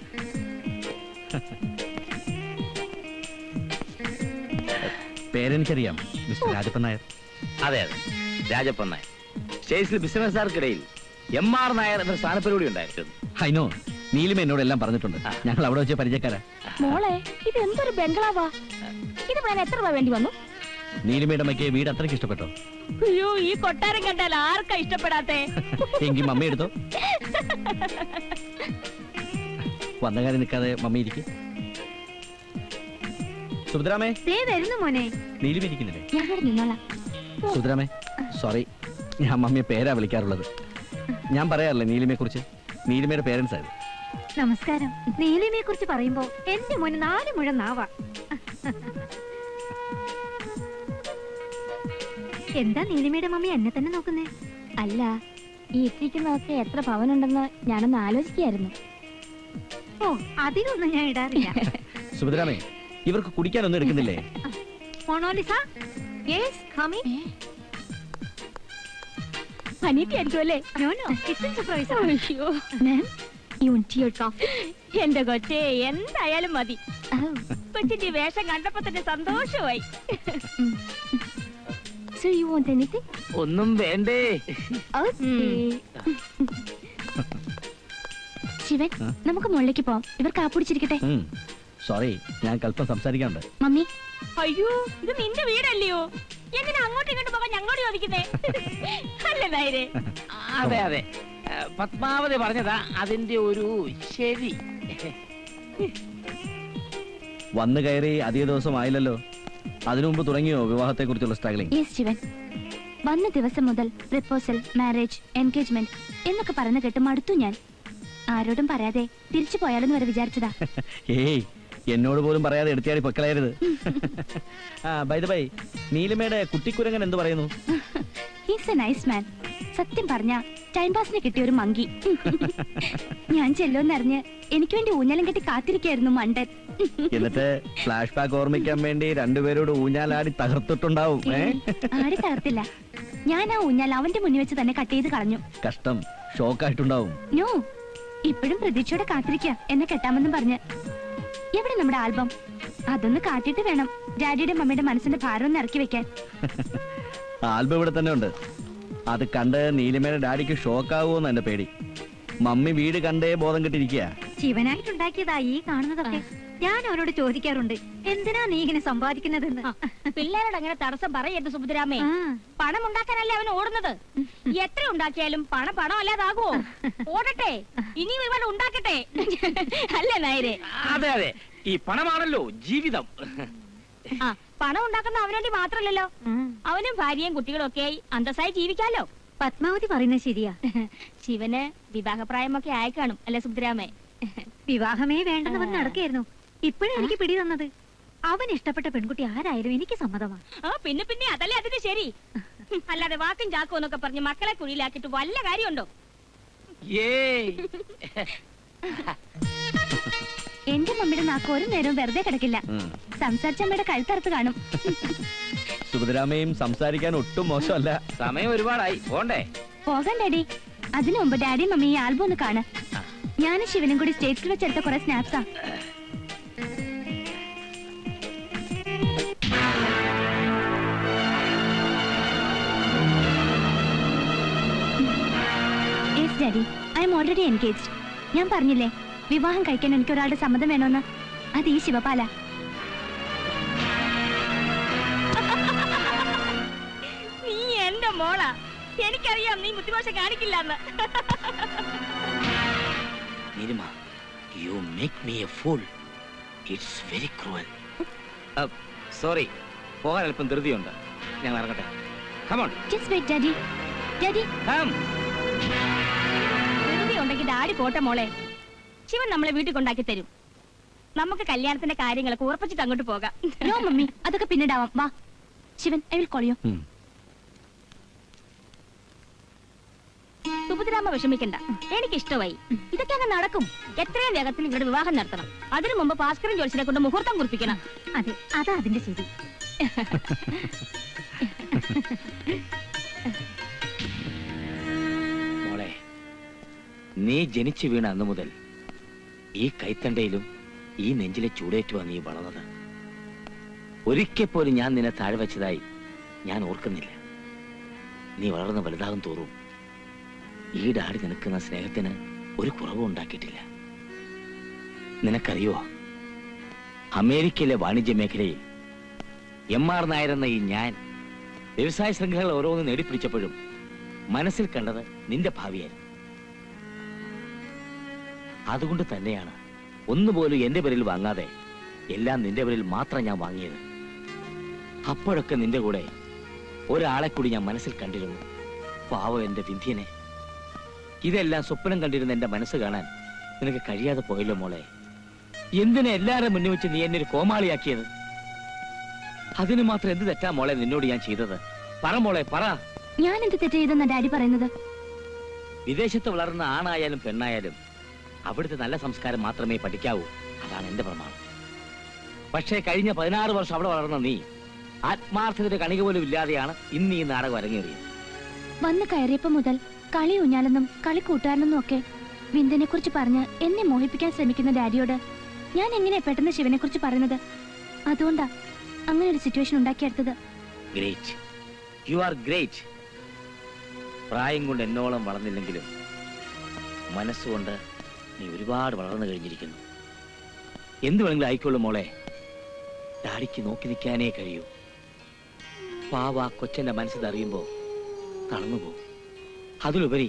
പേരെനിക്കറിയാം, മിസ്റ്റർ രാജപ്പൻ നായർ. അതെ അതെ, രാജപ്പൻ നായർ. സ്റ്റേറ്റ്സിൽ ബിസിനസ്സുകാർക്കിടയിൽ MR നായർ എന്ന സ്ഥാനപ്പരിപാടി ഉണ്ടായിരുന്നു. ഹൈനോ, നീലിമ എന്നോട് എല്ലാം പറഞ്ഞിട്ടുണ്ട്. ഞങ്ങൾ അവിടെ വെച്ച് പരിചയക്കാരാ. മോളെ, ഇത് എന്തൊരു ബംഗ്ലാവാ? ഇത് പറയാൻ എത്ര രൂപ വേണ്ടി വന്നു? നീലിമയുടെ അമ്മയ്ക്ക് വീട് അത്രയ്ക്ക് ഇഷ്ടപ്പെട്ടോ? അയ്യോ, ഈ കൊട്ടാരം കണ്ടാൽ ആർക്കാ ഇഷ്ടപ്പെടാത്തെ? എങ്കിൽ മമ്മി എടുത്തോ. വന്ന കാര്യം നിൽക്കാതെ മമ്മി ഇരിക്കും. സുഭദ്രാമേ, വരുന്നു മോനെ. നീലിമ ഇരിക്കുന്നില്ലേ? ഞങ്ങൾ നിന്നോളാം. സുഭദ്രാമേ, സോറി, ഞാൻ മമ്മിയെ പേരാ വിളിക്കാറുള്ളത്. ഞാൻ പറയാറില്ലേ നീലിമയെ കുറിച്ച്. നീലിമയുടെ പേരൻസ് ആയിരുന്നു. നമസ്കാരം. നീലിമയെ കുറിച്ച് പറയുമ്പോ എന്റെ മോന് 4 മുഴം നാവാ. എന്താ നീലിമയുടെ മമ്മി എന്നെ തന്നെ നോക്കുന്നേ? അല്ല, ഈ ഇട്ടിരിക്കുന്നതൊക്കെ എത്ര പവനുണ്ടെന്ന് ഞാനൊന്ന് ആലോചിക്കായിരുന്നു. ഓ, അധികമൊന്നും ഞാൻ ഇടാറില്ല. സുഭദ്രാമേ, ഇവർക്ക് കുടിക്കാനൊന്നും എടുക്കുന്നില്ലേ? Monalisa, yes coming. അനിയത്തിയായിരിക്കുമല്ലേ? No no, kitchen supervisor. അയ്യോ, എന്റെ കൊച്ചേ, എന്തായാലും മതി. കൊച്ചിന്റെ വേഷം കണ്ടപ്പോ തന്നെ സന്തോഷമായി. So you want anything? ഒന്നും വേണ്ടേ? ശിവൻ, നമുക്ക് മുകളിലേക്ക് പോവാം. ഇവർ കാപ്പുടിച്ചിരിക്കട്ടെ. സോറി, ഞാൻ അല്പം സംസാരിക്കാനുണ്ട്. മമ്മി. അയ്യോ, ഇത് നിന്റെ വീടല്ലയോ? എന്തിനാ അങ്ങോട്ടും ഇങ്ങോട്ടും പോകാൻ ഞങ്ങളോട് ചോദിക്കുന്നേ? അല്ലേ നായരെ? അതെ അതെ, പത്മാവതി പറഞ്ഞതാ അതിന്റെ ഒരു ശരി. വന്നു കയറി അധിക ദിവസം ആയില്ലല്ലോ. അതിനു മുമ്പ് തുടങ്ങിയോ വിവാഹത്തെ കുറിച്ചുള്ള സ്ട്രഗ്ലിംഗ്? യെസ് ശിവൻ, വന്ന ദിവസം മുതൽ പ്രപ്പോസൽ, മാരേജ്, എൻഗേജ്മെന്റ് എന്നൊക്കെ പറഞ്ഞു കേട്ട് മടുത്തു ഞാൻ. ആരോടും പറയാതെ തിരിച്ചു പോയാലെന്ന് വരെ വിചാരിച്ചതാ. ഏയ്, എന്നോട് പോലും പറയാതെ എടുത്തിയാടി പൊക്കളയരുത്. ബൈ ദ ബൈ, നീലിമയുടെ കുട്ടിക്കുരങ്ങൻ എന്ത് പറയുന്നു? ഹീസ് എ നൈസ് മാൻ. സത്യം പറഞ്ഞ ടൈം പാസിന് കിട്ടിയ ഒരു മങ്കി. ഞാൻ ചെല്ലോന്നറിഞ്ഞ് എനിക്ക് വേണ്ടി ഊഞ്ഞാലും കെട്ടി കാത്തിരിക്കായിരുന്നു മണ്ടൻ. എന്നിട്ട് ഫ്ലാഷ് ബാക്ക് ഓർമ്മിക്കാൻ വേണ്ടി രണ്ടുപേരോട് ഊഞ്ഞാലാടി തകർത്തിട്ടുണ്ടാവും. ആടി തകർത്തില്ല, ഞാൻ ആ ഊഞ്ഞാൽ അവന്റെ മുന്നിൽ വെച്ച് തന്നെ കട്ട് ചെയ്ത് കളഞ്ഞു. കഷ്ടം, ഷോക്കായിട്ടുണ്ടാവും. നോ, ഇപ്പോഴും പ്രതീക്ഷയോടെ കാത്തിരിക്ക എന്നെ കെട്ടാമെന്നും പറഞ്ഞ്. എവിടെ നമ്മുടെ ആൽബം? അതൊന്ന് കാട്ടിട്ട് വേണം ഡാഡിയുടെ മമ്മിയുടെ മനസ്സിന്റെ ഭാരം ഒന്ന് ഇറക്കി വെക്കാൻ. ആൽബം ഇവിടെ തന്നെ ഉണ്ട്. അത് കണ്ട് നീലിമയുടെ ഡാഡിക്ക് ഷോക്കാവൂന്ന് എന്റെ പേടി. മമ്മി വീട് കണ്ടേ ബോധം കെട്ടിരിക്കുക. ശിവനായിട്ടുണ്ടാക്കിയതാ ഈ കാണുന്നതൊക്കെ. ഞാൻ അവരോട് ചോദിക്കാറുണ്ട്, എന്തിനാ നീ ഇങ്ങനെ സമ്പാദിക്കുന്നതെന്ന്. പിള്ളേരോട് അങ്ങനെ തടസ്സം പറയരുത് സുഭദ്രാമേ. പണം ഉണ്ടാക്കാനല്ലേ അവൻ ഓടുന്നത്. എത്ര ഉണ്ടാക്കിയാലും പണം അല്ലാതാകുമോ? ഓടട്ടെ, ഇനിയും ഇവൻ ഉണ്ടാക്കട്ടെ. അല്ലേ നായരെ? അതെ അതെ, ഈ പണമാണല്ലോ ജീവിതം. പണം ഉണ്ടാക്കുന്ന അവന് വേണ്ടി മാത്രല്ലല്ലോ, അവനും ഭാര്യയും കുട്ടികളും ഒക്കെ അന്തസ്സായി ജീവിക്കാലോ. പത്മാവതി പറയുന്നത് ശരിയാ. ശിവന് വിവാഹപ്രായമൊക്കെ ആയിക്കാണും അല്ലെ സുഭദ്രാമേ? വിവാഹമേ വേണ്ടെന്ന് പറഞ്ഞ് നടക്കായിരുന്നു. ഇപ്പോഴും എനിക്ക് പിടി തന്നത്. അവൻ ഇഷ്ടപ്പെട്ട പെൺകുട്ടി ആരായാലും എനിക്ക് സമ്മതമാണ്. പിന്നെ അതല്ലേ അതിന് ശരി. അല്ലാതെ വാക്കും ചാക്കും എന്നൊക്കെ പറഞ്ഞ് മക്കളെ കുഴിയിലാക്കിട്ട് വല്ല കാര്യമുണ്ടോ? എന്റെ മമ്മിയുടെ നാക്ക് ഒരു നേരവും വെറുതെ കിടക്കില്ല. സംസാരിച്ചമ്മയുടെ കഴുത്തറുത്ത് കാണും. സുഭദ്രാമയും സംസാരിക്കാൻ ഒട്ടും മോശമല്ല. സമയം ഒരുപാടായി, പോണ്ടേ? പോകാൻ ഡാഡി. അതിനു മുമ്പ് ഡാഡി മമ്മി ഈ ആൽബം ഒന്ന് കാണാം. ഞാനും ശിവനും കൂടി സ്റ്റേറ്റ്സിൽ വെച്ചെടുത്ത കുറെ സ്നാപ്സാ. Daddy, I'm already engaged. ഞാൻ പറഞ്ഞില്ലേ വിവാഹം കഴിക്കാൻ എനിക്ക് ഒരാളുടെ സമ്മതം വേണമെന്ന്. അത് ഈ ശിവപാല. നീ എന്റെ മോളാ. എനിക്കറിയാം നീ ബുദ്ധിമോശ കാണിക്കില്ലെന്ന്. നീലിമ, you make me a fool. It's very cruel. Sorry, പോകാൻ അല്പം ധൃതിയുണ്ട്. ഞാൻ ഇറങ്ങട്ടെ. Come on. Just wait, Daddy. Daddy. Come. ധൃതി ഉണ്ടെങ്കിൽ ഡാഡി പോട്ടെ മോളെ. ശിവൻ നമ്മളെ വീട്ടിൽ കൊണ്ടാക്കി തരും. നമുക്ക് കല്യാണത്തിന്റെ കാര്യങ്ങളൊക്കെ ഉറപ്പിച്ചിട്ട് അങ്ങോട്ട് പോകാം. No, മമ്മി, അതൊക്കെ പിന്നീടാവാം. വാ Shivan, I will call you. Subhadramma വിഷമിക്കണ്ട, എനിക്കിഷ്ടമായി. ഇതൊക്കെ അങ്ങ് നടക്കും. എത്രയും വേഗത്തിൽ ഇവിടെ വിവാഹം നടത്തണം. അതിനു മുമ്പ് ഭാസ്കരൻ ജോത്സ്യനെ കൊണ്ട് മുഹൂർത്തം കുറിപ്പിക്കണം. അതെ, അതാ അതിന്റെ ശരി. മോളെ, നീ ജനിച്ചു വീണ അന്നു മുതൽ ഈ കൈത്തണ്ടയിലും ഈ നെഞ്ചിലെ ചൂടേറ്റുവാ നീ വളർന്നത്. ഒരിക്കൽ പോലും ഞാൻ നിന്നെ താഴെ വെച്ചതായി ഞാൻ ഓർക്കുന്നില്ല. നീ വളർന്ന് വലുതാകും തോറും ഈ ഡാഡി നിനക്കുന്ന സ്നേഹത്തിന് ഒരു കുറവും ഉണ്ടാക്കിയിട്ടില്ല. നിനക്കറിയോ, അമേരിക്കയിലെ വാണിജ്യ മേഖലയിൽ MR നായർ എന്ന ഈ ഞാൻ വ്യവസായ ശൃംഖലകൾ ഓരോന്ന് നേടിപ്പിടിച്ചപ്പോഴും മനസ്സിൽ കണ്ടത് നിന്റെ ഭാവിയായിരുന്നു. അതുകൊണ്ട് തന്നെയാണ് ഒന്നുപോലും എന്റെ പേരിൽ വാങ്ങാതെ എല്ലാം നിന്റെ പേരിൽ മാത്രം ഞാൻ വാങ്ങിയത്. അപ്പോഴൊക്കെ നിന്റെ കൂടെ ഒരാളെ കൂടി ഞാൻ മനസ്സിൽ കണ്ടിരുന്നു. പാവം എന്റെ വിന്ധ്യനെ. ഇതെല്ലാം സ്വപ്നം കണ്ടിരുന്ന എന്റെ മനസ്സ് കാണാൻ നിനക്ക് കഴിയാതെ പോയല്ലോ മോളെ. എന്തിനാ എല്ലാവരും മുന്നിൽ വെച്ച് നീ എന്നെ ഒരു കോമാളിയാക്കിയത്? അതിന് മാത്രം എന്ത് തെറ്റാ മോളെ നിന്നോട് ഞാൻ ചെയ്തത്? പറ മോളെ, പറ. ഞാൻ എന്ത് തെറ്റ് ചെയ്തെന്നാ ഡാഡി പറയുന്നത്? വിദേശത്ത് വളർന്ന ആണായാലും പെണ്ണായാലും അവിടുത്തെ നല്ല സംസ്കാരം മാത്രമേ പഠിക്കാവൂ. അതാണ് എന്റെ പ്രമാണം. പക്ഷേ കഴിഞ്ഞ 16 വർഷം അവിടെ വളർന്ന നീ ആത്മാർത്ഥതയുടെ കണിക പോലും ഇല്ലാതെയാണ് ഇന്ന് ഈ നാടകം അരങ്ങേറിയത്. വന്ന് കയറിയപ്പോ മുതൽ കളി ഊഞ്ഞാലെന്നും കളി കൂട്ടുകാരനെന്നും ഒക്കെ വിന്ദനെ കുറിച്ച് പറഞ്ഞ് എന്നെ മോഹിപ്പിക്കാൻ ശ്രമിക്കുന്ന ഡാഡിയോട് ഞാൻ എങ്ങനെയാ പെട്ടെന്ന് ശിവനെ കുറിച്ച് പറയുന്നത്? അതുകൊണ്ടാ അങ്ങനെ ഒരു സിറ്റുവേഷൻ ഉണ്ടാക്കിയെടുത്തത്. Great, you are great. പ്രായം കൊണ്ട് എന്നോളം വളർന്നില്ലെങ്കിലും മനസ്സുകൊണ്ട് നീ ഒരുപാട് വളർന്നു കഴിഞ്ഞിരിക്കുന്നു. എന്ത് വേണമെങ്കിലും ആയിക്കോളൂ മോളെ. ഡാഡിക്ക് നോക്കി നിൽക്കാനേ കഴിയൂ. പാവ കൊച്ചന്റെ മനസ്സിതറിയുമ്പോ തളർന്നു പോകും. അതിലുപരി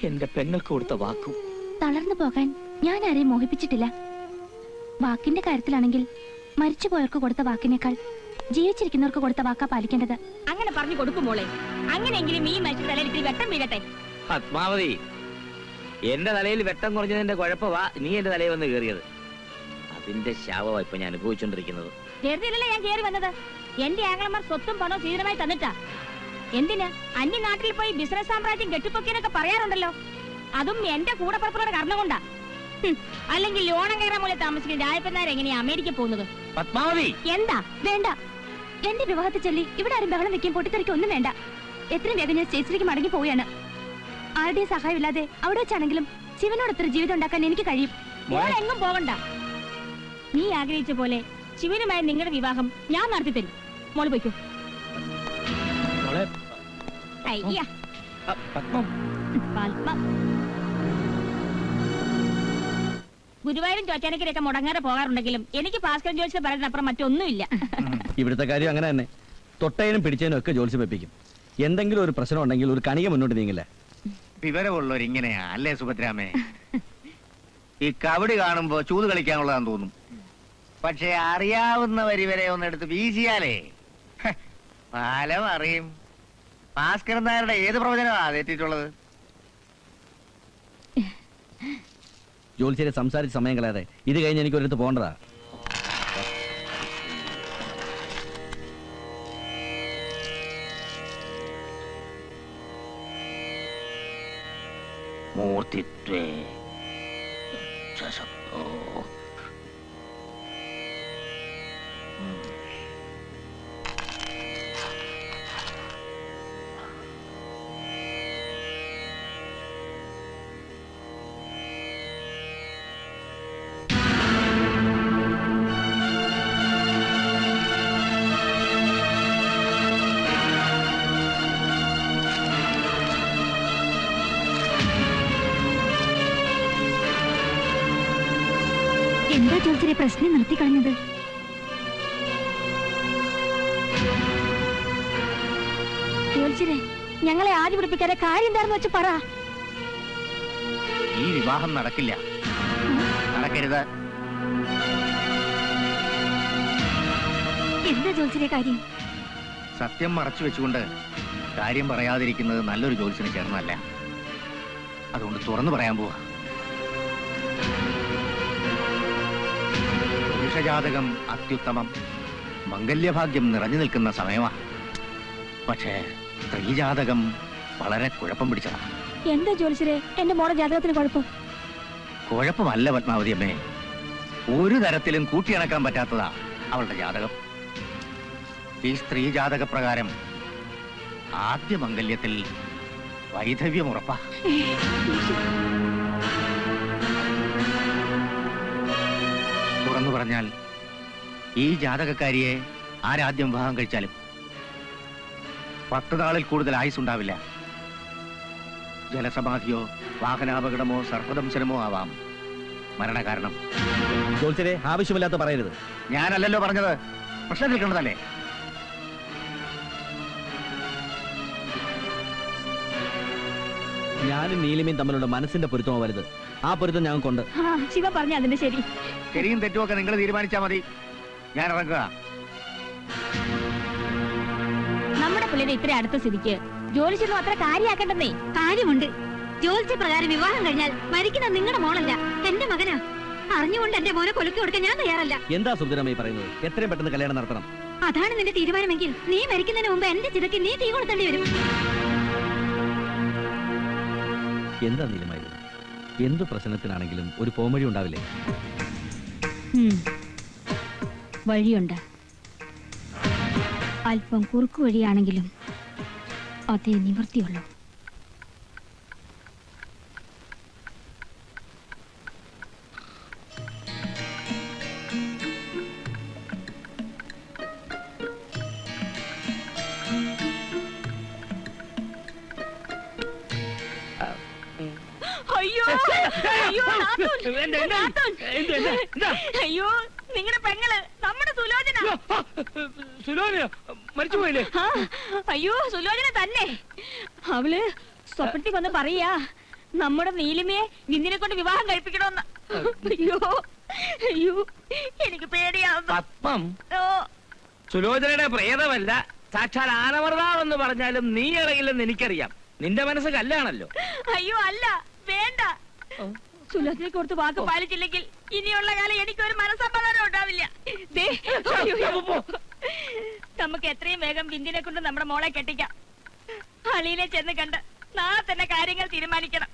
എന്റെ പെങ്ങൾക്ക് കൊടുത്ത വാക്കും. തളർന്നു പോകാൻ ഞാൻ ആരെയും മോഹിപ്പിച്ചിട്ടില്ല. വാക്കിന്റെ കാര്യത്തിലാണെങ്കിൽ മരിച്ചുപോയവർക്ക് കൊടുത്ത വാക്കിനേക്കാൾ ജീവിച്ചിരിക്കുന്നവർക്ക് കൊടുത്ത വാക്കാ പാലിക്കേണ്ടത്. അങ്ങനെ പറഞ്ഞു കൊടുക്കും മോളെ. അങ്ങനെയെങ്കിലും ഈ മനുഷ്യ തലയിൽ ഇത്തിരി വെട്ടം വീഴട്ടെ. പത്മാവതി, എന്റെ തലയിൽ വെട്ടം കുറഞ്ഞതിന്റെ കുഴപ്പമാ നീ എന്റെ തലയിൽ വന്ന് കയറിയത്. അതിന്റെ ശാപമാ ഇപ്പൊ ഞാൻ അനുഭവിച്ചോണ്ടിരിക്കുന്നത്. വെറുതെയല്ലേ ഞാൻ കയറി വന്നത്. എന്റെ ആംഗ്ലമാർ സ്വത്തും പണവും സീതനമായി തന്നിട്ടാ. എന്തിന് അന്യ നാട്ടിൽ പോയി ബിസിനസ് സാമ്രാജ്യം കെട്ടിപ്പൊക്കിയെന്നൊക്കെ പറയാറുണ്ടല്ലോ. അതും എന്റെ കൂടെ പുറത്തുള്ള കാരണം കൊണ്ടാ. അല്ലെങ്കിൽ ലോണം കയറാൻ മൂലം താമസിക്കുന്ന രായപ്പനാർ എങ്ങനെയാ അമേരിക്ക പോകുന്നത്? പത്മാവതി, എന്താ വേണ്ട? എന്റെ വിവാഹത്തെ ചൊല്ലി ഇവിടെ ആരും ബഹളം വെക്കാൻ പൊട്ടിത്തെറിക്കും ഒന്നും വേണ്ട. എത്രയും വേഗം ഞാൻ സ്റ്റേജിലേക്ക് മടങ്ങി പോവുകയാണ്. ആരുടെയും സഹായമില്ലാതെ അവിടെ വെച്ചാണെങ്കിലും ശിവനോട് എത്ര ജീവിതം ഉണ്ടാക്കാൻ എനിക്ക് കഴിയും. എങ്ങും പോകണ്ട. നീ ആഗ്രഹിച്ച പോലെ ശിവനുമായി നിങ്ങളുടെ വിവാഹം ഞാൻ നടത്തി തരും. മോള് പോയിക്കോ. അയ്യ പത്മം. ഗുരുവായൂരും ചോറ്റാനിക്കരൊക്കെ മുടങ്ങാതെ പോകാറുണ്ടെങ്കിലും എനിക്ക് ഭാസ്കരൻ ജോത്സ്യം പറയുന്നതിനപ്പുറം മറ്റൊന്നുമില്ല. ഇവിടുത്തെ കാര്യം അങ്ങനെ തന്നെ. തൊട്ടതിനും പിടിച്ചതിനും ഒക്കെ ജോത്സ്യം വെപ്പിക്കും. എന്തെങ്കിലും ഒരു പ്രശ്നം ഉണ്ടെങ്കിൽ ഒരു കണിക മുന്നോട്ട് നീങ്ങില്ല. വിവരമുള്ളവർ ഇങ്ങനെയാ അല്ലേ സുഭദ്രാമേ? ഈ കബഡി കാണുമ്പോ ചൂത് കളിക്കാനുള്ളതാന്ന് തോന്നും. പക്ഷെ അറിയാവുന്ന വരിവരെ ഒന്നെടുത്ത് വീശിയാലേ ഫലം അറിയും. ഭാസ്കരൻ നായരുടെ ഏത് പ്രവചനമാണ് തെറ്റിയിട്ടുള്ളത്? ജോത്സ്യരെ സംസാരിച്ച് സമയം കളയാതെ ഇത് കഴിഞ്ഞ് എനിക്ക് ഒരിടത്ത് പോകേണ്ടതാ. മൂർത്തിത്വേ ജോത്സ്യരെ പ്രശ്നം നിർത്തി കളഞ്ഞത്? ജോത്സ്യരെ, ഞങ്ങളെ ആദ്യം പിടിപ്പിക്കാതെ കാര്യം എന്താണെന്ന് വെച്ച് പറ. ഈ വിവാഹം നടക്കില്ല. നടക്കരുത്. എന്താ ജോത്സ്യരെ കാര്യം? സത്യം മറച്ചു വെച്ചുകൊണ്ട് കാര്യം പറയാതിരിക്കുന്നത് നല്ലൊരു ജോത്സ്യന് ചേർന്നല്ല. അതുകൊണ്ട് തുറന്നു പറയാൻ പോവാ. പുരുഷജാതകം അത്യുത്തമം, മംഗല്യഭാഗ്യം നിറഞ്ഞു നിൽക്കുന്ന സമയമാ. പക്ഷേ സ്ത്രീജാതകം വളരെ കുഴപ്പം പിടിച്ചതാ. എന്താ ജോത്സ്യരെ എന്റെ മോളെ ജാതകത്തിന് കുഴപ്പം? കുഴപ്പമല്ല പത്മാവതി അമ്മേ, ഒരു തരത്തിലും കൂട്ടിയണക്കാൻ പറ്റാത്തതാ അവളുടെ ജാതകം. ഈ സ്ത്രീ ജാതക പ്രകാരം ആദ്യ മംഗല്യത്തിൽ വൈധവ്യം ഉറപ്പാ. തുറന്നു പറഞ്ഞാൽ ഈ ജാതകക്കാരിയെ ആരാദ്യം വിവാഹം കഴിച്ചാലും 10 നാളിൽ കൂടുതൽ ആയുസ്സുണ്ടാവില്ല. ജലസമാധിയോ വാഹനാപകടമോ സർപ്പദംശനമോ ആവാം മരണകാരണം. ജോത്സ്യരെ ആവശ്യമില്ലാത്ത പറയരുത്. ഞാനല്ലല്ലോ പറഞ്ഞത്, പ്രശ്നം നിൽക്കുന്നതല്ലേ. ഞാനും നീലിമയും തമ്മിലുള്ള മനസ്സിന്റെ പൊരുത്തമോ വലുത്. ആ പൊരുത്തം ഞങ്ങൾക്കുണ്ട്. ശിവ പറഞ്ഞ അതിന്റെ ശരി. ശരിയും തെറ്റുമൊക്കെ നിങ്ങൾ തീരുമാനിച്ചാൽ മതി. ഞാൻ ഇറങ്ങുക. നമ്മുടെ പിള്ളേരെ ഇത്ര അടുത്ത സ്ഥിതിക്ക് ജോലിച്ചൊന്നും അത്ര കാര്യാക്കണ്ടെന്നേ. കാര്യമുണ്ട്. ജോലിച്ച പ്രകാരം വിവാഹം കഴിഞ്ഞാൽ മരിക്കുന്ന നിങ്ങളുടെ മോളല്ല, എന്റെ മകനാ. അറിഞ്ഞുകൊണ്ട് എന്റെ മോനെ കൊലുക്കി കൊടുക്കാൻ ഞാൻ തയ്യാറല്ല. എന്താ സുന്ദരമായി പറയുന്നത്? എത്രയും പെട്ടെന്ന് കല്യാണം നടത്തണം. അതാണ് നിന്റെ തീരുമാനമെങ്കിൽ നീ മരിക്കുന്നതിന് മുമ്പ് എന്റെ ചിതയ്ക്ക് നീ തീ കൊടുത്തേണ്ടി വരും. എന്താ നീലമായി? എന്തു പ്രശ്നത്തിനാണെങ്കിലും ഒരു പോംവഴി ഉണ്ടാവില്ലേ? വഴിയുണ്ട്. അല്പം കുറുക്കു വഴിയാണെങ്കിലും അതേ നിവൃത്തിയുള്ളൂ. അയ്യോ അയ്യോ അയ്യോ, നിങ്ങളുടെ പെങ്ങള് നമ്മുടെ സുലോചന. സുലോചന മരിച്ചുപോയില്ലേ? അയ്യോ, സുലോചന തന്നെ. അവള് സ്വപ്നത്തിൽ വന്ന് പറയാ നമ്മുടെ നീലിമയെ നിന്നിനെ കൊണ്ട് വിവാഹം കഴിപ്പിക്കണമെന്ന്. അയ്യോ അയ്യോ, എനിക്ക് പേടിയാവുന്നു. പത്മം, സുലോചനയുടെ പ്രേതമല്ല, സാക്ഷാൽ ആനമർദ്ദാവെന്ന് പറഞ്ഞാലും നീ ഇറങ്ങില്ലെന്ന് എനിക്കറിയാം. നിന്റെ മനസ്സ് കല്ലാണല്ലോ. അയ്യോ അല്ല, വേണ്ട. സുലോചനയ്ക്ക് കൊടുത്ത് വാക്ക് പാലിച്ചില്ലെങ്കിൽ ഇനിയുള്ള കാലം എനിക്കൊരു മനസ്സമാധാനം ഉണ്ടാവില്ല. നമുക്ക് എത്രയും വേഗം ബിന്ദിനെ കൊണ്ട് നമ്മുടെ മോളെ കെട്ടിക്കാം. അളിയിലെ ചെന്ന് കണ്ട് നാളെ തന്നെ കാര്യങ്ങൾ തീരുമാനിക്കണം.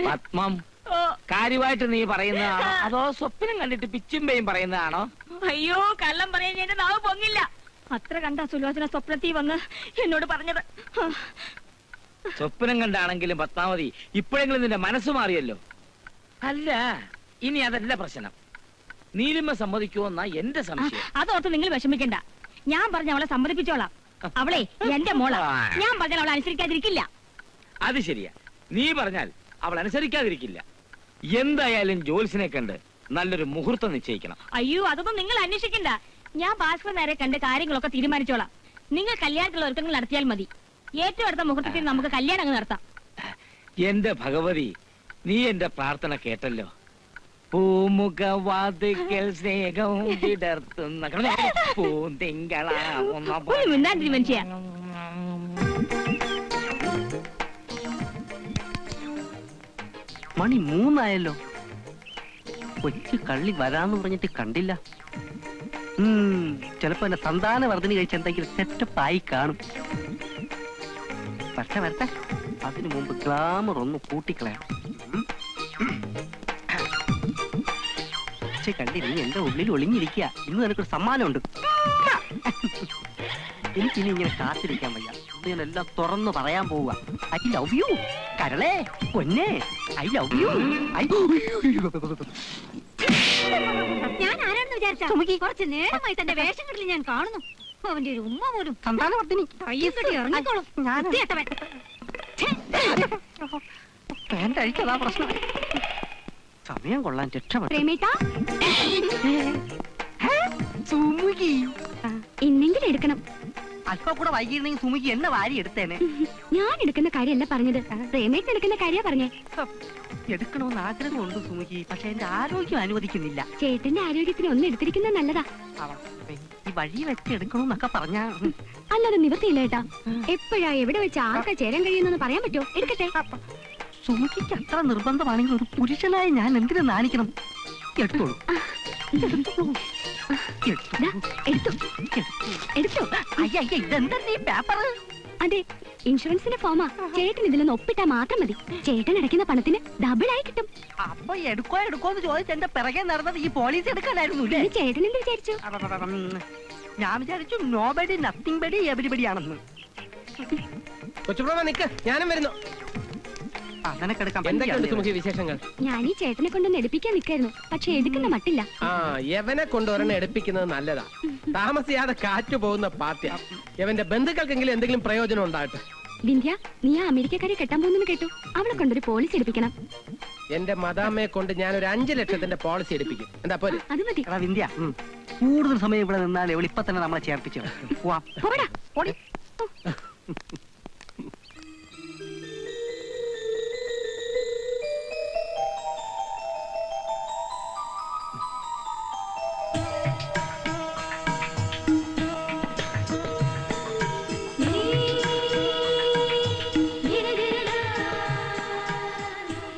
പത്മം, കാര്യമായിട്ട് നീ പറയുന്നതാണോ അതോ സ്വപ്നം കണ്ടിട്ട് പിച്ചുമ്പയും പറയുന്നതാണോ? അയ്യോ, കള്ളം പറയാൻ എന്റെ നാവ് പൊങ്ങില്ല. അത്ര കണ്ട സുലോചന സ്വപ്നത്തിൽ വന്ന് എന്നോട് പറഞ്ഞത്. സ്വപ്നം കണ്ടാണെങ്കിലും പത്മാവതി, ഇപ്പോഴെങ്കിലും നിന്റെ മനസ്സ് മാറിയല്ലോ. അല്ല, ഇനി അതല്ല പ്രശ്നം. നീലിമ സമ്മതിക്കുമെന്നാ എന്റെ സംശയം. അതോർത്ത് നിങ്ങൾ വിഷമിക്കണ്ട. ഞാൻ പറഞ്ഞ അവളെ സമ്മതിപ്പിച്ചോളാം. അവളെ എന്റെ മോളാ. ഞാൻ പറഞ്ഞാൽ അവളെ അനുസരിക്കാതിരിക്കില്ല. അത് ശരിയാ, നീ പറഞ്ഞാൽ അവൾ അനുസരിക്കാതിരിക്കില്ല. എന്തായാലും ജോത്സ്യനെ കണ്ട് നല്ലൊരു മുഹൂർത്തം നിശ്ചയിക്കണം. അയ്യോ, അതൊന്നും നിങ്ങൾ അന്വേഷിക്കണ്ട. ഞാൻ ഭാസ്കർ നേരെ കണ്ട് കാര്യങ്ങളൊക്കെ തീരുമാനിച്ചോളാം. നിങ്ങൾ കല്യാണത്തിലുള്ള ഒരുക്കങ്ങൾ നടത്തിയാൽ മതി. ഏറ്റവും അടുത്ത മുഹൂർത്തത്തിൽ നമുക്ക് കല്യാണം അങ്ങ് നടത്താം. എന്റെ ഭഗവതി, നീ എന്റെ പ്രാർത്ഥന കേട്ടല്ലോ. പൂമുഖവാതിക്കൽ സ്നേഹം വിടർത്തുന്ന പൂന്തിങ്കളാവുന്ന മനുഷ്യ. മണി 3 ആയല്ലോ. കൊച്ചു കള്ളി വരാന്ന് പറഞ്ഞിട്ട് കണ്ടില്ല. ചിലപ്പോ എന്നെ സന്താന വർദ്ധന കഴിച്ച് എന്തെങ്കിലും സെറ്റപ്പ് ആയി കാണും. വരട്ടെ വരട്ടെ, അതിനു മുമ്പ് ഗ്ലാമർ ഒന്ന് കൂട്ടിക്കളയാം. കണ്ടി, നീ എന്റെ ഉള്ളിൽ ഒളിഞ്ഞിരിക്കുക. ഇന്ന് നിനക്കൊരു സമ്മാനമുണ്ട്. എനിക്കിനി ഇങ്ങനെ കാത്തിരിക്കാൻ വയ്യ. ഞാനെല്ലാം തുറന്നു പറയാൻ പോവുക. ഐ ലവ് യു കരളേ, പൊന്നെ, ഐ ലവ് യു. ഞാൻ ആരാണെന്ന് വിചാരിച്ചാ? കുറച്ച് നേരമായി തന്റെ വേഷം കെട്ടിൽ ഞാൻ കാണുന്നു. അവന്റെ ഒരു ഉമ്മ പോലും സന്താനവർദ്ധിനി കയ്യും കെട്ടി ഇറങ്ങിക്കോളും. പാന്റ് അഴിച്ചതാ പ്രശ്നം. സമയം കൊള്ളാൻ രക്ഷപ്പെട്ടു. പ്രേമേട്ടാ സുമുഖി ഇന്നെങ്കിലും എടുക്കണം. അല്പം കൂടെ വൈകിയിരുന്നെങ്കിൽ സുമുഖി എന്നെ വാരി എടുത്തേനെ. ഞാൻ എടുക്കുന്ന കാര്യമല്ല പറഞ്ഞത്, പ്രേമേട്ടൻ എടുക്കുന്ന കാര്യ പറഞ്ഞേ. എടുക്കണമെന്ന് ആഗ്രഹമുണ്ട് സുമുഖി, പക്ഷെ എന്റെ ആരോഗ്യം അനുവദിക്കുന്നില്ല. ചേട്ടന്റെ ആരോഗ്യത്തിന് ഒന്ന് എടുത്തിരിക്കുന്നത് നല്ലതാ. ഈ വഴി വെച്ച് എടുക്കണമെന്നൊക്കെ പറഞ്ഞ അല്ലാതെ നിവർത്തിയില്ല ഏട്ടാ. എപ്പോഴാ എവിടെ വെച്ച് ആർക്കാ ചേരാൻ കഴിയുന്നെന്ന് പറയാൻ പറ്റുമോ? എടുക്കട്ടെ. സുമുഖിക്ക് അത്ര നിർബന്ധമാണെങ്കിൽ ഒരു പുരുഷനായി ഞാൻ എന്തിനു നാണിക്കണം? എടുത്തോളൂ. അതെ, ഇൻഷുറൻസിന്റെ ഫോമാ. ചേട്ടൻ ഇതിലൊന്ന് ഒപ്പിട്ടാ മാത്രം മതി. ചേട്ടൻ അടയ്ക്കുന്ന പണത്തിന് ഡബിൾ ആയി കിട്ടും. അപ്പൊ എടുക്കോന്ന് ചോദിച്ച് എന്റെ പിറകെ നടന്നത് ഈ പോലീസ് എടുക്കാനായിരുന്നു. ചേട്ടൻ എന്ത് വിചാരിച്ചു? ഞാൻ വിചാരിച്ചു നോബഡി നത്തിങ് ബഡി എവരിബഡി ആണെന്ന്. കൊച്ചുപ്രഭ നിക്ക്, ഞാനും വരുന്നു. എന്തൊക്കെയുണ്ട് സുമുഖി വിശേഷങ്ങൾ? ഞാൻ ഈ ചേട്ടനെ കൊണ്ടൊന്ന് എടുപ്പിക്കാൻ നിൽക്കായിരുന്നു, പക്ഷെ എടുക്കുന്ന മട്ടില്ല. ആ, യവനെ കൊണ്ടുവരണ എടുപ്പിക്കുന്നത് നല്ലതാ. താമസിയാതെ കാറ്റ് പോകുന്ന പാർട്ടിയാ. യവന്റെ ബന്ധുക്കൾക്കെങ്കിലും എന്തെങ്കിലും പ്രയോജനം ഉണ്ടാകട്ടെ. വിന്ധ്യ, നീ ആ അമേരിക്കക്കാരെ കെട്ടാൻ പോകുന്നു കേട്ടു. അവളെ കൊണ്ടൊരു പോളിസി എടുപ്പിക്കണം. എന്റെ മദാമ്മയെ കൊണ്ട് ഞാൻ ഒരു 5 ലക്ഷത്തിന്റെ പോളിസി എടുപ്പിക്കും. എന്താ പോലെ? അത് മതി. വിന്ധ്യ, കൂടുതൽ സമയം ഇവിടെ നിന്നാൽ ഇവൾ ഇപ്പൊ തന്നെ നമ്മളെ ചേർപ്പിച്ചു.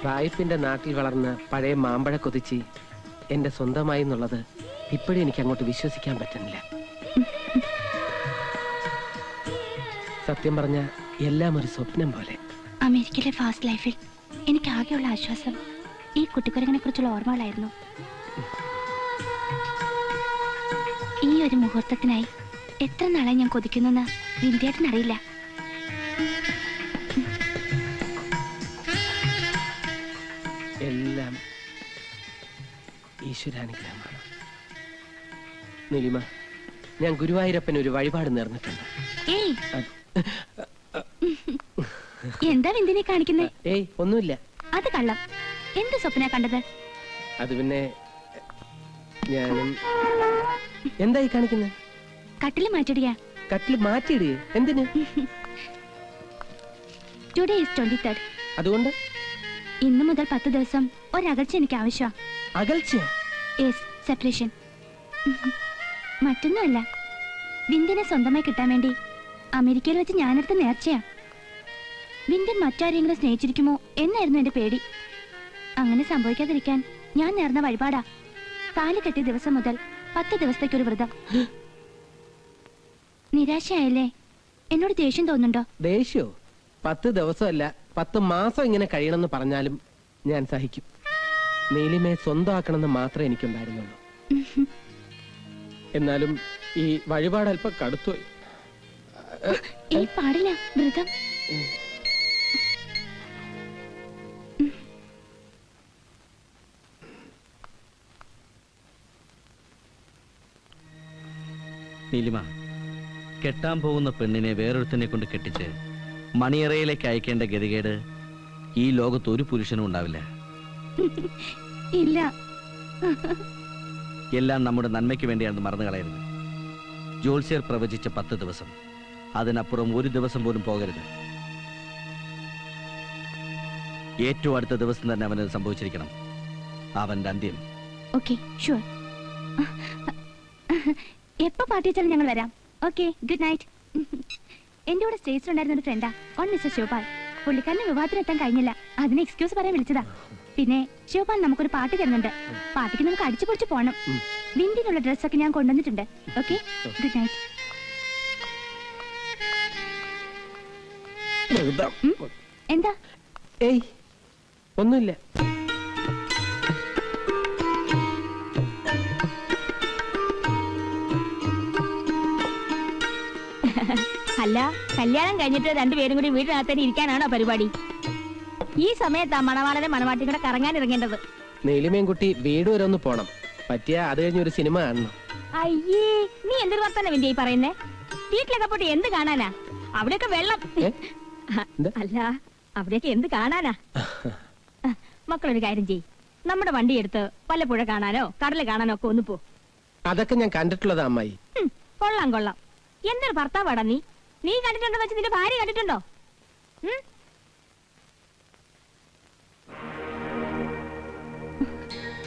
റായിപ്പിന്റെ നാട്ടിൽ വളർന്ന പഴയ മാമ്പഴ കൊതിച്ച് എന്റെ സ്വന്തമായി എന്നുള്ളത് ഇപ്പോഴും എനിക്ക് അങ്ങോട്ട് വിശ്വസിക്കാൻ പറ്റുന്നില്ല. സത്യം പറഞ്ഞ എല്ലാം ഒരു സ്വപ്നം പോലെ. അമേരിക്കയിലെ ഫാസ്റ്റ് ലൈഫിൽ എനിക്ക് ആകെയുള്ള ആശ്വാസം ഈ കുട്ടിക്കുരങ്ങനെ കുറിച്ചുള്ള ഓർമ്മകളായിരുന്നു. ഈ ഒരു മുഹൂർത്തത്തിനായി എത്ര നാളായി ഞാൻ കൊതിക്കുന്നെന്ന് വിന്ധ്യേട്ടനറിയില്ല. എല്ലാം ഈശ്വരാനുഗ്രഹമാണ്. നീലിമ, ഞാൻ ഗുരുവായൂരപ്പന് ഒരു വഴിപാട് നേർന്നിട്ടുണ്ട്. എന്താ വിന്ദിനെ കാണിക്കുന്നേ? ഏയ്, ഒന്നുമില്ല. അത് കള്ളം. എന്ത് സ്വപ്ന കണ്ടത്? അത് പിന്നെ ഞാനും. എന്തായി കാണിക്കുന്നത്? കട്ടില് മാറ്റിടുക. കട്ടില് മാറ്റിയിടുക? എന്തിന്? Today is 23rd. അതുകൊണ്ട് ഇന്നു മുതൽ 10 ദിവസം ഒരകൽച്ച എനിക്ക് ആവശ്യമാണ്. അകൽച്ചയോ? Yes, separation. മറ്റൊന്നുമല്ല, വിന്ദിനെ സ്വന്തമായി കിട്ടാൻ വേണ്ടി അമേരിക്കയിൽ വെച്ച് ഞാനെടുത്ത നേർച്ചയാ. വിന്ദൻ മറ്റാരെങ്കിലും സ്നേഹിച്ചിരിക്കുമോ എന്നായിരുന്നു എന്റെ പേടി. അങ്ങനെ സംഭവിക്കാതിരിക്കാൻ ഞാൻ നേർന്ന വഴിപാടാ. താലി കെട്ടിയ ദിവസം മുതൽ 10 ദിവസത്തേക്കൊരു വ്രതം. നിരാശയായല്ലേ? എന്നോട് ദേഷ്യം തോന്നുന്നുണ്ടോ? ദേഷ്യോ? 10 ദിവസമല്ല, 10 മാസം ഇങ്ങനെ കഴിയണമെന്ന് പറഞ്ഞാലും ഞാൻ സഹിക്കും. നീലിമയെ സ്വന്തമാക്കണമെന്ന് മാത്രമേ എനിക്കുണ്ടായിരുന്നുള്ളൂ. എന്നാലും ഈ വഴിപാട് അല്പം കടുത്തുപോയി. ഈ പാടില്ല, വ്രതം. നീലിമ, കെട്ടാൻ പോകുന്ന പെണ്ണിനെ വേറൊരുത്തനെ കൊണ്ട് കെട്ടിച്ച് മണിയറയിലേക്ക് അയക്കേണ്ട ഗതികേട് ഈ ലോകത്ത് ഒരു പുരുഷനും ഉണ്ടാവില്ല. ഇല്ല. എല്ലാം നമ്മുടെ നന്മയ്ക്ക് വേണ്ടിയാണെന്ന് മറന്നു കളയരുത്. ജോത്സ്യർ പ്രവചിച്ച 10 ദിവസം, അതിനപ്പുറം ഒരു ദിവസം പോലും പോകരുത്. ഏറ്റവും അടുത്ത ദിവസം തന്നെ അവന് സംഭവിച്ചിരിക്കണം, അവന്റെ അന്ത്യം. Okay, sure. എപ്പോ പാർട്ടി വെച്ചാലും ഞങ്ങൾ വരാം. Okay, good night. എന്റെ കൂടെ സ്റ്റേജിലുണ്ടായിരുന്ന ഒരു ഫ്രണ്ടാ, ഓൺ മിസ്റ്റർ ശിവപാൽ. പുള്ളിക്കാരന് വിവാഹത്തിനെത്താൻ കഴിഞ്ഞില്ല, അതിന് എക്സ്ക്യൂസ് പറയാൻ വിളിച്ചതാ. പിന്നെ ശിവപാൽ നമുക്കൊരു പാർട്ടി തരുന്നുണ്ട്. പാർട്ടിക്ക് നമുക്ക് അടിച്ചു പൊടിച്ച് പോകണം. വിന്ദിനുള്ള ഡ്രസ്സൊക്കെ ഞാൻ കൊണ്ടുവന്നിട്ടുണ്ട്. Okay, good night. എന്താ? ഏയ്, ഒന്നുമില്ല. അല്ല, കല്യാണം കഴിഞ്ഞിട്ട് രണ്ടുപേരും കൂടി വീട്ടിനകത്തേക്ക് ഇരിക്കാനാണോ പരിപാടി? ഈ സമയത്താ മണവാളനെ മണവാട്ടി കൂടെ കറങ്ങാൻ ഇറങ്ങേണ്ടത്. നീലിമയും കുട്ടി വീട് വരെ ഒന്ന് പോണം. പറ്റിയ അത് കഴിഞ്ഞ് ഒരു സിനിമ കാണണം. അയ്യേ, നീ എന്തൊരു വർത്തമാനം വിന്ധ്യ ഈ പറയുന്നേ? വീട്ടിലൊക്കെ പോയിട്ട് എന്ത് കാണാനാ? അവിടെയൊക്കെ വെള്ളം. അല്ല, അവിടെയൊക്കെ എന്ത് കാണാനാ? മക്കളൊരു കാര്യം ചെയ്യ്, നമ്മുടെ വണ്ടി എടുത്ത് പലപ്പുഴ കാണാനോ കടല് കാണാനോ ഒക്കെ ഒന്ന് പോ. അതൊക്കെ ഞാൻ കണ്ടിട്ടുള്ളതാ അമ്മായി. കൊള്ളാം കൊള്ളാം. എന്തൊരു ഭർത്താവാടാ നീ. നീ കണ്ടിട്ടുണ്ടോ വെച്ച് നിന്റെ ഭാര്യ കണ്ടിട്ടുണ്ടോ?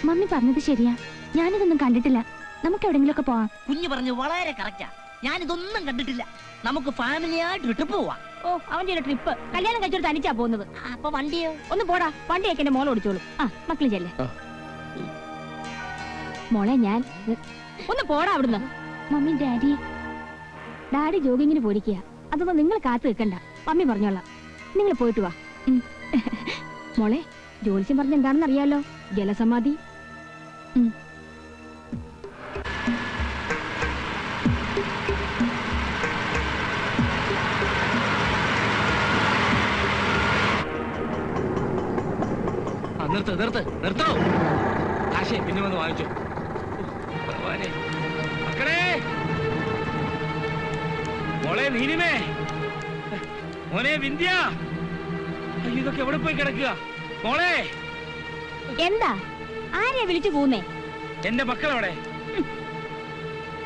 മമ്മി പറഞ്ഞത് ശരിയാ, ഞാനിതൊന്നും കണ്ടിട്ടില്ല. നമുക്ക് എവിടെങ്കിലും ഒക്കെ പോവാം. കുഞ്ഞു പറഞ്ഞു വളരെ കറക്റ്റാ. ഞാനിതൊന്നും കണ്ടിട്ടില്ല. നമുക്ക് ഫാമിലിയായിട്ട് ട്രിപ്പ് പോവാം. ഓ, അവന്റെ ഒരു ട്രിപ്പ്. കല്യാണം കഴിച്ചൊരു തനിച്ചാ പോകുന്നത്. അപ്പൊ വണ്ടിയോ? ഒന്ന് പോടാ, വണ്ടിയൊക്കെ എന്റെ മോൾ ഓടിച്ചോളൂ. ആ മക്കള് ചെല്ലേ. മോളെ ഞാൻ ഒന്ന് പോടാ അവിടുന്ന്. മമ്മി ഡാഡി ജോഗിങ്ങിന് പോയിരിക്കുക. അതൊന്നും നിങ്ങൾ കാത്തു നിൽക്കണ്ട, മമ്മി പറഞ്ഞോളാം. നിങ്ങൾ പോയിട്ട് വാ. മോളെ, ജോത്സ്യം പറഞ്ഞ എന്താണെന്ന് അറിയാലോ, ജലസമാധി. നിർത്തോ. കാശേ പിന്നെ വന്ന് വാങ്ങിച്ചോ. മക്കളെ, മോളെ നീലിമേ, മോനെ വിന്ധ്യ, ഇതൊക്കെ എവിടെ പോയി കിടക്കുക? മോളെ എന്താ ആരെയാ വിളിച്ചു പോകുന്നേ? എന്റെ മക്കളെവിടെ?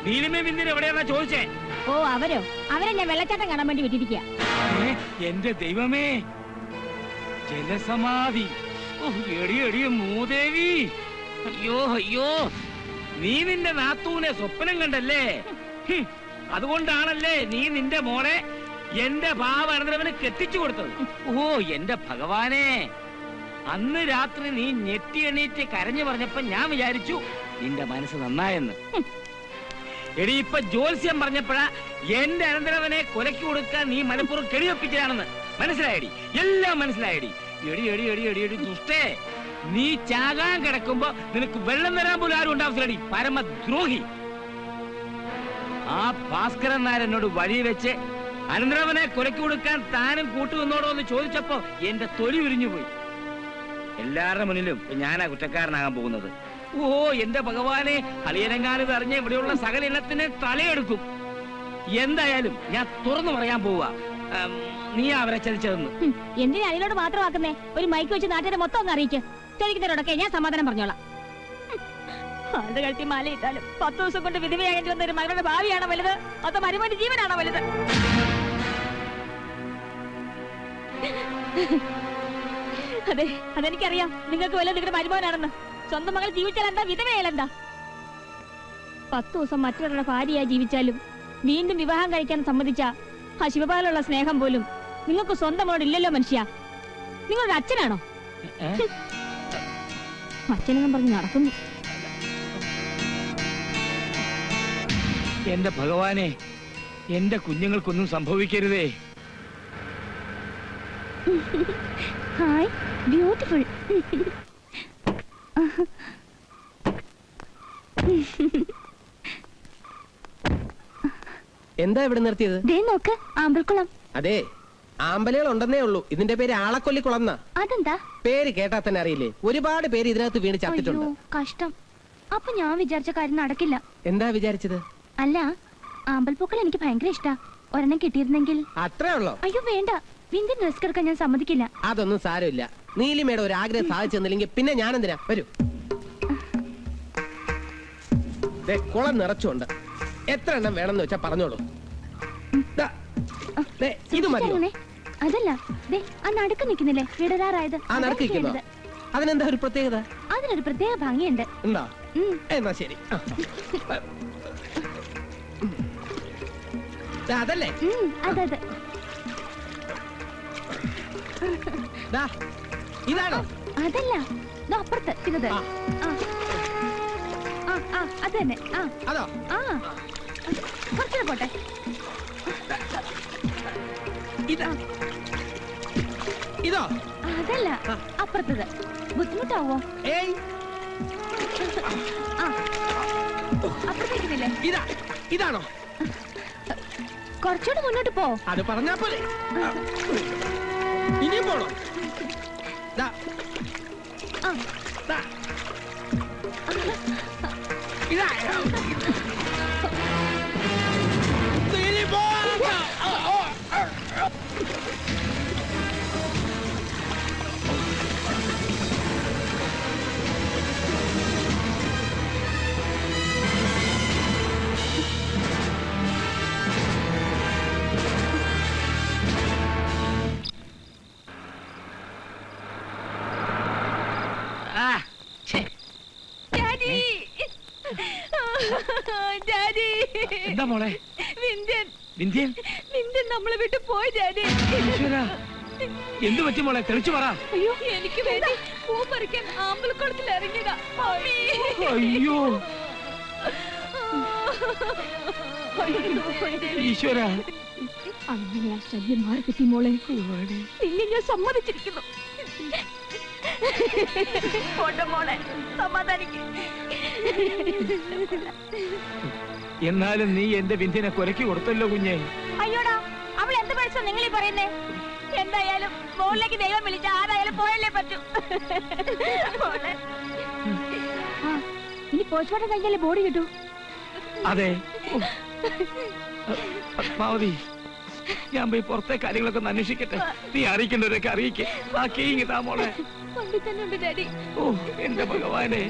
നീലിമേ വിന്ധ്യ എവിടെയാണെന്നാ ചോദിച്ചേ. ഓ, അവരെ ഞാൻ വെള്ളച്ചാട്ടം കാണാൻ വേണ്ടി വിട്ടിരിക്കുക. എന്റെ ദൈവമേ, ജലസമാധി. എടിയ മൂദേവി, അയ്യോ, നീ നിന്റെ നാത്തൂനെ സ്വപ്നം കണ്ടല്ലേ? അതുകൊണ്ടാണല്ലേ നീ നിന്റെ മോളെ എന്റെ ഭാവാനന്ദരവന് കെട്ടിച്ചു കൊടുത്തത്. ഓ എന്റെ ഭഗവാനെ, അന്ന് രാത്രി നീ ഞെട്ടി എണീറ്റ് കരഞ്ഞു പറഞ്ഞപ്പോ ഞാൻ വിചാരിച്ചു നിന്റെ മനസ്സ് നന്നായെന്ന്. എടി, ഇപ്പൊ ജോത്സ്യം പറഞ്ഞപ്പോഴാ എന്റെ അനന്തരവനെ കൊലയ്ക്ക് കൊടുക്കാൻ നീ മനപ്പുറം കെടിയൊപ്പിക്കുകയാണെന്ന് മനസ്സിലായടി. എല്ലാം മനസ്സിലായടി. എടി ദുഷ്ടേ, നീ ചാകാൻ കിടക്കുമ്പോ നിനക്ക് വെള്ളം തരാൻ പോലും ആരും ഉണ്ടാവില്ലടി, പരമദ്രോഹി. ആ ഭാസ്കരൻ നായർ എന്നോട് വഴി വെച്ച് അനന്തരവനെ കൊലയ്ക്ക് കൊടുക്കാൻ താനും കൂട്ടുവന്നോടോ എന്ന് ചോദിച്ചപ്പോ എന്റെ തൊലി ഉരിഞ്ഞു പോയി. എല്ലാവരുടെ മുന്നിലും ഞാനാ കുറ്റക്കാരനാകാൻ പോകുന്നത്. ഓ എന്റെ ഭഗവാനെ, അളിയനങ്ങാനിത് അറിഞ്ഞ ഇവിടെയുള്ള സകല ഇനത്തിന് തലയെടുക്കും. എന്തായാലും ഞാൻ തുറന്നു പറയാൻ പോവാ, നീ അവരെ ചതിച്ചതെന്ന്. എന്തിനാ അതിനോട് മാത്രമാക്കുന്നേ? ഒരു മൈക്ക് വെച്ച് നാട്ടുകാരെ മൊത്തം ഒന്ന് അറിയിക്ക്. ചോദിക്കുന്നവരോടൊക്കെ ഞാൻ സമാധാനം പറഞ്ഞോളാം. അത് കഴുത്തി മാലയിട്ടാലും 10 ദിവസം കൊണ്ട് വിധവയാകേണ്ടി വന്ന ഒരു മകളുടെ ഭാവിയാണോ വലുത്, അതോ മരുമോന്റെ ജീവനാണോ വലുത്? അതെനിക്കറിയാം, നിങ്ങൾക്ക് വല്ല നിങ്ങളുടെ മരുമോനാണെന്ന്. സ്വന്തം മകൾ ജീവിച്ചാൽ എന്താ, വിധവയാലെന്താ? 10 ദിവസം മറ്റൊരാളുടെ ഭാര്യയായി ജീവിച്ചാലും വീണ്ടും വിവാഹം കഴിക്കാൻ സമ്മതിച്ച ആ ശിവപാലുള്ള സ്നേഹം പോലും നിങ്ങൾക്ക് സ്വന്തമോട് ഇല്ലല്ലോ മനുഷ്യ. നിങ്ങളുടെ അച്ഛനാണോ? അച്ഛനെന്നും പറഞ്ഞ് നടക്കുന്നു. എന്റെ ഭഗവാനെ, എന്റെ കുഞ്ഞുങ്ങൾക്കൊന്നും സംഭവിക്കരുതേ. Hi, beautiful. എന്താ ഇവിടെ നിർത്തിയത്? നോക്ക്, ആമ്പൽക്കുളം. അതെ, ആമ്പലുകൾ ഉണ്ടെന്നേ ഉള്ളൂ. ഇതിന്റെ പേര് ആളക്കൊല്ലിക്കുളം. അതെന്താ? പേര് കേട്ടാ തന്നെ അറിയില്ലേ? ഒരുപാട് പേര് ഇതിനകത്ത് വീണ് ചത്തിട്ടുണ്ട്. കഷ്ടം. അപ്പൊ ഞാൻ വിചാരിച്ച കാര്യം നടക്കില്ല. എന്താ വിചാരിച്ചത്? അല്ല, ആമ്പൽപ്പൂക്കൾ എനിക്ക് ഭയങ്കര ഇഷ്ടാ. ഒരെണ്ണം കിട്ടിയിരുന്നെങ്കിൽ. അത്രേ ഉള്ളോ? അയ്യോ വേണ്ട, വിന്ധ്യ ഡ്രസ് എടുക്കാൻ ഞാൻ സമ്മതിക്കില്ല. അതൊന്നും സാരമില്ല. നീലിമയുടെ ഒരു ആഗ്രഹം സാധിച്ചെന്നില്ലെങ്കിൽ പിന്നെ ഞാൻ എന്തിനാ? വരൂ, കുളം നിറച്ചുണ്ട്. എത്ര എണ്ണം വേണമെന്ന് വെച്ചാ പറഞ്ഞോളൂ. ഇത് മതിയോ? അതല്ല, ആ നടുക്ക് നിൽക്കുന്നില്ലേ, വിടരാറായത്. ആ നടുക്ക് നിൽക്കുന്നോ? അതിനെന്താ ഒരു പ്രത്യേകത? അതിനൊരു പ്രത്യേക ഭംഗിയുണ്ട്. ഉണ്ടോ? എന്നാ ശരി. അതല്ലേ? അതെ. ഇതാണോ? അതല്ല, അപ്പുറത്ത് ഇത്. അത് തന്നെ. അതോ? കുറച്ചുകൂടെ പോട്ടെ. ഇതോ? അതല്ല, അപ്പുറത്തത്. ബുദ്ധിമുട്ടാവോ? അപ്പുറത്തേക്കുന്നില്ലേ? ഇതാണോ? കുറച്ചുകൂടെ മുന്നോട്ട് പോ. അത് പറഞ്ഞാ പോലെ. ഇനിയും പോണോ? എന്താ മോളെ? വിന്ധ്യൻ വിന്ധ്യൻ വിന്ധ്യൻ നമ്മളെ വിട്ട് പോയി ഡാഡി. എന്ത് പറ്റി മോളെ? തെളിച്ചു പറ. അയ്യോ എനിക്ക് വേണ്ടി പൂ പറിക്കാൻ ആമ്പൽക്കുളത്തിൽ ഇറങ്ങിയതാ. അയ്യോ ഈശ്വര, അങ്ങനെ ആ ശല്യം മാറി കിട്ടി മോളെ. നിന്നെ ഞാൻ സമ്മതിച്ചിരിക്കുന്നു. മോളെ സമാധാനിക്കും. എന്നാലും നീ എന്റെ വിന്ധ്യനെ കൊലക്കി കൊടുത്തല്ലോ കുഞ്ഞെ. അയ്യോടാ, അവൾ എന്ത് പഠിച്ചോ നിങ്ങൾ ഈ പറയുന്നേ? എന്തായാലും മോളിലേക്ക് ദൈവം വിളിച്ച ആരായാലും പോയല്ലേ പറ്റൂ. ഇനി പോസ്റ്റ്മോർട്ടം കഴിഞ്ഞാലേ ബോഡി കിട്ടൂ. അതെ. പത്മാവതി, ഞാൻ പോയി പുറത്തെ കാര്യങ്ങളൊക്കെ ഒന്ന് അന്വേഷിക്കട്ടെ. നീ അറിയിക്കേണ്ടവരൊക്കെ അറിയിക്കേ. ബാക്കി ഇതാ മോളെ. വണ്ടി തന്നെ ഉണ്ട് ഡാഡി. ഓ എന്റെ ഭഗവാനെ.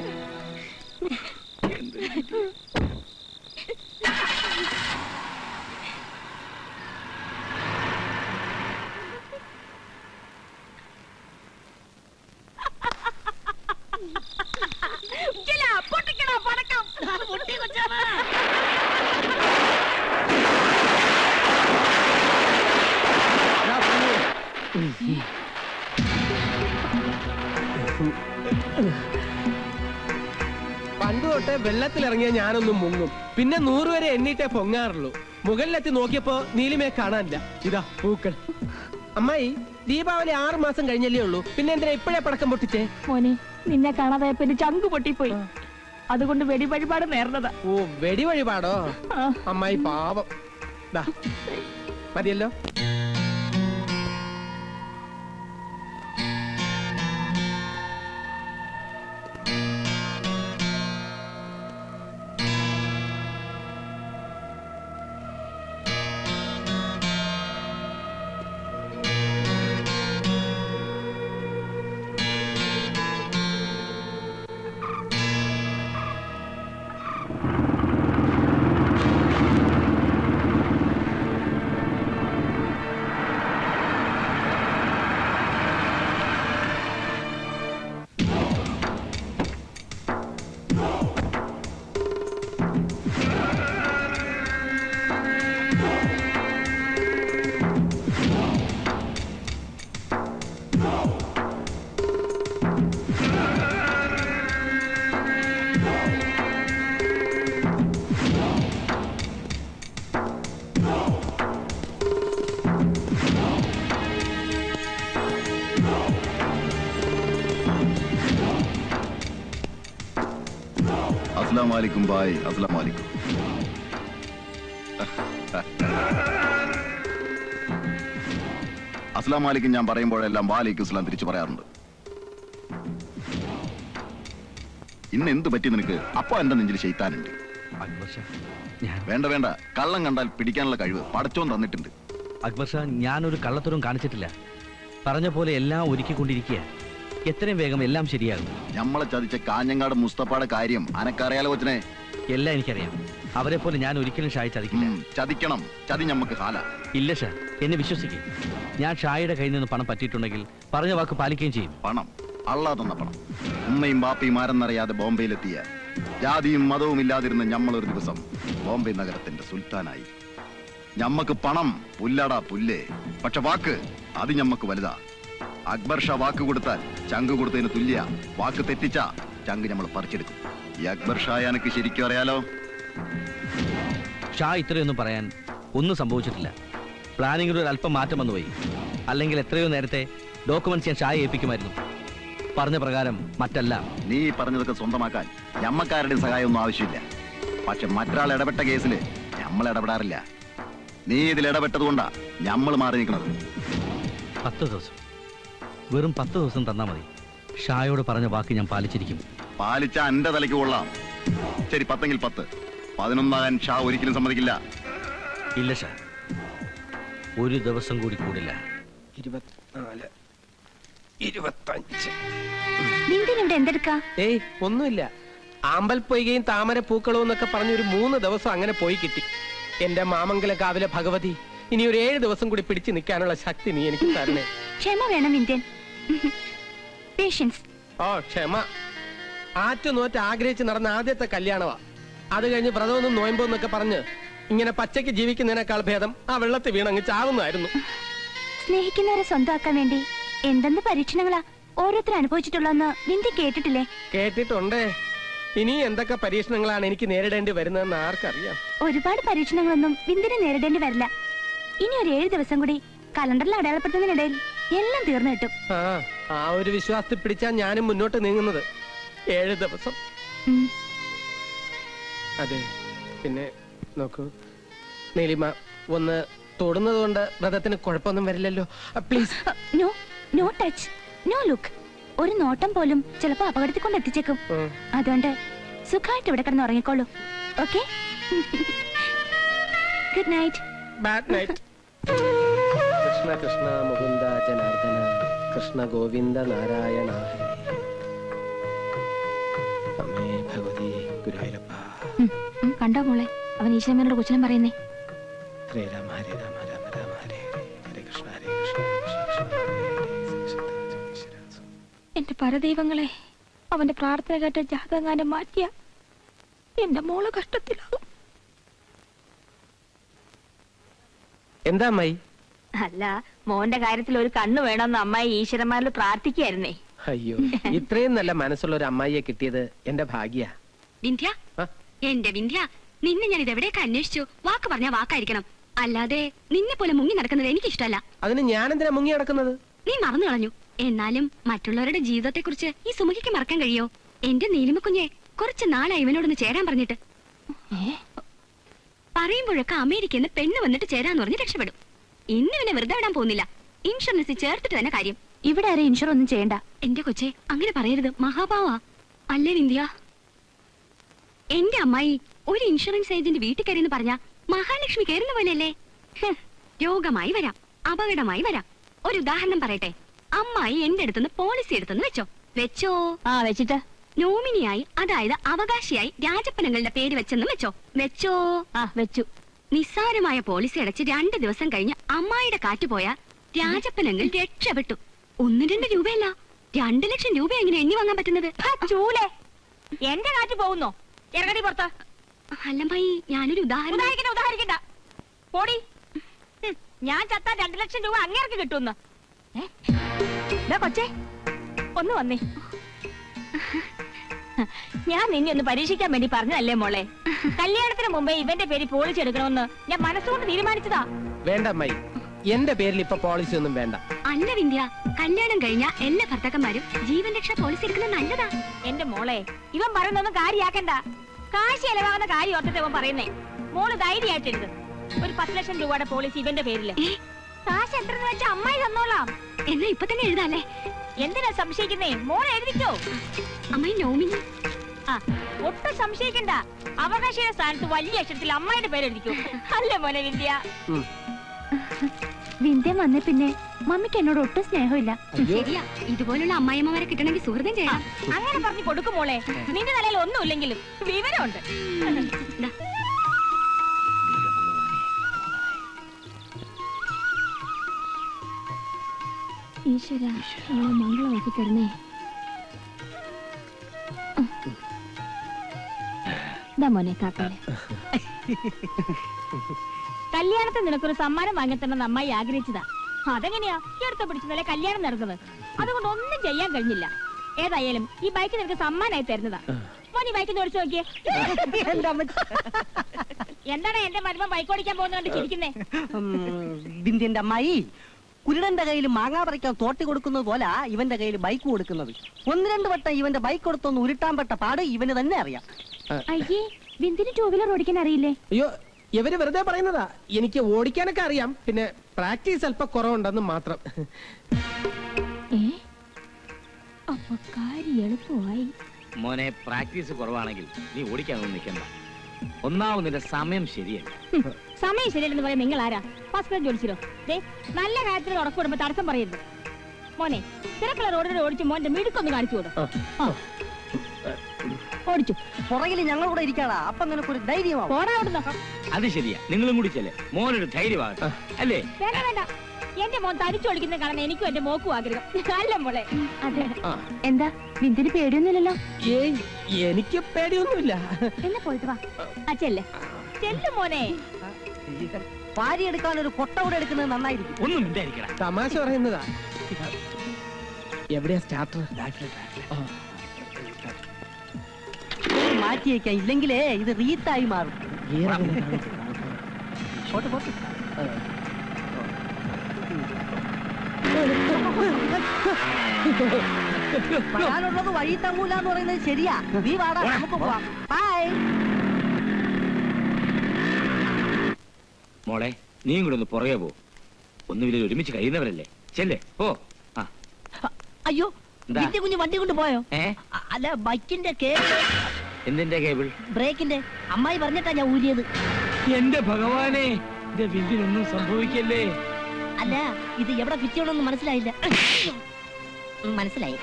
പൊട്ടിക്കണോ പടക്കം? പൊട്ടി കൊച്ചാണ്. പണ്ട് തൊട്ടേ വെള്ളത്തിലിറങ്ങിയ ഞാനൊന്നും മുങ്ങും. പിന്നെ 100 വരെ എണ്ണീട്ടേ പൊങ്ങാറുള്ളൂ. മുകളിലെത്തി നോക്കിയപ്പോ നീലിമയെ കാണാനില്ല. ഇതാ പൂക്കൾ. അമ്മായി, ദീപാവലി 6 മാസം കഴിഞ്ഞല്ലേ ഉള്ളൂ. പിന്നെ എന്തിനാ ഇപ്പോഴേ പടക്കം പൊട്ടിച്ചേ? മോനെ, നിന്നെ കാണാതെ പിന്നെ ചങ്കു പൊട്ടിപ്പോയി. അതുകൊണ്ട് വെടി വഴിപാട് നേർന്നതാ. ഓ, വെടി വഴിപാടോ? അമ്മായി പാവം. മതിയല്ലോ. अस्सलामुअलैकुम भाई, अस्सलामुअलैकुम। अस्सलामुअलैकुम ഞാൻ പറയുമ്പോഴെല്ലാം വാലൈക്കും അസ്സലാം തിരിച്ചു പറയാറുണ്ട്. ഇന്ന് എന്ത് പറ്റി നിനക്ക്? അപ്പൊ എന്റെ നെഞ്ചിൽ ശൈത്താനുണ്ട്. വേണ്ട വേണ്ട, കള്ളം കണ്ടാൽ പിടിക്കാനുള്ള കഴിവ് പടച്ചോൻ തന്നിട്ടുണ്ട്. അക്ബർ ഷാ, ഞാനൊരു കള്ളത്തരവും കാണിച്ചിട്ടില്ല. പറഞ്ഞ പോലെ എല്ലാം ഒരുക്കിക്കൊണ്ടിരിക്കുക. എത്രയും വേഗം എല്ലാം ശരിയാകും. നമ്മളെ ചതിച്ച കാഞ്ഞങ്ങാട് മുസ്തഫയുടെ കാര്യം അനക്കറിയാലോ കൊച്ചനെ? എല്ലാം എനിക്കറിയാം. അവരെ പോലെ ഞാൻ ഒരിക്കലും ഷായി ചതിക്കില്ല. ചതിക്കണം, ചതി ഞമ്മക്ക് കാല. ഇല്ല ഷാ, എന്നെ വിശ്വസിക്കും. ഞാൻ ഷായുടെ കയ്യിൽ നിന്ന് പണം പറ്റിയിട്ടുണ്ടെങ്കിൽ പറഞ്ഞ വാക്ക് പാലിക്കുകയും ചെയ്യും. പണം അള്ളാ തന്ന പണം. ഉമ്മയും ബാപ്പയും ആരെന്നറിയാതെ ബോംബെയിലെത്തിയ ജാതിയും മതവും ഇല്ലാതിരുന്ന ഞമ്മളൊരു ദിവസം ബോംബെ നഗരത്തിന്റെ സുൽത്താനായി. ഞമ്മക്ക് പണം പുല്ലടാ പുല്ലേ, പക്ഷെ വാക്ക് അത് ഞമ്മക്ക് വലുതാ. അക്ബർ ഷാ വാക്ക് കൊടുത്താൽ ചങ്ക് കൊടുത്തതിന് തുല്യ. വാക്ക് തെറ്റിച്ച ചങ്ക് നമ്മൾ പറിച്ചെടുക്കും. ഈ അക്ബർ ഷാ എനിക്ക് ശരിക്കും അറിയാലോ. ഷാ ഇത്രയൊന്നും പറയാൻ ഒന്നും സംഭവിച്ചിട്ടില്ല. പ്ലാനിങ്ങിൽ ഒരു അല്പം മാറ്റം വന്നുപോയി. അല്ലെങ്കിൽ എത്രയോ നേരത്തെ ഡോക്യുമെന്റ്സ് ഞാൻ ഷായെ ഏൽപ്പിക്കുമായിരുന്നു. പറഞ്ഞ പ്രകാരം മറ്റല്ല. നീ പറഞ്ഞതൊക്കെ സ്വന്തമാക്കാൻ ഞമ്മക്കാരുടെ സഹായം ഒന്നും ആവശ്യമില്ല. പക്ഷെ മറ്റൊരാൾ ഇടപെട്ട കേസിൽ നമ്മൾ ഇടപെടാറില്ല. നീ ഇതിൽ ഇടപെട്ടത് കൊണ്ടാ ഞമ്മൾ മാറി നിൽക്കുന്നത്. 10 ദിവസം, വെറും 10 ദിവസം തന്നാ മതി. ഷായോട് പറഞ്ഞ വാക്ക് ഞാൻ പാലിച്ചിരിക്കും. പാലിച്ച എന്റെ തലയ്ക്ക് കൊള്ളാം. ശരി, 10 എങ്കിൽ 10. 11 ഷാ ഒരിക്കലും സമ്മതിക്കില്ല. ഇല്ല ഷാ, ഒരു ദിവസം കൂടി കൂടില്ല. 24, 25. എന്തെടുക്കാ? ഏയ് ഒന്നുമില്ല. ആമ്പൽപ്പൊയ്കയും താമര പൂക്കളവും എന്നൊക്കെ പറഞ്ഞൊരു 3 ദിവസം അങ്ങനെ പോയി കിട്ടി. എന്റെ മാമംഗല കാവിലെ ഭഗവതി, ഇനി ഒരു 7 ദിവസം കൂടി പിടിച്ചു നിൽക്കാനുള്ള ശക്തി നീ എനിക്ക് തരണേ. ക്ഷമ വേണം ഇന്ത്യൻ. പേഷ്യൻസ്. ഓ ക്ഷമ. ആറ്റുനോറ്റ് ആഗ്രഹിച്ച് നടന്ന ആദ്യത്തെ കല്യാണമാ. അത് കഴിഞ്ഞ് വ്രതമൊന്നും നോയമ്പോന്നൊക്കെ പറഞ്ഞ് ഇങ്ങനെ പച്ചയ്ക്ക് ജീവിക്കുന്നതിനേക്കാൾ ഭേദം ആ വെള്ളത്തിൽ വീണങ്ങ് ചാവുന്നതായിരുന്നു. സ്നേഹിക്കുന്നവരെ സ്വന്തമാക്കാൻ വേണ്ടി എന്തെന്ത് പരീക്ഷണങ്ങളാ ഓരോരുത്തർ അനുഭവിച്ചിട്ടുള്ളതെന്ന് വിന്ധ്യ കേട്ടിട്ടില്ലേ? കേട്ടിട്ടുണ്ടേ. ഇനി എന്തൊക്കെ പരീക്ഷണങ്ങളാണ് എനിക്ക് നേരിടേണ്ടി വരുന്നതെന്ന് ആർക്കറിയാം. ഒരുപാട് പരീക്ഷണങ്ങളൊന്നും വിന്ധ്യനെ നേരിടേണ്ടി വരില്ല. ഇനി ഒരു 7 ദിവസം കൂടി കലണ്ടറിൽ അടയാളപ്പെടുത്തുന്നതിനിടയിൽ എല്ലാം തീർന്നു കിട്ടും. ആ ഒരു വിശ്വാസത്തിൽ പിടിച്ചാ ഞാനും മുന്നോട്ട് നീങ്ങുന്നത്. 7 ദിവസം. അതെ, പിന്നെ നോക്കൂ നീലിമ, ഒന്ന് തൊടുന്നത് കൊണ്ട് വ്രതത്തിന് കുഴപ്പമൊന്നും വരില്ലല്ലോ. Please. No, no touch, no look. ഒരു നോട്ടം പോലും ചിലപ്പോ അപകടത്തിൽ കൊണ്ട് എത്തിച്ചേക്കും. അതുകൊണ്ട് സുഖമായിട്ട് ഇവിടെ കിടന്ന് ഉറങ്ങിക്കോളൂ. Okay? Good night. Bad night. Krishna Krishna Mukunda Janardana Krishna Govinda Narayana അമ്മേ ഭഗവതി ഗുരുവായൂരപ്പ. കണ്ടോ മോളെ, അവൻ ഈശ്വരനോട് കുശലം പറയുന്നേ. ഹരേ രാമ ഹരേ രാമ രാമ രാമ ഹരേ ഹരേ ഹരേ കൃഷ്ണ കൃഷ്ണ എന്റെ പരദൈവങ്ങളെ, അവന്റെ പ്രാർത്ഥന കേട്ട ജാതകാനം മാറ്റിയ എന്റെ മോള് കഷ്ടത്തിലാകും. എന്താ അമ്മായി? അല്ല, മോന്റെ കാര്യത്തിൽ ഒരു കണ്ണു വേണമെന്ന് അമ്മായി ഈശ്വരന്മാരിൽ പ്രാർത്ഥിക്കായിരുന്നേ. അയ്യോ, ഇത്രയും നല്ല മനസ്സുള്ള ഒരു അമ്മായിയെ കിട്ടിയത് എന്റെ ഭാഗ്യ. വിന്ധ്യ, എന്റെ വിന്ധ്യ, നിന്നെ ഞാൻ ഇതെവിടെയൊക്കെ അന്വേഷിച്ചു. വാക്ക് പറഞ്ഞാ വാക്കായിരിക്കണം, അല്ലാതെ നിന്നെ പോലെ മുങ്ങി നടക്കുന്നത് എനിക്ക് ഇഷ്ടമല്ല. അതിന് ഞാൻ എന്തിനാ മുങ്ങി നടക്കുന്നത്? നീ മറന്നു കളഞ്ഞു. എന്നാലും മറ്റുള്ളവരുടെ ജീവിതത്തെ കുറിച്ച് ഈ സുമുഖിക്ക് മറക്കാൻ കഴിയോ? എന്റെ നീലിമ കുഞ്ഞെ കുറച്ച് നാളായി ഇവനോടൊന്ന് ചേരാൻ പറഞ്ഞിട്ട്. പറയുമ്പോഴൊക്കെ അമേരിക്കന്ന് പെണ്ണ് വന്നിട്ട് ചേരാന്ന് പറഞ്ഞ് രക്ഷപ്പെടും. ഇന്ന് ഇവനെ വെറുതെ വിടാൻ പോകുന്നില്ല. ഇൻഷുറൻസ് ചേർത്തിട്ട് തന്നെ കാര്യം. ഇവിടെ ആരും ഇൻഷുർ ഒന്നും ചെയ്യണ്ട. എന്റെ കൊച്ചെ, അങ്ങനെ പറയരുത്, മഹാഭാവാ. അല്ലേ വിന്ധ്യ? എന്റെ അമ്മായി ഒരു ഇൻഷുറൻസ് ഏജന്റ് വീട്ടിൽ കയറിയെന്ന് പറഞ്ഞ മഹാലക്ഷ്മി കയറുന്ന പോലെയല്ലേ? രോഗമായി വരാം, അപകടമായി വരാം. ഒരു ഉദാഹരണം പറയട്ടെ. അമ്മായി എന്റെ അടുത്തുനിന്ന് പോളിസി എടുത്തെന്ന് വെച്ചോ. വെച്ചിട്ട് നോമിനിയായി, അതായത് അവകാശിയായി രാജപ്പനങ്ങളുടെ പേര് വെച്ചെന്നും വെച്ചോ. വെച്ചു. നിസ്സാരമായ പോളിസി അടച്ച് 2 ദിവസം കഴിഞ്ഞ് അമ്മായിയുടെ കാറ്റ് പോയ രാജപ്പനങ്ങൾ രക്ഷപ്പെട്ടു. 1-2 രൂപയല്ല, 2 ലക്ഷം രൂപ എങ്ങനെ എണ്ണി വാങ്ങാൻ പറ്റുന്നത്? ചൂലേ, എന്റെ കാറ്റ് പോകുന്നോ? ഇറങ്ങടി പുറത്ത്. അല്ലമ്മായി, ഞാനൊരു ഉദാഹരിക്കണ്ട. പോടി. ഞാൻ ചത്താൻ 2 ലക്ഷം രൂപ അങ്ങേർക്ക് കിട്ടുമെന്ന്. കൊച്ചേ, ഒന്ന് വന്നേ. ഞാൻ നിന്നെ ഒന്ന് പരീക്ഷിക്കാൻ വേണ്ടി പറഞ്ഞതല്ലേ മോളെ. കല്യാണത്തിന് മുമ്പേ ഇവന്റെ പേര് പോളിസി എടുക്കണമെന്ന് ഞാൻ മനസ്സുകൊണ്ട് തീരുമാനിച്ചതാ. വേണ്ട അമ്മായി, എന്റെ പേരിൽ ഇപ്പൊ പോളിസി ഒന്നും വേണ്ട. അല്ല വിന്ധ്യ, കല്യാണം കഴിഞ്ഞ എല്ലാ ഭർത്താക്കന്മാരും ജീവൻ രക്ഷാ പോളിസി എടുക്കുന്നത് നല്ലതാ. എന്റെ മോളെ, ഇവൻ പറയുന്നൊന്നും കാര്യാക്കണ്ട. കാശ് ചെലവാകുന്ന കാര്യം ഓർത്തിട്ട് ഇവൻ പറയുന്നേ. മോള് ധൈര്യമായിട്ടെടുത്ത് ഒരു 10 ലക്ഷം രൂപയുടെ പോളിസി ഇവന്റെ പേരില്. കാശ് എത്രന്ന് വെച്ചാൽ അമ്മായി തന്നോളാം. എന്നാ ഇപ്പൊ തന്നെ എഴുതാല്ലേ? എന്തിനാ സംശയിക്കുന്നേ? മോളെ എഴുതിക്കോ. അമ്മായി നോമിനി. ഒട്ടും സംശയിക്കണ്ട. അവകാശിയുടെ സ്ഥാനത്ത് വലിയ അക്ഷരത്തിൽ അമ്മായിയുടെ പേര് എഴുതിക്കോ. അല്ലേ മോനെ വിന്ധ്യ? വിന്ധ്യ വന്ന പിന്നെ മമ്മിക്ക് എന്നോട് ഒട്ടും സ്നേഹമില്ല. ശരിയാ, ഇതുപോലുള്ള അമ്മായിമ്മമാരെ കിട്ടണമെങ്കിൽ സുഹൃതം ചെയ്യണം. അങ്ങനെ പറഞ്ഞു കൊടുക്കും മോളെ. നിന്റെ നിലയിൽ ഒന്നുമില്ലെങ്കിലും വിവരമുണ്ട്. ഈശ്വര, മംഗളമാക്കി തരണേ. മോനെ കാക്കാലെ, കല്യാണത്തിന് നിനക്കൊരു സമ്മാനം വാങ്ങിത്തണമെന്ന് അമ്മായി ആഗ്രഹിച്ചതാ. അതെങ്ങനെയാ എടുത്ത പിടിച്ചതല്ലേ കല്യാണം നടന്നത്? അതുകൊണ്ട് ഒന്നും ചെയ്യാൻ കഴിഞ്ഞില്ല. ഏതായാലും ഈ ബൈക്ക് നിനക്ക് സമ്മാനമായി തരുന്നതാ. മോൻ ഈ ബൈക്ക് ഓടിച്ചു നോക്കിയേ. എന്താണ് എന്റെ മരുമ ബൈക്ക് ഓടിക്കാൻ പോകുന്നത് ചിരിക്കുന്നേ? ബിന്ദിന്റെ അമ്മായി, കുരുടന്റെ കയ്യിൽ മാങ്ങാ പറിക്കാൻ തോട്ടി കൊടുക്കുന്നത് പോലെ ഇവന്റെ കയ്യിൽ ബൈക്ക് കൊടുക്കുന്നത്. 1-2 വട്ടം ഇവന്റെ ബൈക്ക് കൊടുത്തൊന്ന് ഉരുട്ടാൻ പെട്ട പാട് ഇവന് തന്നെ അറിയാം. അയ്യേ, ബിന്ദിന് 2 വീലർ ഓടിക്കാൻ അറിയില്ലേ? അയ്യോ, ഇവര് വെറുതെ പറയുന്നതാ. എനിക്ക് ഓടിക്കാനൊക്കെ അറിയാം, പിന്നെ പ്രാക്ടീസ് അല്പം കുറവുണ്ടെന്ന് മാത്രം. അപ്പൊ കാര്യം എളുപ്പമായി. മോനെ, പ്രാക്ടീസ് കുറവാണെങ്കിൽ നീ ഓടിക്കാനൊന്നും നിൽക്കണ്ട. ഒന്നാമത് നിന്റെ സമയം ശരിയല്ല. സമയം ശരിയല്ലെന്ന് പറയാൻ നിങ്ങൾ ആരാ? പാസ്പോർട്ട് ജോലിച്ചിരോ? നല്ല കാര്യത്തിൽ ഉറക്കുവിടുമ്പോ തടസ്സം പറയരുത്. മോനെ, തിരക്കുള്ള റോഡിലൂടെ ഓടിച്ച് മോന്റെ മിടുക്കൊന്ന് കാണിച്ചു കൊടുക്കും. ഓടിച്ചു പുറകില് ഞങ്ങളൂടെ ഇരിക്കാടാ. അപ്പൊ നിനക്കൊരു ധൈര്യമാവും. അത് ശരിയാ, നിങ്ങളും കൂടി ചെല്ലേ മോനൊരു ധൈര്യമാകട്ടെ, അല്ലേ? വേണ്ട വേണ്ട, എന്റെ മോൻ തരിച്ചു ഓടിക്കുന്ന കാണാൻ എനിക്കും എന്റെ മോക്കും ആഗ്രഹം. അല്ല മോളെ? അതെ. എന്താ ബിന്ദിന് പേടിയൊന്നുമില്ലല്ലോ? എനിക്ക് പേടിയൊന്നുമില്ല. എന്നാ പോയിട്ട് വാ. അച്ഛല്ലേ? ചെല്ലും മോനെ. ഭാര്യ എടുക്കാൻ ഒരു കൊട്ട കൂടെ എടുക്കുന്നത് നന്നായിരിക്കും. ഒന്നും ഇല്ലായിരിക്കണം. തമാശ പറയുന്നതാ. എവിടെയാ സ്റ്റാർട്ടർ? മാറ്റിയേക്കാം, ഇല്ലെങ്കിലേ ഇത് റീത്തായി മാറും. Pot pot. പറയാനുള്ളത് വഴി തങ്ങൂലെന്ന് പറയുന്നത് ശരിയാ. നീ വാടാ, നമുക്ക് പോവാം. ബൈ. മോളെ നീയും കൂടെ ഒന്ന് പുറകെ പോ. ഒന്നുമില്ല, ഒരുമിച്ച് കഴിയുന്നവരല്ലേ. ചെല്ലേ ഓ. അയ്യോ, എന്താ? നിന്റെ കുഞ്ഞ് വണ്ടി കൊണ്ട് പോയോ? അല്ല, ബൈക്കിന്റെ കേബിൾ. എന്തിന്റെ കേബിൾ? ബ്രേക്കിന്റെ. അമ്മായി പറഞ്ഞിട്ടാ ഞാൻ ഊരിയത്. എന്റെ ഭഗവാനെ, എന്റെ വിന്ദിനൊന്നും സംഭവിക്കല്ലേ. അല്ല, ഇത് എവിടെ ഫിറ്റ് ചെയ്യണമെന്ന് മനസ്സിലായില്ല. മനസ്സിലായി.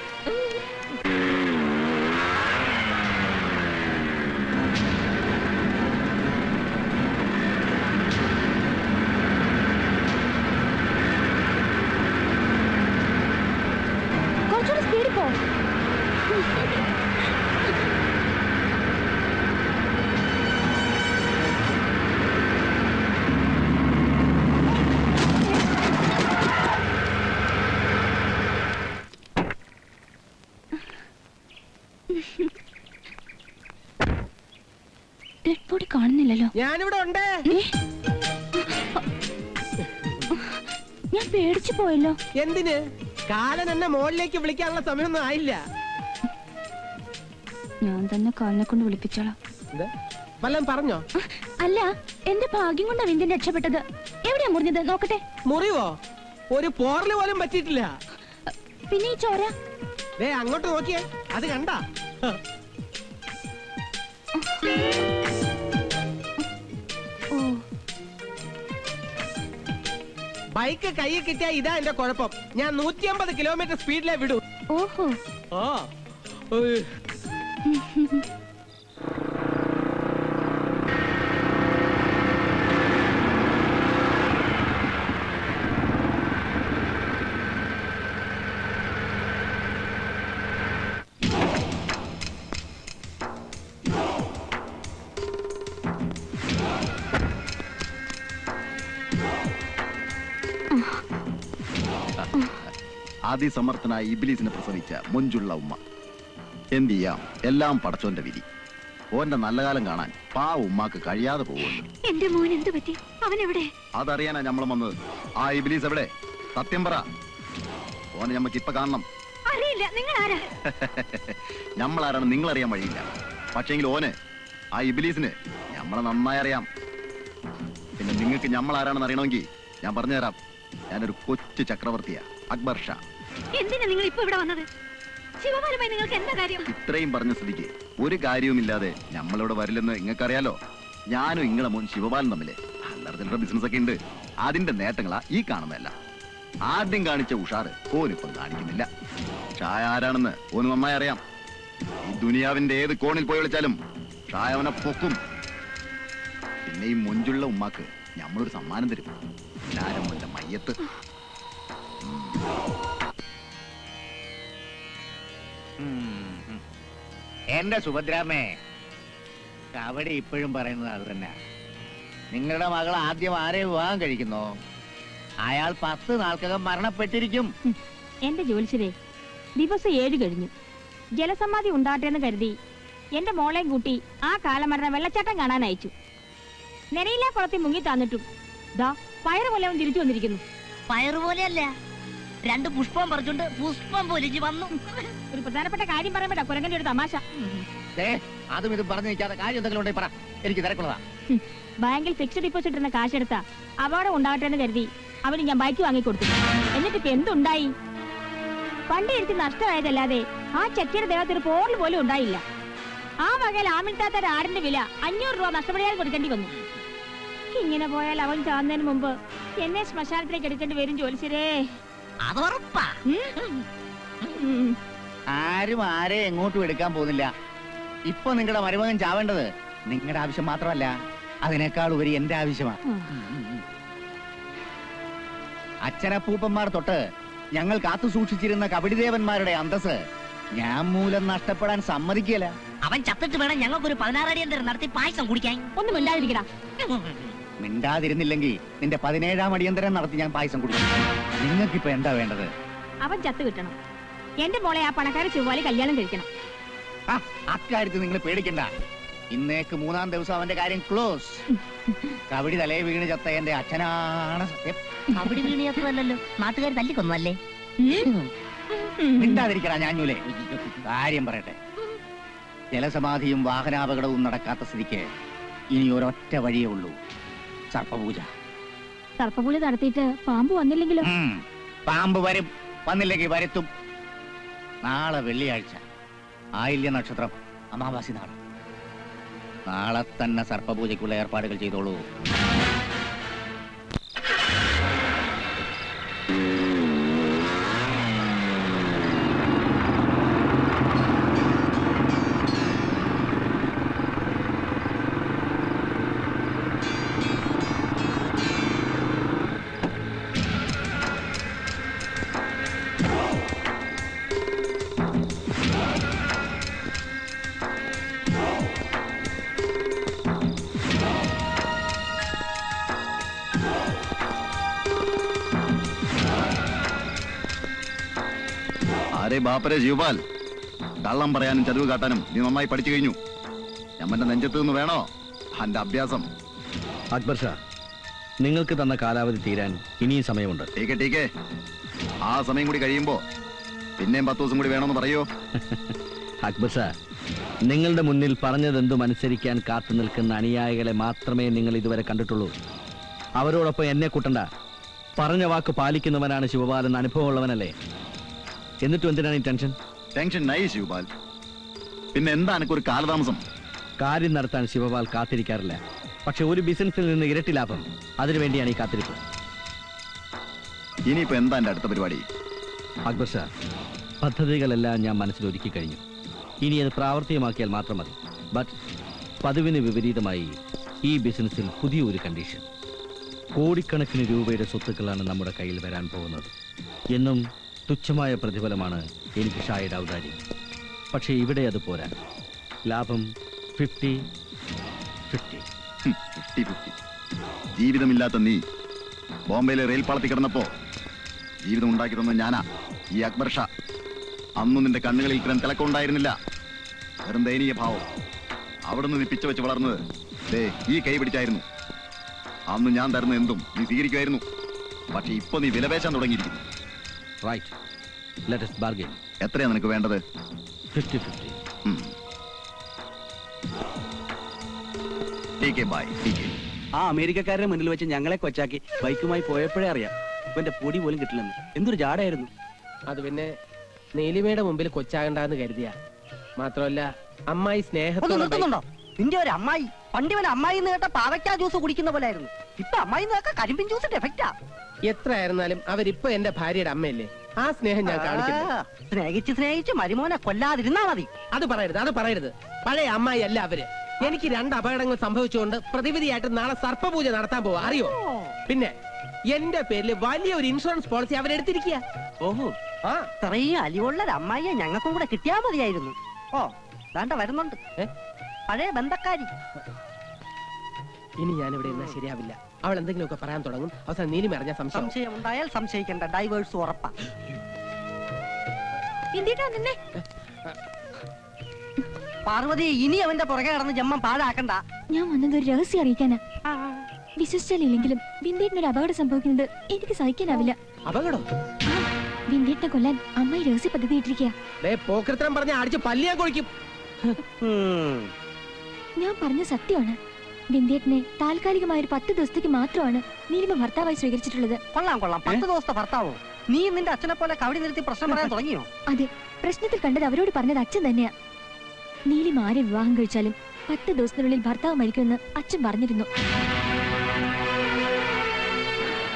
കുറച്ചുകൂടി സ്പീഡിൽ പോ. ഡെഡ് ബോഡി കാണുന്നില്ലല്ലോ. ഞാനിവിടെ ഉണ്ട്. ഞാൻ പേടിച്ചു പോയല്ലോ. എന്തിന്? കാലൻ എന്നെ മോളിലേക്ക് വിളിക്കാനുള്ള സമയമൊന്നും ആയില്ല. ഞാൻ തന്നെ കാലിനെ കൊണ്ട് വിളിപ്പിച്ചോളാം. വല്ലതും പറഞ്ഞോ? അല്ല, എന്റെ ഭാഗ്യം കൊണ്ടാ വിന്ധ്യൻ രക്ഷപ്പെട്ടത്. എവിടെയാ മുറിഞ്ഞത് നോക്കട്ടെ. മുറിവോ? ഒരു പോറല് പോലും പറ്റിയിട്ടില്ല. പിന്നെ ഈ ചോര? അങ്ങോട്ട് നോക്കിയേ, അത് കണ്ടാ? ബൈക്ക് കയ്യിൽ കിട്ടിയാ ഇതാ എന്റെ കുഴപ്പം. ഞാൻ 150 കിലോമീറ്റർ സ്പീഡിലേ വിടൂ. ഓഹോ. ആ അതിസമർത്ഥനായ ഇബ്ലീസിനെ പ്രസവിച്ച മൊഞ്ചുള്ള ഉമ്മ. എന്ത് ചെയ്യാം, എല്ലാം പടച്ചോന്റെ വിധി. ഓന്റെ നല്ല കാലം കാണാൻ ഉമ്മാക്ക് കഴിയാതെ പോകുന്നു. എന്റെ മോൻ എന്ത് പറ്റി? അവൻ എവിടെ? അതറിയാനാ നമ്മൾ വന്നത്. ആ ഇബ്ലീസ് എവിടെ? സത്യം പറ. ഓനെ നമുക്ക് ഇപ്പൊ കാണണം. അറിയില്ല. നിങ്ങൾ ആരാ? നമ്മളാരാണ് നിങ്ങൾ അറിയാൻ വഴിയില്ല. പക്ഷെങ്കിൽ ഓന്, ആ ഇബ്ലീസിന് നമ്മളെ നന്നായി അറിയാം. പിന്നെ നിങ്ങൾക്ക് നമ്മളാരാണെന്ന് അറിയണമെങ്കിൽ ഞാൻ പറഞ്ഞുതരാം. ഞാനൊരു കൊച്ചു ചക്രവർത്തിയാ, അക്ബർ ഷാ. എന്തിനാ നിങ്ങൾ ഇപ്പൊ ഇവിടെ വന്നത്? ശിവപാലുമായി നിങ്ങൾക്ക് എന്താ കാര്യം? ഇത്രയും പറഞ്ഞ സ്ഥിതിക്ക് ഒരു കാര്യവുമില്ലാതെ നമ്മളിവിടെ വരില്ലെന്ന് നിങ്ങൾക്കറിയാലോ. ഞാനും ഇങ്ങളെ മോൻ ശിവപാലൻ തമ്മില് അല്ലറ ബിസിനസ് ഒക്കെ ഉണ്ട്. അതിന്റെ നേട്ടങ്ങളാ ഈ കാണുന്നതല്ല. ആദ്യം കാണിച്ച ഉഷാറ് ഓനിപ്പം കാണിക്കുന്നില്ല. ഷായ ആരാണെന്ന് ഓന് നന്നായി അറിയാം. ഈ ദുനിയാവിന്റെ ഏത് കോണിൽ പോയി വിളിച്ചാലും ഷായ അവനെ പൊക്കും. പിന്നെ ഈ മൊഞ്ചുള്ള ഉമ്മാക്ക് നമ്മളൊരു സമ്മാനം തരും. ലാരമ്മന്റെ മയ്യത്ത്. എന്റെ സുഭദ്രാമേ, കവടി ഇപ്പോഴും പറയുന്നത് അത് തന്നെ. നിങ്ങളുടെ മകൾ ആദ്യം ആരെ വിവാഹം കഴിക്കുന്നോ അയാൾ 10 നാൾക്കകം മരണപ്പെട്ടിരിക്കും. എന്റെ ജോലിശരേ, ദിവസം 7 കഴിഞ്ഞു. ജലസമാധി ഉണ്ടാട്ടെന്ന് കരുതി എന്റെ മോളെയും കൂട്ടി ആ കാലമരണ വെള്ളച്ചാട്ടം കാണാൻ അയച്ചു. നിരയില്ലാ കുളത്തിൽ മുങ്ങി താന്നിട്ടും ദാ പയറ് പോലെ അവൻ തിരിച്ചു വന്നിരിക്കുന്നു. പയറുപോലെയല്ല, 2 പുഷ്പം പറിച്ചുകൊണ്ട് പുഷ്പം പൊലിഞ്ഞു വന്നു. ഒരു പ്രധാനപ്പെട്ട കാര്യം പറയാൻ കുരങ്ങന്റെ ഒരു തമാശ. അതും ഇത് പറഞ്ഞു നിൽക്കാതെ കാര്യം എന്തെങ്കിലും ഉണ്ടെങ്കിൽ പറ, എനിക്ക് തിരക്കുള്ളതാ. ബാങ്കിൽ ഫിക്സ്ഡ് ഡിപ്പോസിറ്റ് ഇരുന്ന കാശെടുത്ത അപകടം ഉണ്ടാകട്ടെ എന്ന് കരുതി അവന് ഞാൻ ബൈക്ക് വാങ്ങിക്കൊടുത്തു. എന്നിട്ട് ഇപ്പൊ എന്തുണ്ടായി? പണ്ട് എനിക്ക് നഷ്ടമായതല്ലാതെ ആ ചെക്കിയുടെ ദേഹത്ത് ഒരു പോറൽ പോലും ഉണ്ടായില്ല. ആ വകയിൽ ആമിൻതാത്ത ആടിന്റെ വില 500 രൂപ നഷ്ടപരിഹാരം കൊടുക്കേണ്ടി വന്നു. ഇങ്ങനെ പോയാൽ അവൻ ചാന്നതിന് മുമ്പ് എന്നെ ശ്മശാനത്തിലേക്ക് എടുക്കേണ്ടി വരും ജോലിശരേ. ആരും ആരെ എങ്ങോട്ടും എടുക്കാൻ പോകുന്നില്ല. ഇപ്പൊ നിങ്ങളുടെ മരുമകൻ ചാവേണ്ടത് നിങ്ങളുടെ ആവശ്യം മാത്രമല്ല, അതിനേക്കാൾ ഉപരി എന്റെ ആവശ്യമാണ്. അച്ഛനപ്പൂപ്പന്മാർ തൊട്ട് ഞങ്ങൾ കാത്തു സൂക്ഷിച്ചിരുന്ന കബഡിദേവന്മാരുടെ അന്തസ് ഞാൻ മൂലം നഷ്ടപ്പെടാൻ സമ്മതിക്കില്ല. അവൻ ചത്തിട്ട് വേണം ഞങ്ങൾക്കൊരു 16 അടിയന്തരം നടത്തി പായസം കുടിക്കാൻ. ഒന്നും മിണ്ടാതിരിക്കടാ. മിണ്ടാതിരുന്നില്ലെങ്കിൽ നിന്റെ 17-ാം അടിയന്തരം നടത്തി ഞാൻ പായസം കുടിക്കും. നിങ്ങൾക്കിപ്പോ എന്താ വേണ്ടത്? അവൻ ചത്ത് കിട്ടണം. എന്റെ മോളെ ആ പണക്കാരെ ചൊവ്വാലി കല്യാണം കഴിക്കണം. അക്കാര്യത്തിൽ നിങ്ങൾ പേടിക്കണ്ട. ഇന്നേക്ക് 3-ാം ദിവസം അവന്റെ കാര്യം ക്ലോസ്. കബഡി തലയെ വീണ് ചത്ത എന്റെ അച്ഛനാണ് സത്യം. കബഡി വീണ് ചത്തതല്ലോ, നാട്ടുകാർ തല്ലിക്കൊന്നല്ലേ? മിണ്ടാതിരിക്കണ ഞാഞ്ഞൂലേ. കാര്യം പറയട്ടെ, ജലസമാധിയും വാഹനാപകടവും നടക്കാത്ത സ്ഥിതിക്ക് ഇനി ഒരൊറ്റ വഴിയേ ഉള്ളൂ, സർപ്പപൂജ. സർപ്പപൂജ നടത്തിയിട്ട് പാമ്പ് വന്നില്ലെങ്കിലോ? പാമ്പ് വരും, വന്നില്ലെങ്കിൽ വരുത്തും. നാളെ വെള്ളിയാഴ്ച, ആയില്യ നക്ഷത്രം, അമാവാസി നാൾ. നാളെ തന്നെ സർപ്പപൂജയ്ക്കുള്ള ഏർപ്പാടുകൾ ചെയ്തോളൂ. അരേ ബാപ്പരെ ശിവപാൽ, കള്ളം പറയാനും ചതിവ് കാട്ടാനും നീ നന്നായി പഠിച്ചു കഴിഞ്ഞു. ഞമ്മന്റെ നെഞ്ചത്ത് നിന്ന് വേണോ എന്റെ അഭ്യാസം? അക്ബർ ഷാ, നിങ്ങൾക്ക് തന്ന കാലാവധി തീരാൻ ഇനിയും സമയമുണ്ട്. ടീക്കെ ആ സമയം കൂടി കഴിയുമ്പോ പിന്നെയും 10 ദിവസം കൂടി വേണമെന്ന് പറയോ? അക്ബർ ഷാ, നിങ്ങളുടെ മുന്നിൽ പറഞ്ഞതെന്തും അനുസരിക്കാൻ കാത്തു നിൽക്കുന്ന അനുയായികളെ മാത്രമേ നിങ്ങൾ ഇതുവരെ കണ്ടിട്ടുള്ളൂ. അവരോടൊപ്പം എന്നെ കൂട്ടണ്ട. പറഞ്ഞ വാക്ക് പാലിക്കുന്നവനാണ് ശിവപാൽ എന്ന അനുഭവമുള്ളവനല്ലേ? എന്നിട്ടും എന്തിനാണ് ഈ ടെൻഷൻ? ടെൻഷൻ നൈ ശിവപാൽ. പിന്നെ എന്താ എനിക്കൊരു കാലതാമസം? കാര്യം നടത്താൻ ശിവപാൽ കാത്തിരിക്കാറില്ല. പക്ഷെ ഒരു ബിസിനസ്സിൽ നിന്ന് ഇരട്ടി ലാഭം, അതിനുവേണ്ടിയാണ് ഈ കാത്തിരിപ്പ്. ഇനിയിപ്പോ എന്താ എന്റെ അടുത്ത പരിപാടി? അക്ബർ ഷാ, പദ്ധതികളെല്ലാം ഞാൻ മനസ്സിലൊരുക്കി കഴിഞ്ഞു. ഇനി അത് പ്രാവർത്തികമാക്കിയാൽ മാത്രം മതി. ബട്ട് പതിവിന് വിപരീതമായി ഈ ബിസിനസ്സിൽ പുതിയൊരു കണ്ടീഷൻ. കോടിക്കണക്കിന് രൂപയുടെ സ്വത്തുക്കളാണ് നമ്മുടെ കയ്യിൽ വരാൻ പോകുന്നത്. എന്നും തുച്ഛമായ പ്രതിഫലമാണ് എനിക്ക് ഷായുടെ ഔദാര്യം. പക്ഷേ ഇവിടെ അത് പോരാ. ലാഭം 50-50. ജീവിതമില്ലാത്ത നീ ബോംബെയിലെ റെയിൽ പാളത്തിൽ കിടന്നപ്പോ ജീവിതം ഉണ്ടാക്കി തന്ന ഞാനാ ഈ അക്ബർ ഷാ. അന്നും നിന്റെ കണ്ണുകളിൽ ഇത്രയും തിളക്കമുണ്ടായിരുന്നില്ല, വെറും ദയനീയ ഭാവം. അവിടുന്ന് നീ പിച്ച വെച്ച് വളർന്നത് ദേ ഈ കൈ പിടിച്ചായിരുന്നു. അന്ന് ഞാൻ തരുന്ന എന്തും നീ സ്വീകരിക്കുമായിരുന്നു. പക്ഷെ ഇപ്പൊ നീ വിലപേശാൻ തുടങ്ങിയിരിക്കുന്നു. Right, let us bargain. എത്രയാ നിനക്ക് വേണ്ടത്? 50-50. ആ അമേരിക്കക്കാരുടെ മുന്നിൽ വെച്ച് ഞങ്ങളെ കൊച്ചാക്കി ബൈക്കുമായി പോയപ്പോഴേ അറിയാം ഇവന്റെ പൊടി പോലും കിട്ടില്ലെന്ന്. എന്തൊരു ജാടായിരുന്നു അത്. പിന്നെ നീലിമയുടെ മുമ്പിൽ കൊച്ചാകണ്ടെന്ന് കരുതിയ മാത്രമല്ല, അമ്മായി സ്നേഹത്തോടെ നിന്റെ ഒരു അമ്മായി പണ്ടിവൻ അമ്മായി എന്ന് കേട്ട പാവയ്ക്കാ ജ്യൂസ് കുടിക്കുന്ന പോലെ ആയിരുന്നു. ഇപ്പൊ അമ്മായി കേട്ട കരിമ്പിൻ ജ്യൂസിന്റെ എഫക്റ്റാ. എത്ര ആയിരുന്നാലും അവരിപ്പൊ എന്റെ ഭാര്യയുടെ അമ്മയല്ലേ. ആ സ്നേഹം ഞാൻ കാണിക്കുന്നു. സ്നേഹിച്ച് മരുമോനെ കൊല്ലാതിരുന്നാ മതി. അത് പറയരുത്. പഴയ അമ്മായി അല്ല അവര്. എനിക്ക് 2 അപകടങ്ങൾ സംഭവിച്ചുകൊണ്ട് പ്രതിവിധിയായിട്ട് നാളെ സർപ്പപൂജ നടത്താൻ പോവാ, അറിയോ? പിന്നെ എന്റെ പേരിൽ വലിയൊരു ഇൻഷുറൻസ് പോളിസി അവരെടുത്തിരിക്കുക. ഓഹോ, ഇത്രയും അലിവുള്ള ഒരു അമ്മായിയെ ഞങ്ങൾക്കും കൂടെ കിട്ടിയാ മതിയായിരുന്നു. ഓ ദാണ്ട വരുന്നുണ്ട് പഴയ ബന്ധക്കാരി. ഇനി ഞാൻ ഇവിടെ ഇരുന്നാ ശരിയാവില്ല. അവൾ എന്തെങ്കിലുമൊക്കെ പറയാൻ തുടങ്ങും. അവസാനം നീലിമ അറിഞ്ഞ സംശയം ഉണ്ടായാൽ സംശയിക്കണ്ട, ഡൈവേഴ്സ് ഉറപ്പാ. പാർവതി, ഇനി അവന്റെ പുറകെ കടന്ന് ജമ്മം പാഴാക്കണ്ട. ഞാൻ വന്നത് ഒരു രഹസ്യം അറിയിക്കാനാ. വിശ്വസിച്ചാലില്ലെങ്കിലും ബിന്ദേട്ടിനൊരു അപകടം സംഭവിക്കുന്നത് എനിക്ക് സഹിക്കാനാവില്ല. അപകടം? ബിന്ദേട്ടിനെ കൊല്ലാൻ അമ്മായി രഹസ്യ പദ്ധതി ഇട്ടിരിക്കുക. പോക്കൃത്തരം പറഞ്ഞ അടിച്ച് പല്ലിയാൻ കൊഴിക്കും. ഞാൻ പറഞ്ഞ സത്യമാണ്. ബിന്ദേട്ടിനെ താൽക്കാലികമായ ഒരു 10 ദിവസത്തേക്ക് മാത്രമാണ് നീലിമ ഭർത്താവായി സ്വീകരിച്ചിട്ടുള്ളത്. കൊള്ളാം 10 ദിവസത്തെ ഭർത്താവോ? നീ നിന്റെ അച്ഛനെ പോലെ കവടി നിർത്തി പ്രശ്നം പറയാൻ തുടങ്ങിയോ? അതെ, പ്രശ്നത്തിൽ കണ്ടത് അവരോട് പറഞ്ഞത് അച്ഛൻ തന്നെയാ. നീലിമ ആരെ വിവാഹം കഴിച്ചാലും 10 ദിവസത്തിനുള്ളിൽ ഭർത്താവ് മരിക്കുമെന്ന് അച്ഛൻ പറഞ്ഞിരുന്നു.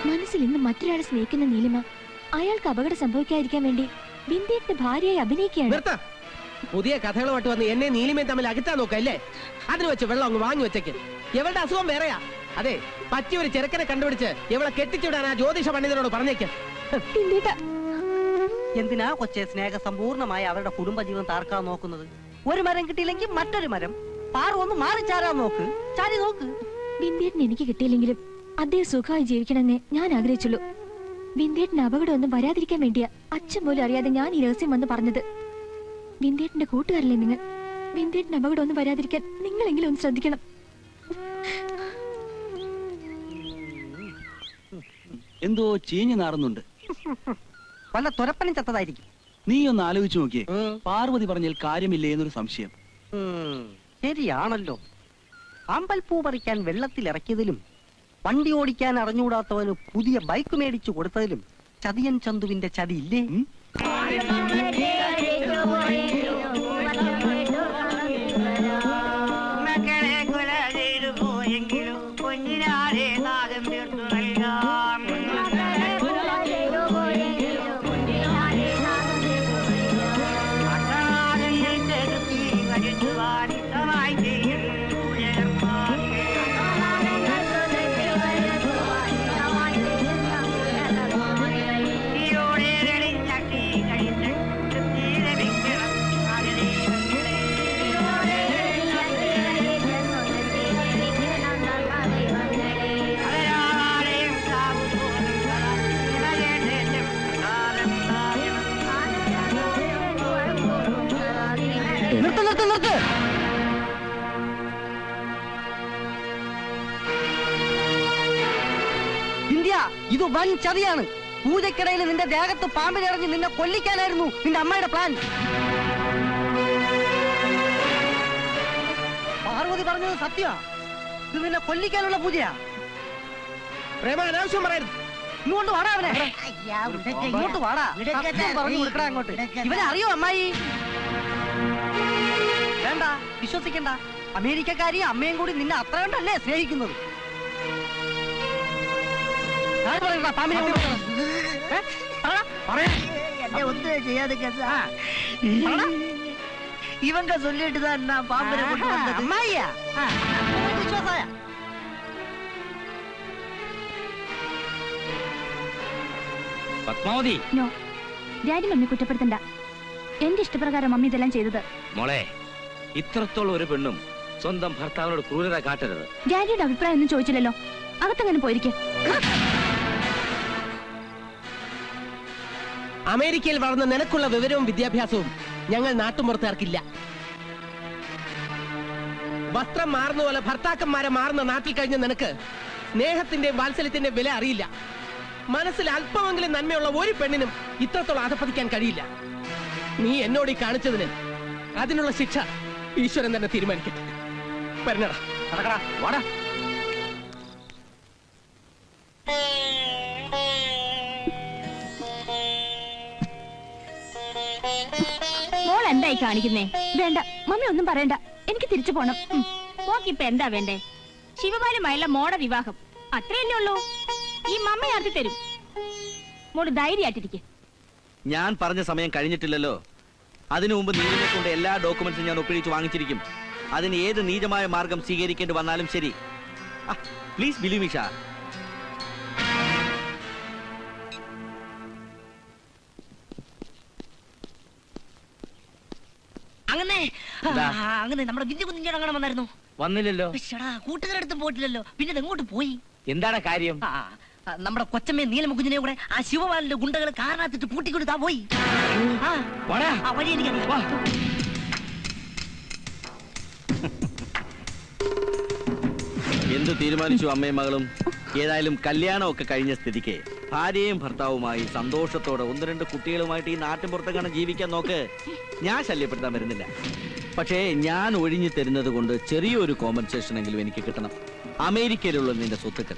മനസ്സിൽ ഇന്ന് മറ്റൊരാളെ സ്നേഹിക്കുന്ന നീലിമ അയാൾക്ക് അപകടം സംഭവിക്കാതിരിക്കാൻ വേണ്ടി ബിന്ദേട്ടിന്റെ ഭാര്യയായി അഭിനയിക്കുകയാണ്. പുതിയ കഥകളുമായിട്ട് വന്ന് എന്നെ നീലിമയും തമ്മിൽ അകറ്റാൻ നോക്കല്ലേ? അതിന് വെച്ച് വെള്ളം അങ്ങ് വാങ്ങി വെച്ചേക്ക്. എവളുടെ അസുഖം വേറെയാ. അതെ, പറ്റിയൊരു ചെറുക്കനെ കണ്ടുപിടിച്ച് ഇവളെ കെട്ടിച്ചുവിടാൻ ആ ജ്യോതിഷ പണ്ഡിതനോട് പറഞ്ഞേക്ക്. എന്തിനാ കൊച്ചെ സ്നേഹ സമ്പൂർണമായി അവരുടെ കുടുംബജീവൻ താർക്കാൻ നോക്കുന്നത്? ഒരു മരം കിട്ടിയില്ലെങ്കിൽ മറ്റൊരു മരം. പാറു ഒന്ന് മാറി ചാരാൻ നോക്ക്, ചാരി നോക്ക്. ബിന്ദേട്ടൻ എനിക്ക് കിട്ടിയില്ലെങ്കിലും അദ്ദേഹം സുഖമായി ജീവിക്കണമെന്നേ ഞാൻ ആഗ്രഹിച്ചുള്ളൂ. ബിന്ദേട്ടന് അപകടമൊന്നും വരാതിരിക്കാൻ വേണ്ടിയാ അച്ഛൻ പോലും അറിയാതെ ഞാൻ ഈ രഹസ്യം വന്ന് പറഞ്ഞത്. ബിന്ദേട്ടന്റെ കൂട്ടുകാരല്ലേ നിങ്ങൾ. ബിന്ദേട്ടന് അപകടമൊന്നും വരാതിരിക്കാൻ നിങ്ങളെങ്കിലും ഒന്ന് ശ്രദ്ധിക്കണം. എന്തോ ചീഞ്ഞു നാറുന്നുണ്ട്. വല്ല തുരപ്പനും ചത്തതായിരിക്കും. നീ ഒന്ന് ആലോചിച്ചു നോക്കിയേ, പാർവതി പറഞ്ഞാൽ കാര്യമില്ലേ എന്നൊരു സംശയം. ശരിയാണല്ലോ. അമ്പൽപ്പൂ പറിക്കാൻ വെള്ളത്തിൽ ഇറക്കിയതിലും വണ്ടി ഓടിക്കാൻ അറിഞ്ഞുകൂടാത്തവന് പുതിയ ബൈക്ക് മേടിച്ചു കൊടുത്തതിലും ചതിയൻ ചന്തുവിന്റെ ചതി ഇല്ലേ? ഇത് വൻ ചതിയാണ്. പൂജക്കിടയിൽ നിന്റെ ദേഹത്ത് പാമ്പിനിറങ്ങി നിന്നെ കൊല്ലിക്കാനായിരുന്നു നിന്റെ അമ്മയുടെ പ്ലാൻ. പാർവതി പറഞ്ഞത് സത്യമാ. ഇത് നിന്നെ കൊല്ലിക്കാനുള്ള പൂജയാ. അനാവശ്യം പറയരുത്. ഇങ്ങോട്ട് വാടാ അവനെ. ഇങ്ങോട്ട് വാടാ. പറഞ്ഞു കൊടുക്കടാ അങ്ങോട്ട്. ഇവനെ അറിയോ അമ്മായി? വേണ്ട, വിശ്വസിക്കണ്ട. അമേരിക്കക്കാരി അമ്മയും കൂടി നിന്നെ അത്ര കണ്ടല്ലേ സ്നേഹിക്കുന്നത്. இவங்க சொல்லிட்டுதான் நான் பாம்பரை கொண்டு வந்தது. அம்மாயா விசுவாசாயா? പത്മാവതി, നോ, ഡാഡി മമ്മി കുറ്റപ്പെടുത്തണ്ട. എന്റെ ഇഷ്ടപ്രകാരം മമ്മി ഇതെല്ലാം ചെയ്തത്. മോളെ, ഇത്രത്തോളം ഒരു പെണ്ണും സ്വന്തം ഭർത്താവിനോട് ക്രൂരത കാട്ടരുത്. ഡാഡിയുടെ അഭിപ്രായം ഒന്നും ചോദിച്ചില്ലല്ലോ. അകത്തങ്ങനെ പോയിരിക്കും. അമേരിക്കയിൽ വളർന്ന നിനക്കുള്ള വിവരവും വിദ്യാഭ്യാസവും ഞങ്ങൾ നാട്ടുമ്പുറത്തുകാർക്കില്ല. വസ്ത്രം മാറുന്ന പോലെ ഭർത്താക്കന്മാരെ മാറുന്ന നാട്ടിൽ കഴിഞ്ഞ നിനക്ക് സ്നേഹത്തിന്റെയും വാത്സല്യത്തിന്റെയും വില അറിയില്ല. മനസ്സിൽ അല്പമെങ്കിലും നന്മയുള്ള ഒരു പെണ്ണിനും ഇത്രത്തോളം അധപ്പതിക്കാൻ കഴിയില്ല. നീ എന്നോട് ഈ കാണിച്ചതിന് അതിനുള്ള ശിക്ഷ ഈശ്വരൻ തന്നെ തീരുമാനിക്കട്ടെ. വരണടാ, നടക്കടാ, വാടാ. മോൾ എന്തായി കാണിക്കുന്നേ? വേണ്ട, മമ്മി ഒന്നും പറയണ്ട. എനിക്ക് തിരിച്ചു പോണം. മോക്കിപ്പൊ എന്താ വേണ്ടേ? ശിവപാലുമായുള്ള മോടെ വിവാഹം അത്രയല്ലേ ഉള്ളൂ. ഈ മമ്മ ആർത്തി തരും. മോള് ധൈര്യമായിട്ടിരിക്കെ. ഞാൻ പറഞ്ഞ സമയം കഴിഞ്ഞിട്ടില്ലല്ലോ. അതിനു മുമ്പ് നീലിനെ കൊണ്ട് എല്ലാ ഡോക്യുമെന്റ്സും ഞാൻ ഒപ്പിടിച്ച് വാങ്ങിച്ചിരിക്കും. അതിന് ഏത് നീചമായ മാർഗം സ്വീകരിക്കേണ്ടി വന്നാലും ശരി. Please believe me Shah. അങ്ങനെ നമ്മുടെ വിദ്യ കുഞ്ഞിന്റെ അങ്ങനെ വന്നായിരുന്നു. വന്നില്ലല്ലോ. കൂട്ടുകാരടുത്തും പോയിട്ടില്ലല്ലോ. പിന്നെ എങ്ങോട്ട് പോയി? എന്താണ് കാര്യം? നമ്മുടെ കൊച്ചമ്മയെ നീലമുകുഞ്ഞിനെ കൂടെ ആ ശിവപാലിന്റെ ഗുണ്ടകൾ കാരണത്തിട്ട് പൂട്ടിക്കൊടുത്താ പോയി. വഴി എനിക്കറിയാം. എന്തു തീരുമാനിച്ചു അമ്മയും മകളും? ഏതായാലും കല്യാണമൊക്കെ കഴിഞ്ഞ സ്ഥിതിക്ക് ഭാര്യയും ഭർത്താവുമായി സന്തോഷത്തോടെ 1-2 കുട്ടികളുമായിട്ട് ഈ നാട്ടിൻപുറത്തെങ്ങനെ ജീവിക്കാൻ നോക്ക്. ഞാൻ ശല്യപ്പെടുത്താൻ വരുന്നില്ല. പക്ഷേ ഞാൻ ഒഴിഞ്ഞു തരുന്നത് കൊണ്ട് ചെറിയൊരു കോമ്പൻസേഷൻ എങ്കിലും എനിക്ക് കിട്ടണം. അമേരിക്കയിലുള്ള നിന്റെ സ്വത്തുക്കൾ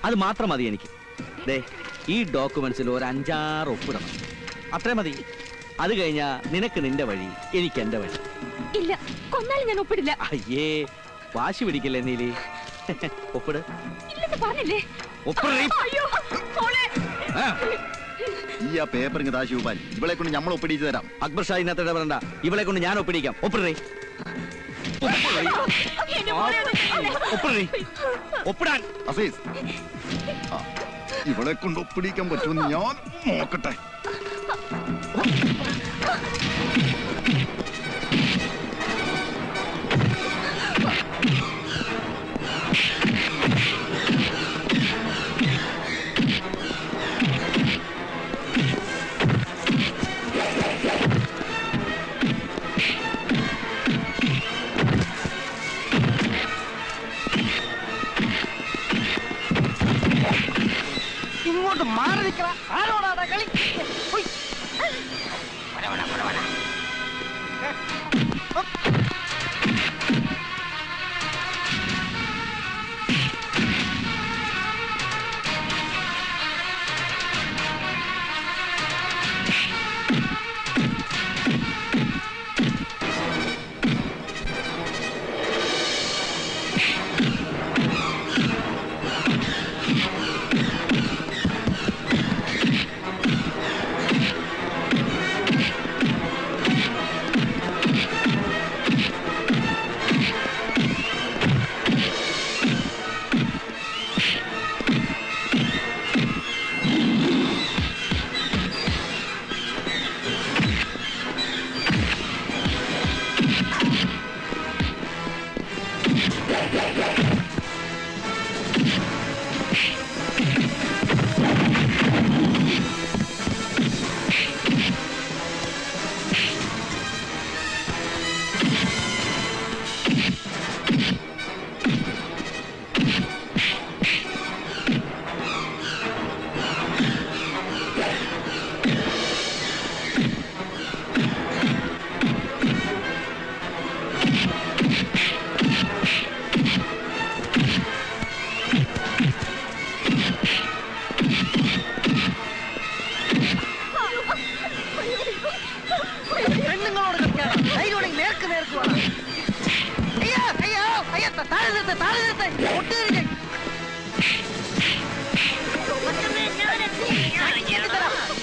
അത് മാത്രം മതി എനിക്ക്. ഈ ഡോക്യുമെന്റ്സിൽ ഒരു 5-6 ഒപ്പിടണം. അത്രേ മതി. അത് കഴിഞ്ഞാ നിനക്ക് നിന്റെ വഴി, എനിക്ക് എന്റെ വഴി. ഇല്ല, കൊന്നാലും ഞാൻ ഒപ്പിടില്ല. അയ്യേ, വാശി പിടിക്കല്ലേ നീലി. ഒപ്പിട്. പറഞ്ഞില്ലേ? ഈ ആ പേപ്പർ ഇങ്ങ് താശി ഉപാൽ. ഇവളെ കൊണ്ട് നമ്മൾ ഒപ്പിടിച്ചു തരാം. അക്ബർ ഷാ ഇന്നത്തെ പറയണ്ട. ഇവളെ കൊണ്ട് ഞാൻ ഒപ്പിടിക്കാം. ഒപ്പിടേ. ഒപ്പിടാൻ. അസീസ്, ഇവളെ കൊണ്ട് ഒപ്പിടിക്കാൻ പറ്റുമെന്ന് ഞാൻ നോക്കട്ടെ. ഇങ്ങോട്ട് മാറി നിൽക്കണ ആരോടാ കളി? ഉയ്.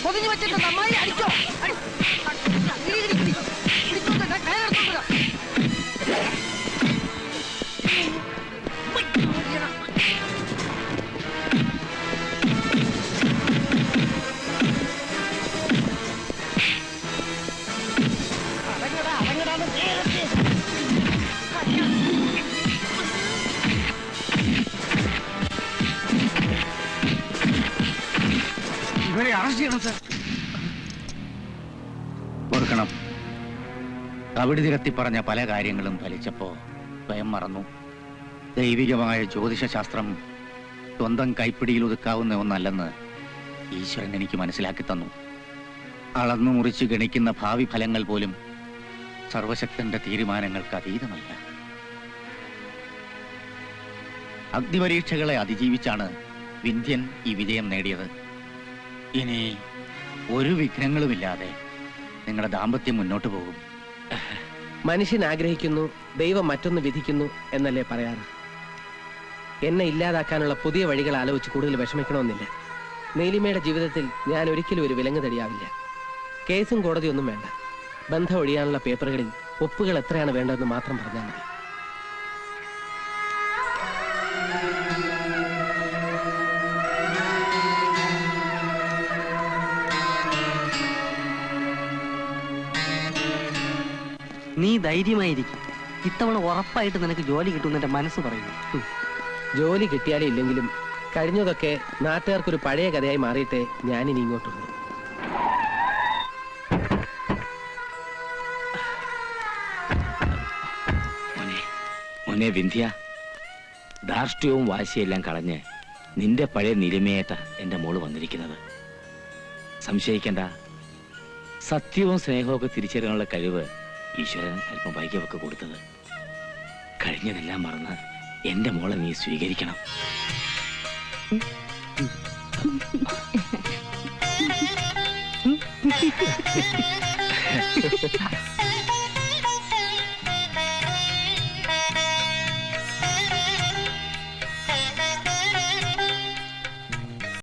പൊതിഞ്ഞു വെച്ചിട്ട് നന്നായി അടിച്ചോ. ഇവരെ അറസ്റ്റ് ചെയ്യണം സർ. ഓർക്കണം, കവിടി നിരത്തി പറഞ്ഞ പല കാര്യങ്ങളും ഫലിച്ചപ്പോ സ്വയം മറന്നു. ദൈവികമായ ജ്യോതിഷശാസ്ത്രം സ്വന്തം കൈപ്പിടിയിൽ ഒതുക്കാവുന്ന ഒന്നല്ലെന്ന് ഈശ്വരൻ എനിക്ക് മനസ്സിലാക്കി തന്നു. അളന്നു മുറിച്ച് ഗണിക്കുന്ന ഭാവി ഫലങ്ങൾ പോലും സർവശക്തന്റെ തീരുമാനങ്ങൾക്ക് അതീതമല്ല. അഗ്നിപരീക്ഷകളെ അതിജീവിച്ചാണ് വിന്ധ്യൻ ഈ വിജയം നേടിയത്. ഇനി ഒരു വിഘ്നങ്ങളുമില്ലാതെ നിങ്ങളുടെ ദാമ്പത്യം മുന്നോട്ട് പോകും. മനുഷ്യൻ ആഗ്രഹിക്കുന്നു, ദൈവം മറ്റൊന്ന് വിധിക്കുന്നു എന്നല്ലേ പറയാറ്. എന്നെ ഇല്ലാതാക്കാനുള്ള പുതിയ വഴികൾ ആലോചിച്ച് കൂടുതൽ വിഷമിക്കണമെന്നില്ല. നീലിമയുടെ ജീവിതത്തിൽ ഞാൻ ഒരിക്കലും ഒരു വിലങ്ങ് തടിയാവില്ല. കേസും കോടതിയൊന്നും വേണ്ട. ബന്ധം ഒഴിയാനുള്ള പേപ്പറുകളിൽ ഒപ്പുകൾ എത്രയാണ് വേണ്ടതെന്ന് മാത്രം പറഞ്ഞാൽ മതി. നീ ധൈര്യമായിരിക്കും. ഇത്തവണ ഉറപ്പായിട്ട് നിനക്ക് ജോലി കിട്ടുമെന്ന് എന്റെ മനസ്സ് പറയുന്നു. ജോലി കിട്ടിയാലും ഇല്ലെങ്കിലും കഴിഞ്ഞതൊക്കെ നാട്ടുകാർക്കൊരു പഴയ കഥയായി മാറിയിട്ടേ ഞാനിനി ഇങ്ങോട്ടുള്ളൂ. മോനെ വിന്ധ്യ, ധാർഷ്ട്യവും വാശിയെല്ലാം കളഞ്ഞ് നിന്റെ പഴയ നിലിമയേട്ട എന്റെ മോള് വന്നിരിക്കുന്നത്. സംശയിക്കണ്ട, സത്യവും സ്നേഹവും തിരിച്ചറിയാനുള്ള കഴിവ് ഈശ്വരൻ അല്പം വൈകിയവർക്ക് കൊടുത്തത്. കഴിഞ്ഞതെല്ലാം മറന്ന് എന്റെ മോളെ നീ സ്വീകരിക്കണം.